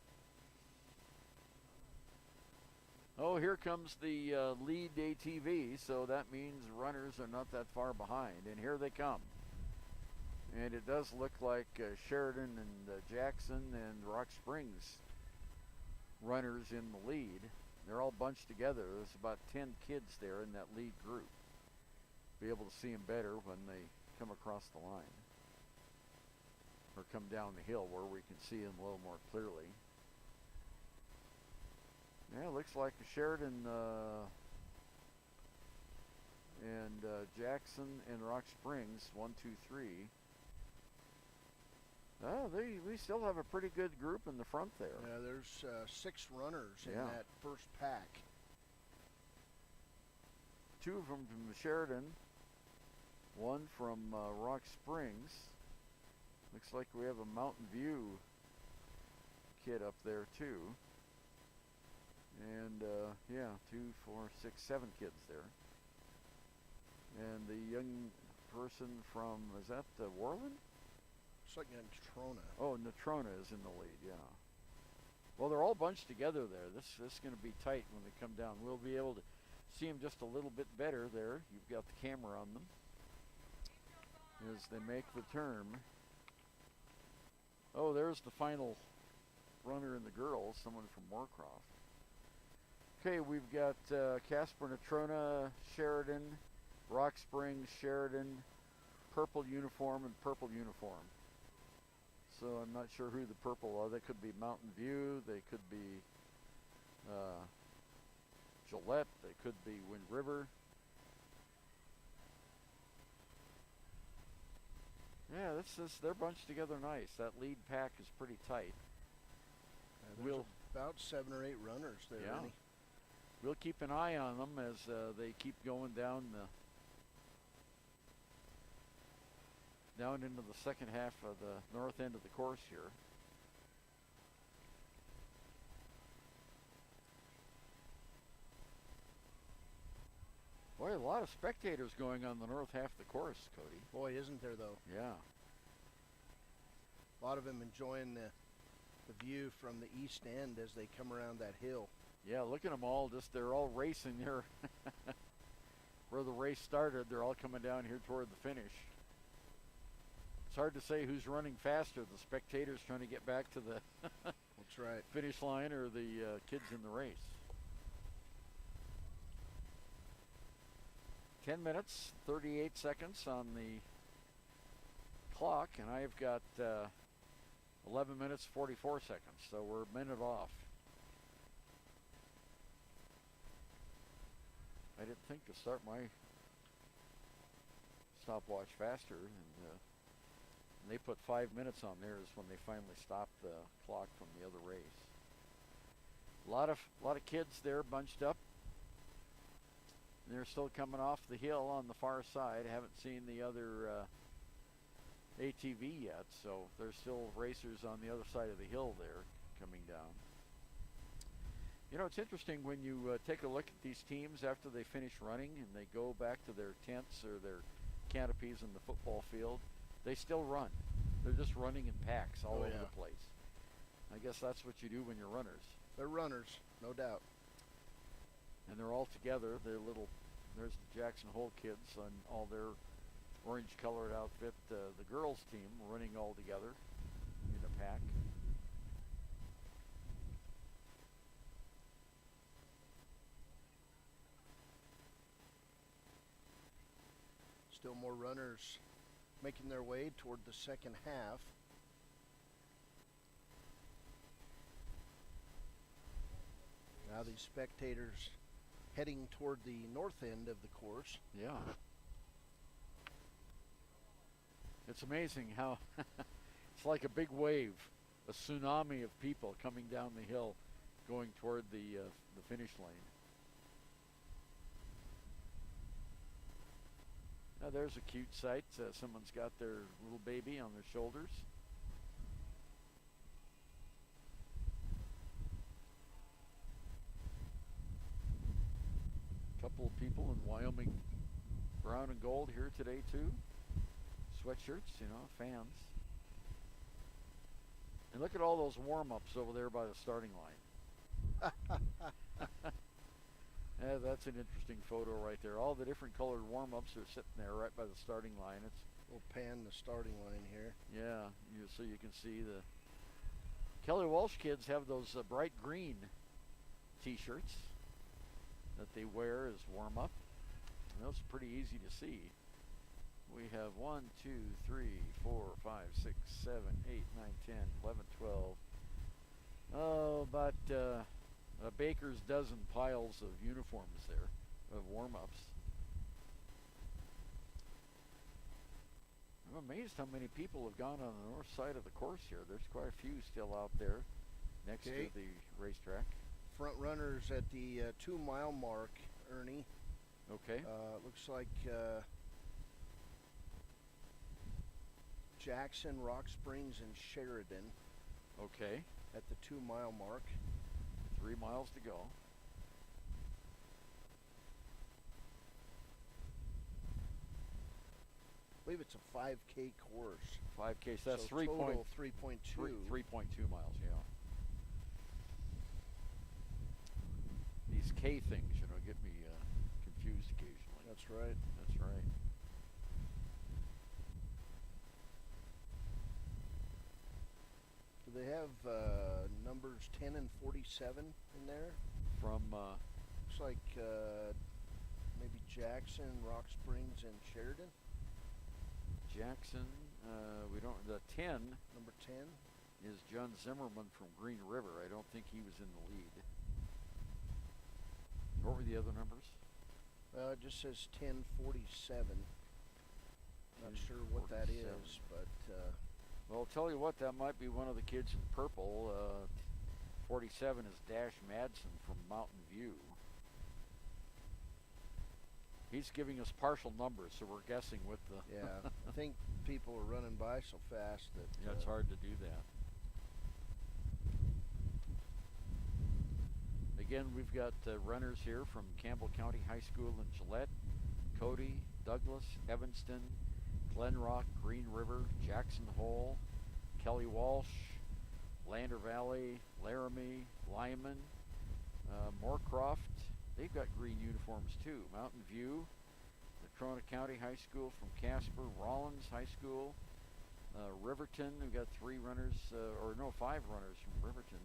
Oh, here comes the lead ATV, so that means runners are not that far behind, and here they come. And it does look like Sheridan and Jackson and Rock Springs runners in the lead. They're all bunched together. There's about 10 kids there in that lead group. Be able to see them better when they come across the line or come down the hill where we can see them a little more clearly. Yeah, it looks like Sheridan and Jackson and Rock Springs, 1, 2, 3. Oh, we still have a pretty good group in the front there. Yeah, there's 6 runners in Yeah. that first pack. 2 of them from Sheridan, 1 from Rock Springs. Looks like we have a Mountain View kid up there too. And yeah, 2, 4, 6, 7 kids there. And the young person from, is that Worland? It's like Natrona. Oh, Natrona is in the lead, yeah. Well, they're all bunched together there. This is going to be tight when they come down. We'll be able to see them just a little bit better there. You've got the camera on them as they make the turn. Oh, there's the final runner in the girls, someone from Moorcroft. Okay, we've got Casper, Natrona, Sheridan, Rock Springs, Sheridan, purple uniform and purple uniform. So I'm not sure who the purple are. They could be Mountain View, they could be Gillette, they could be Wind River. Yeah, they're bunched together nice. That lead pack is pretty tight. There's about 7 or 8 runners there, Yeah. Rennie. We'll keep an eye on them as they keep going down into the second half of the north end of the course here. Boy, a lot of spectators going on the north half of the course, Cody. Boy, isn't there, though. Yeah. A lot of them enjoying the view from the east end as they come around that hill. Yeah, look at them all. They're all racing here. Where the race started, they're all coming down here toward the finish. It's hard to say who's running faster, the spectators trying to get back to the That's right. finish line or the kids in the race. 10 minutes, 38 seconds on the clock, and I've got 11 minutes, 44 seconds, so we're a minute off. I didn't think to start my stopwatch faster, and they put 5 minutes on theirs when they finally stopped the clock from the other race. A lot of kids there bunched up. They're still coming off the hill on the far side. Haven't seen the other ATV yet, so there's still racers on the other side of the hill there coming down. You know, it's interesting when you take a look at these teams after they finish running and they go back to their tents or their canopies in the football field. They still run. They're just running in packs all over the place. I guess that's what you do when you're runners. They're runners, no doubt. And they're all together. There's the Jackson Hole kids on all their orange-colored outfit. The girls' team running all together in a pack. Still more runners making their way toward the second half. Now these spectators heading toward the north end of the course. Yeah. It's amazing how it's like a big wave, a tsunami of people coming down the hill going toward the finish lane. Now there's a cute sight. Someone's got their little baby on their shoulders. Couple of people in Wyoming brown and gold here today too. Sweatshirts, fans. And look at all those warm-ups over there by the starting line. Yeah, that's an interesting photo right there. All the different colored warm-ups are sitting there right by the starting line. We'll pan the starting line here. Yeah, so you can see the Kelly Walsh kids have those bright green T-shirts that they wear as warm-up. And those are pretty easy to see. We have 1, 2, 3, 4, 5, 6, 7, 8, 9, 10, 11, 12. Oh, about a baker's dozen piles of uniforms there, of warm-ups. I'm amazed how many people have gone on the north side of the course here. There's quite a few still out there next to the racetrack. Front runners at the 2 mile mark, Ernie. Okay. Looks like Jackson, Rock Springs, and Sheridan. Okay. At the 2 mile mark. 3 miles to go. I believe it's a 5K course. 5K, so that's so total 3.2. 3.2 miles, yeah. These K things, get me confused occasionally. That's right. That's right. Do they have numbers 10 and 47 in there? From Looks like maybe Jackson, Rock Springs, and Sheridan. Jackson, we don't. The 10 Number 10. is John Zimmerman from Green River. I don't think he was in the lead. What were the other numbers? It just says 1047. Not sure what that is, but well, I'll tell you what, that might be one of the kids in purple. 47 is Dash Madsen from Mountain View. He's giving us partial numbers, so we're guessing with the... yeah, I think people are running by so fast that... yeah, it's hard to do that. Again, we've got runners here from Campbell County High School in Gillette, Cody, Douglas, Evanston, Glen Rock, Green River, Jackson Hole, Kelly Walsh, Lander Valley, Laramie, Lyman, Moorcroft. They've got green uniforms too. Mountain View, Natrona County High School from Casper, Rollins High School, Riverton. We've got 5 runners from Riverton.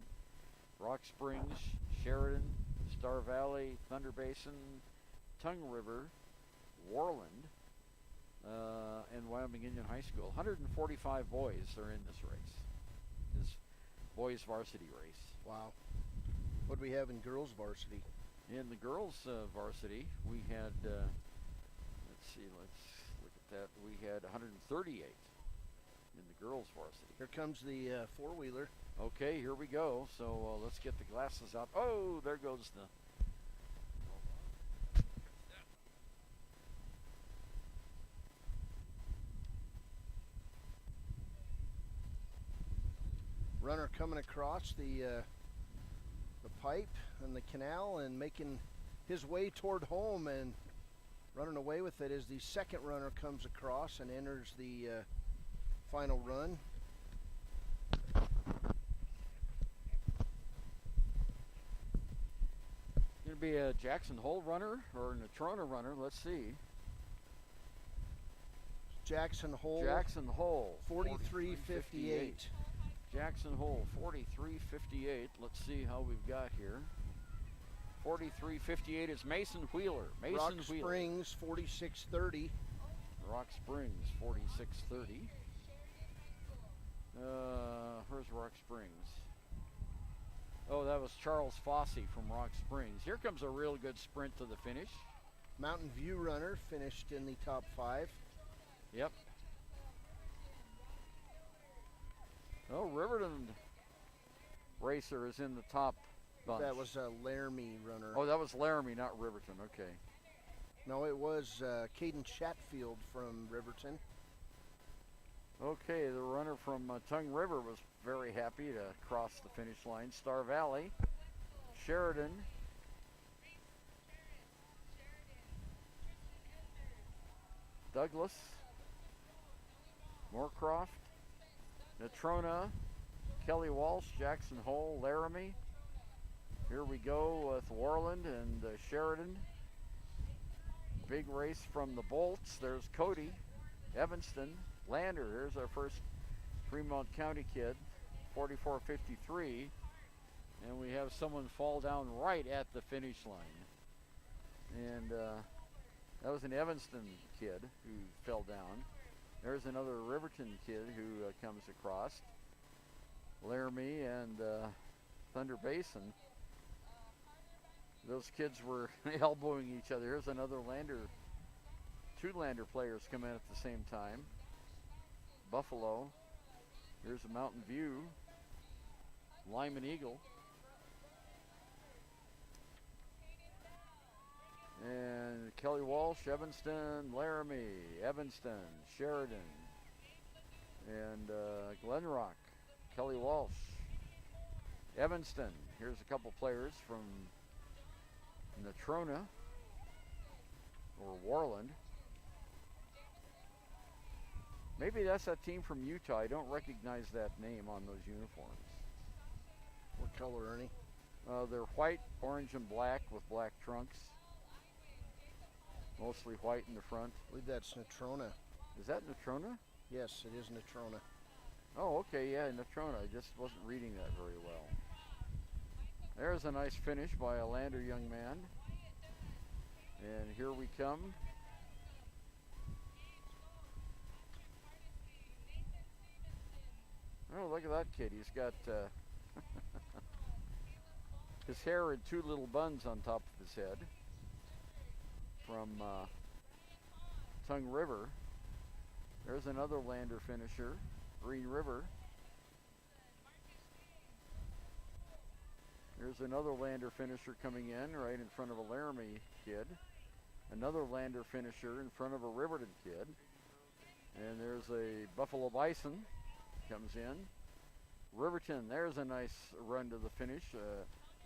Rock Springs, Sheridan, Star Valley, Thunder Basin, Tongue River, Worland, and Wyoming Indian High School. 145 boys are in this race, this boys varsity race. Wow. What do we have in girls varsity? In the girls varsity, we had, let's look at that. We had 138 in the girls varsity. Here comes the four-wheeler. Okay, here we go. So let's get the glasses out. Oh, there goes the... Runner coming across the pipe and the canal and making his way toward home and running away with it as the second runner comes across and enters the final run. Going to be a Jackson Hole runner or a Natrona runner. Let's see. Jackson Hole. Jackson Hole. 43:58. Jackson Hole, 43:58. Let's see how we've got here. 43:58 is Mason Wheeler. Rock Springs, 46:30. Rock Springs, 46:30. Where's Rock Springs? Oh, that was Charles Fossey from Rock Springs. Here comes a real good sprint to the finish. Mountain View runner finished in the top 5. Yep. Oh, Riverton racer is in the top bunch. That was a Laramie runner. Oh, that was Laramie, not Riverton. Okay. No, it was Caden Chatfield from Riverton. Okay, the runner from Tongue River was very happy to cross the finish line. Star Valley, Sheridan, Douglas, Moorcroft, Natrona, Kelly Walsh, Jackson Hole, Laramie. Here we go with Warland and Sheridan. Big race from the Bolts. There's Cody, Evanston, Lander. Here's our first Fremont County kid, 44.53. And we have someone fall down right at the finish line. And that was an Evanston kid who fell down. There's another Riverton kid who comes across. Laramie and Thunder Basin. Those kids were elbowing each other. Here's another Lander, two Lander players come in at the same time. Buffalo. Here's a Mountain View. Lyman Eagle. And Kelly Walsh, Evanston, Laramie, Evanston, Sheridan, and Glenrock. Kelly Walsh, Evanston. Here's a couple players from Natrona or Warland. Maybe that's that team from Utah. I don't recognize that name on those uniforms. What color, Ernie? They're white, orange, and black with black trunks. Mostly white in the front. I believe that's Natrona. Is that Natrona? Yes, it is Natrona. Oh, okay, yeah, Natrona. I just wasn't reading that very well. There's a nice finish by a Lander young man. And here we come. Oh, look at that kid. He's got his hair in two little buns on top of his head from Tongue River. There's another Lander finisher, Green River. There's another Lander finisher coming in right in front of a Laramie kid. Another Lander finisher in front of a Riverton kid. And there's a Buffalo Bison comes in. Riverton, there's a nice run to the finish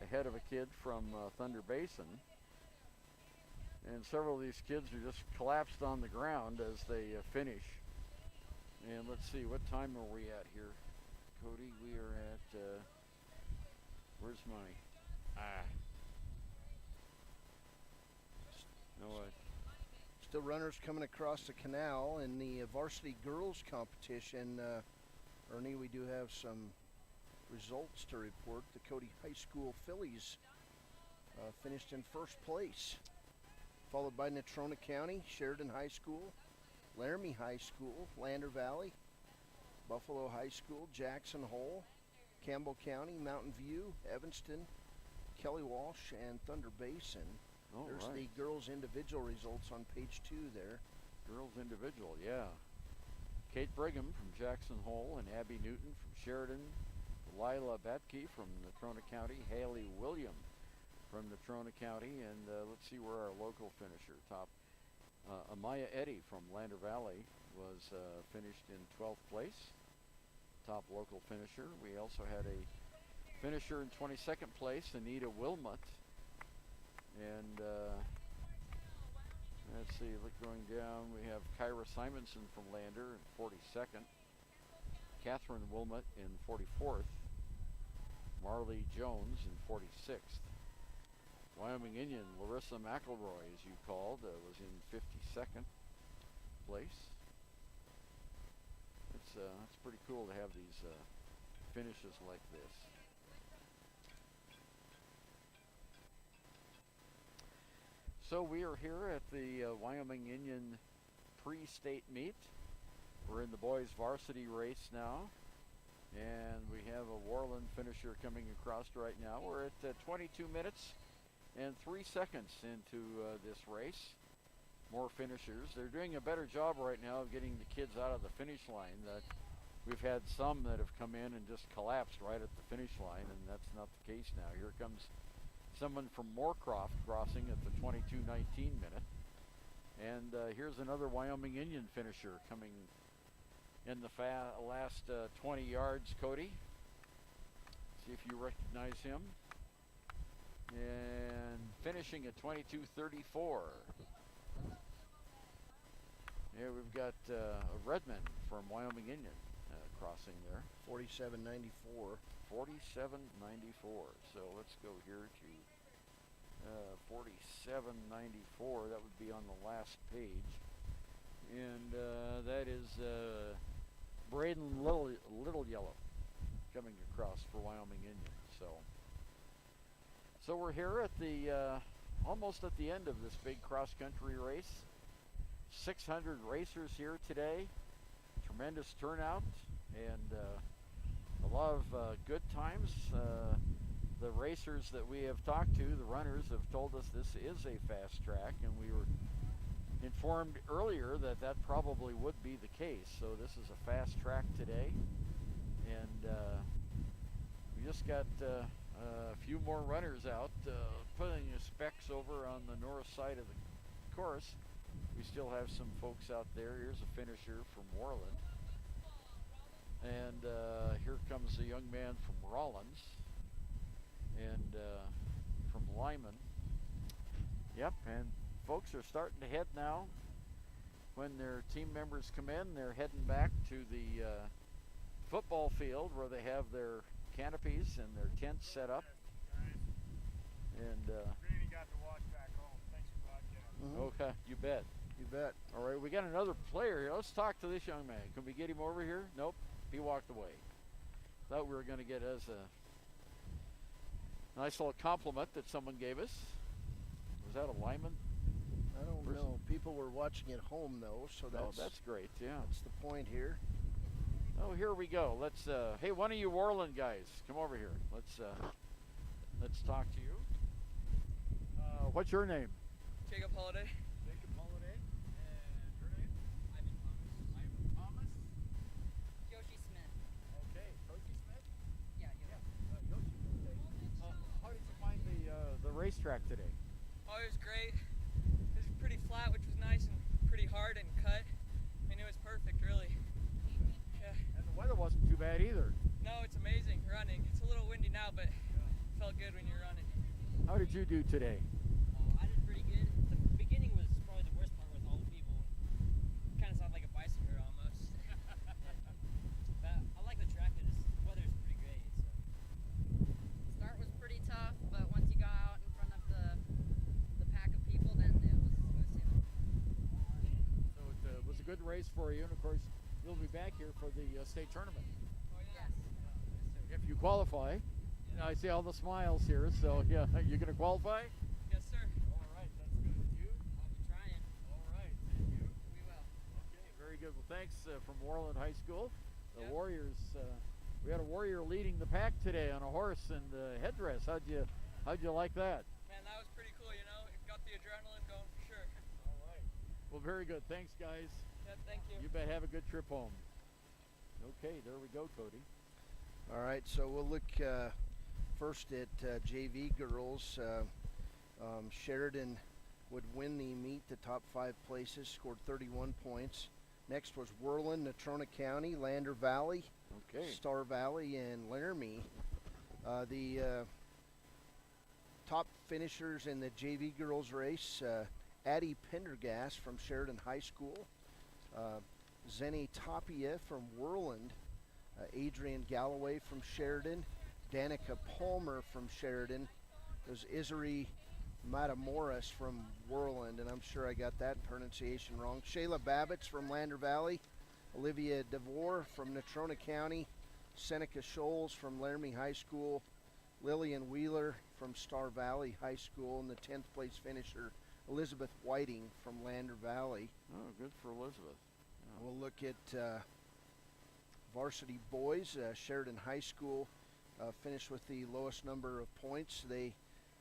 ahead of a kid from Thunder Basin. And several of these kids are just collapsed on the ground as they finish. And let's see, what time are we at here? Cody, we are at, where's my, no, Still runners coming across the canal in the varsity girls competition. Ernie, we do have some results to report. The Cody High School Phillies finished in first place, followed by Natrona County, Sheridan High School, Laramie High School, Lander Valley, Buffalo High School, Jackson Hole, Campbell County, Mountain View, Evanston, Kelly Walsh, and Thunder Basin. oh, There's right. the girls' individual results on page 2 there. Girls individual, yeah. Kate Brigham from Jackson Hole and Abby Newton from Sheridan. Lila Batke from Natrona County. Haley William from Natrona County. And let's see where our local finisher, top Amaya Eddy from Lander Valley was finished in 12th place. Top local finisher. We also had a finisher in 22nd place, Anita Wilmot. And let's see, look going down, we have Kyra Simonson from Lander in 42nd. Catherine Wilmot in 44th. Marley Jones in 46th. Wyoming Indian Larissa McElroy, as you called, was in 52nd place. It's pretty cool to have these finishes like this. So we are here at the Wyoming Indian pre-state meet. We're in the boys varsity race now, and we have a Warland finisher coming across right now. We're at 22 minutes and 3 seconds into this race. More finishers. They're doing a better job right now of getting the kids out of the finish line. We've had some that have come in and just collapsed right at the finish line, and that's not the case now. Here comes someone from Moorcroft crossing at the 22:19 minute. And here's another Wyoming Indian finisher coming in the last 20 yards, Cody. See if you recognize him. And finishing at 22:34. Here we've got Redmond from Wyoming Indian crossing there. 47.94. 47.94. So let's go here to 47.94. That would be on the last page. And that is Braden Little Yellow coming across for Wyoming Indian. So we're here at the almost at the end of this big cross-country race. 600 racers here today. Tremendous turnout and a lot of good times. The racers that we have talked to, the runners, have told us this is a fast track, and we were informed earlier that that probably would be the case. So this is a fast track today, and we just got a few more runners out, putting the specs over on the north side of the course. We still have some folks out there. Here's a finisher from Worland, and here comes a young man from Rawlins, and from Lyman. Yep, and folks are starting to head now. When their team members come in, they're heading back to the football field where they have their canopies and their tents set up. And Greeny got to watch back home. Thanks for broadcasting. okay, you bet. You bet. All right, we got another player here. Let's talk to this young man. Can we get him over here? Nope, he walked away. Thought we were going to get us a nice little compliment that someone gave us. Was that a Lyman? I don't person? know. People were watching at home though, so That's great. Yeah. that's the point here. Oh, here we go. Let's. Hey, one of you Worland guys, come over here. Let's talk to you. What's your name? Jacob Holiday. Jacob Holiday. And your name? Ivan Thomas. Ivan Thomas. Yoshi Smith. Okay. Yoshi Smith. Yeah. Yoshi. Okay. How did you find the racetrack today? Oh, it was great. It was pretty flat, which was nice, and pretty hard and cut. I mean, it was perfect, really. Yeah. And the weather wasn't too bad either. No, it's amazing running. It's a little windy now, but it felt good when you're running. How did you do today? I did pretty good. The beginning was probably the worst part with all the people. Kind of sounded like a bicycle almost. But I like the track. The weather's pretty great. So. Start was pretty tough, but once you got out in front of the pack of people, then it was smooth sailing. So it was a good race for you, and of course you'll be back here for the state tournament Yes. if you qualify. You know, I see all the smiles here, so yeah, you're going to qualify? Yes, sir. All right, that's good. You? I'll be trying. All right, and you? We will. Okay, very good. Well, thanks from Worland High School. The Yeah. Warriors, we had a Warrior leading the pack today on a horse and headdress. How'd you like that? Man, that was pretty cool, you know. It got the adrenaline going for sure. All right. Well, very good. Thanks, guys. Yeah, thank you. You bet. Have a good trip home. Okay, there we go, Cody. All right, so we'll look first at JV girls. Sheridan would win the meet, the top 5 places, scored 31 points. Next was Worland, Natrona County, Lander Valley, Okay. Star Valley, and Laramie. The top finishers in the JV girls race, Addie Pendergast from Sheridan High School, Zenny Tapia from Worland, Adrian Galloway from Sheridan, Danica Palmer from Sheridan. There's Isari Matamoras from Worland, and I'm sure I got that pronunciation wrong. Shayla Babbitts from Lander Valley, Olivia DeVore from Natrona County, Seneca Shoals from Laramie High School, Lillian Wheeler from Star Valley High School, and the 10th place finisher, Elizabeth Whiting from Lander Valley. Oh, good for Elizabeth. We'll look at varsity boys. Sheridan High School finished with the lowest number of points. They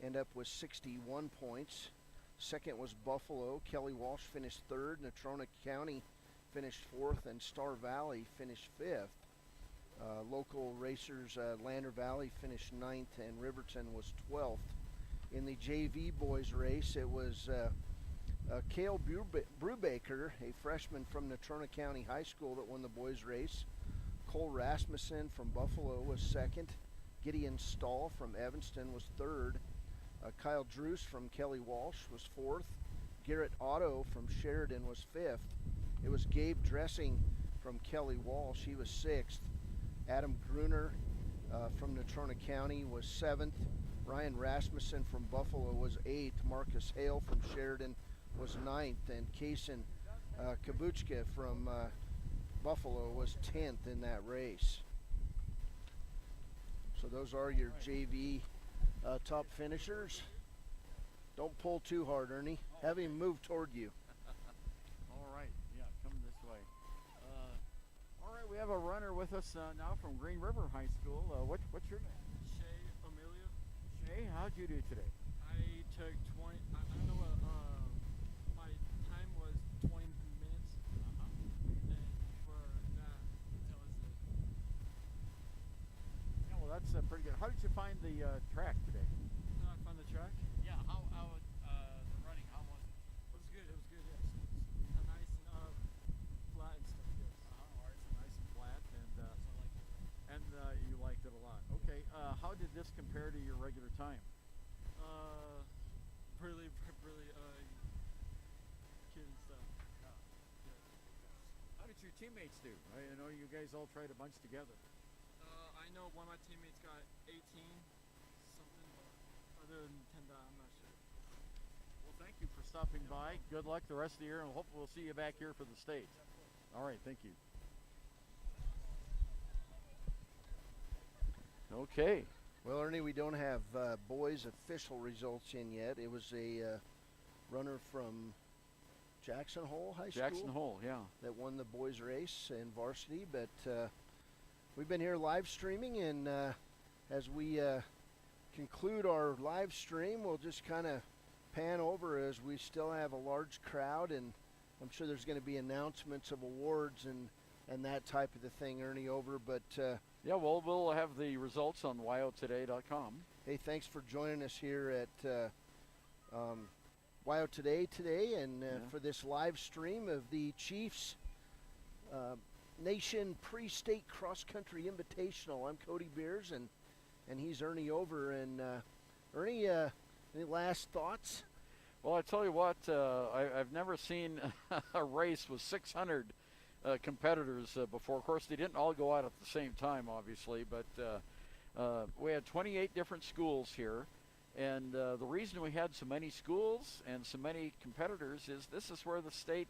end up with 61 points. Second was Buffalo. Kelly Walsh finished 3rd. Natrona County finished 4th, and Star Valley finished 5th. Local racers, Lander Valley finished 9th, and Riverton was 12th. In the JV boys race, it was Cale Brubaker, a freshman from Natrona County High School, that won the boys race. Cole Rasmussen from Buffalo was 2nd. Gideon Stahl from Evanston was 3rd. Kyle Druce from Kelly Walsh was 4th. Garrett Otto from Sheridan was 5th. It was Gabe Dressing from Kelly Walsh. He was 6th. Adam Gruner from Natrona County was 7th. Ryan Rasmussen from Buffalo was 8th. Marcus Hale from Sheridan was 9th. And Kaysen Kabuchka from Buffalo was 10th in that race. So those are your JV top finishers. Don't pull too hard, Ernie. Have him move toward you. All right, yeah, come this way. All right, we have a runner with us now from Green River High School. What's your name? Shay Amelia. Shay, how'd you do today? I took 20. I don't know what my time was. 20 minutes. And for that, that was it. Yeah, well, that's pretty good. How did you find the track today? I found the track. Yeah, how the running, how was it? It was good. It was good. Yes. It's nice and flat and stuff. Yes. All right, so nice and flat, and So I like it. you liked it a lot. Okay, how did this compare to your regular time? Really cute and stuff. How did your teammates do? I know you guys all tried a bunch together. I know one of my teammates got 18 something, but other than 10 that, I'm not sure. Well, thank you for stopping by. Good luck the rest of the year, and hopefully we'll see you back here for the States. All right, thank you. Okay. Well, Ernie, we don't have boys' official results in yet. It was a runner from Jackson Hole High School. Jackson Hole, yeah. That won the boys' race in varsity, but we've been here live streaming, and as we conclude our live stream, we'll just kind of pan over as we still have a large crowd, and I'm sure there's going to be announcements of awards and that type of the thing, Ernie, over, but yeah, well, we'll have the results on wyotoday.com. hey, thanks for joining us here at Wyo Today and for this live stream of the Chiefs Nation PreState Cross Country Invitational. I'm Cody Beers, and he's Ernie Over. And Ernie, any last thoughts? Well, I tell you what, I've never seen a race with 600 competitors before. Of course, they didn't all go out at the same time, obviously, but we had 28 different schools here. And the reason we had so many schools and so many competitors is this is where the state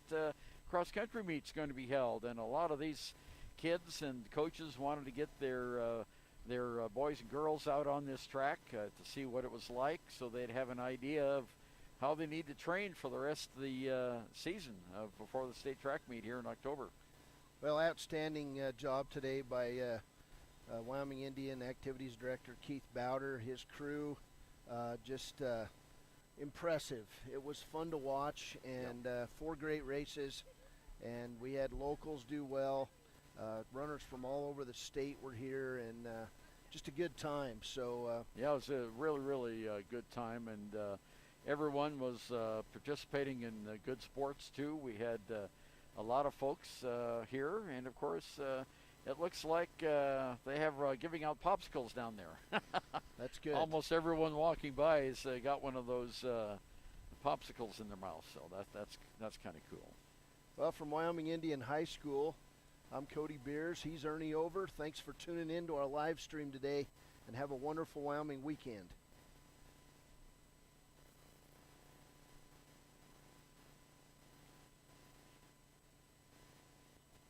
cross-country meet's going to be held. And a lot of these kids and coaches wanted to get their boys and girls out on this track to see what it was like, so they'd have an idea of how they need to train for the rest of the season before the state track meet here in October. Well, outstanding job today by Wyoming Indian Activities Director Keith Bowder, his crew. Just impressive. It was fun to watch, and 4 great races, and we had locals do well. Runners from all over the state were here, and just a good time. So yeah, it was a really good time, and everyone was participating in good sports too. We had a lot of folks here, and of course it looks like they have giving out popsicles down there. That's good. Almost everyone walking by has got one of those popsicles in their mouth, so that's kind of cool. Well, from Wyoming Indian High School, I'm Cody Beers. He's Ernie Over. Thanks for tuning in to our live stream today, and have a wonderful Wyoming weekend.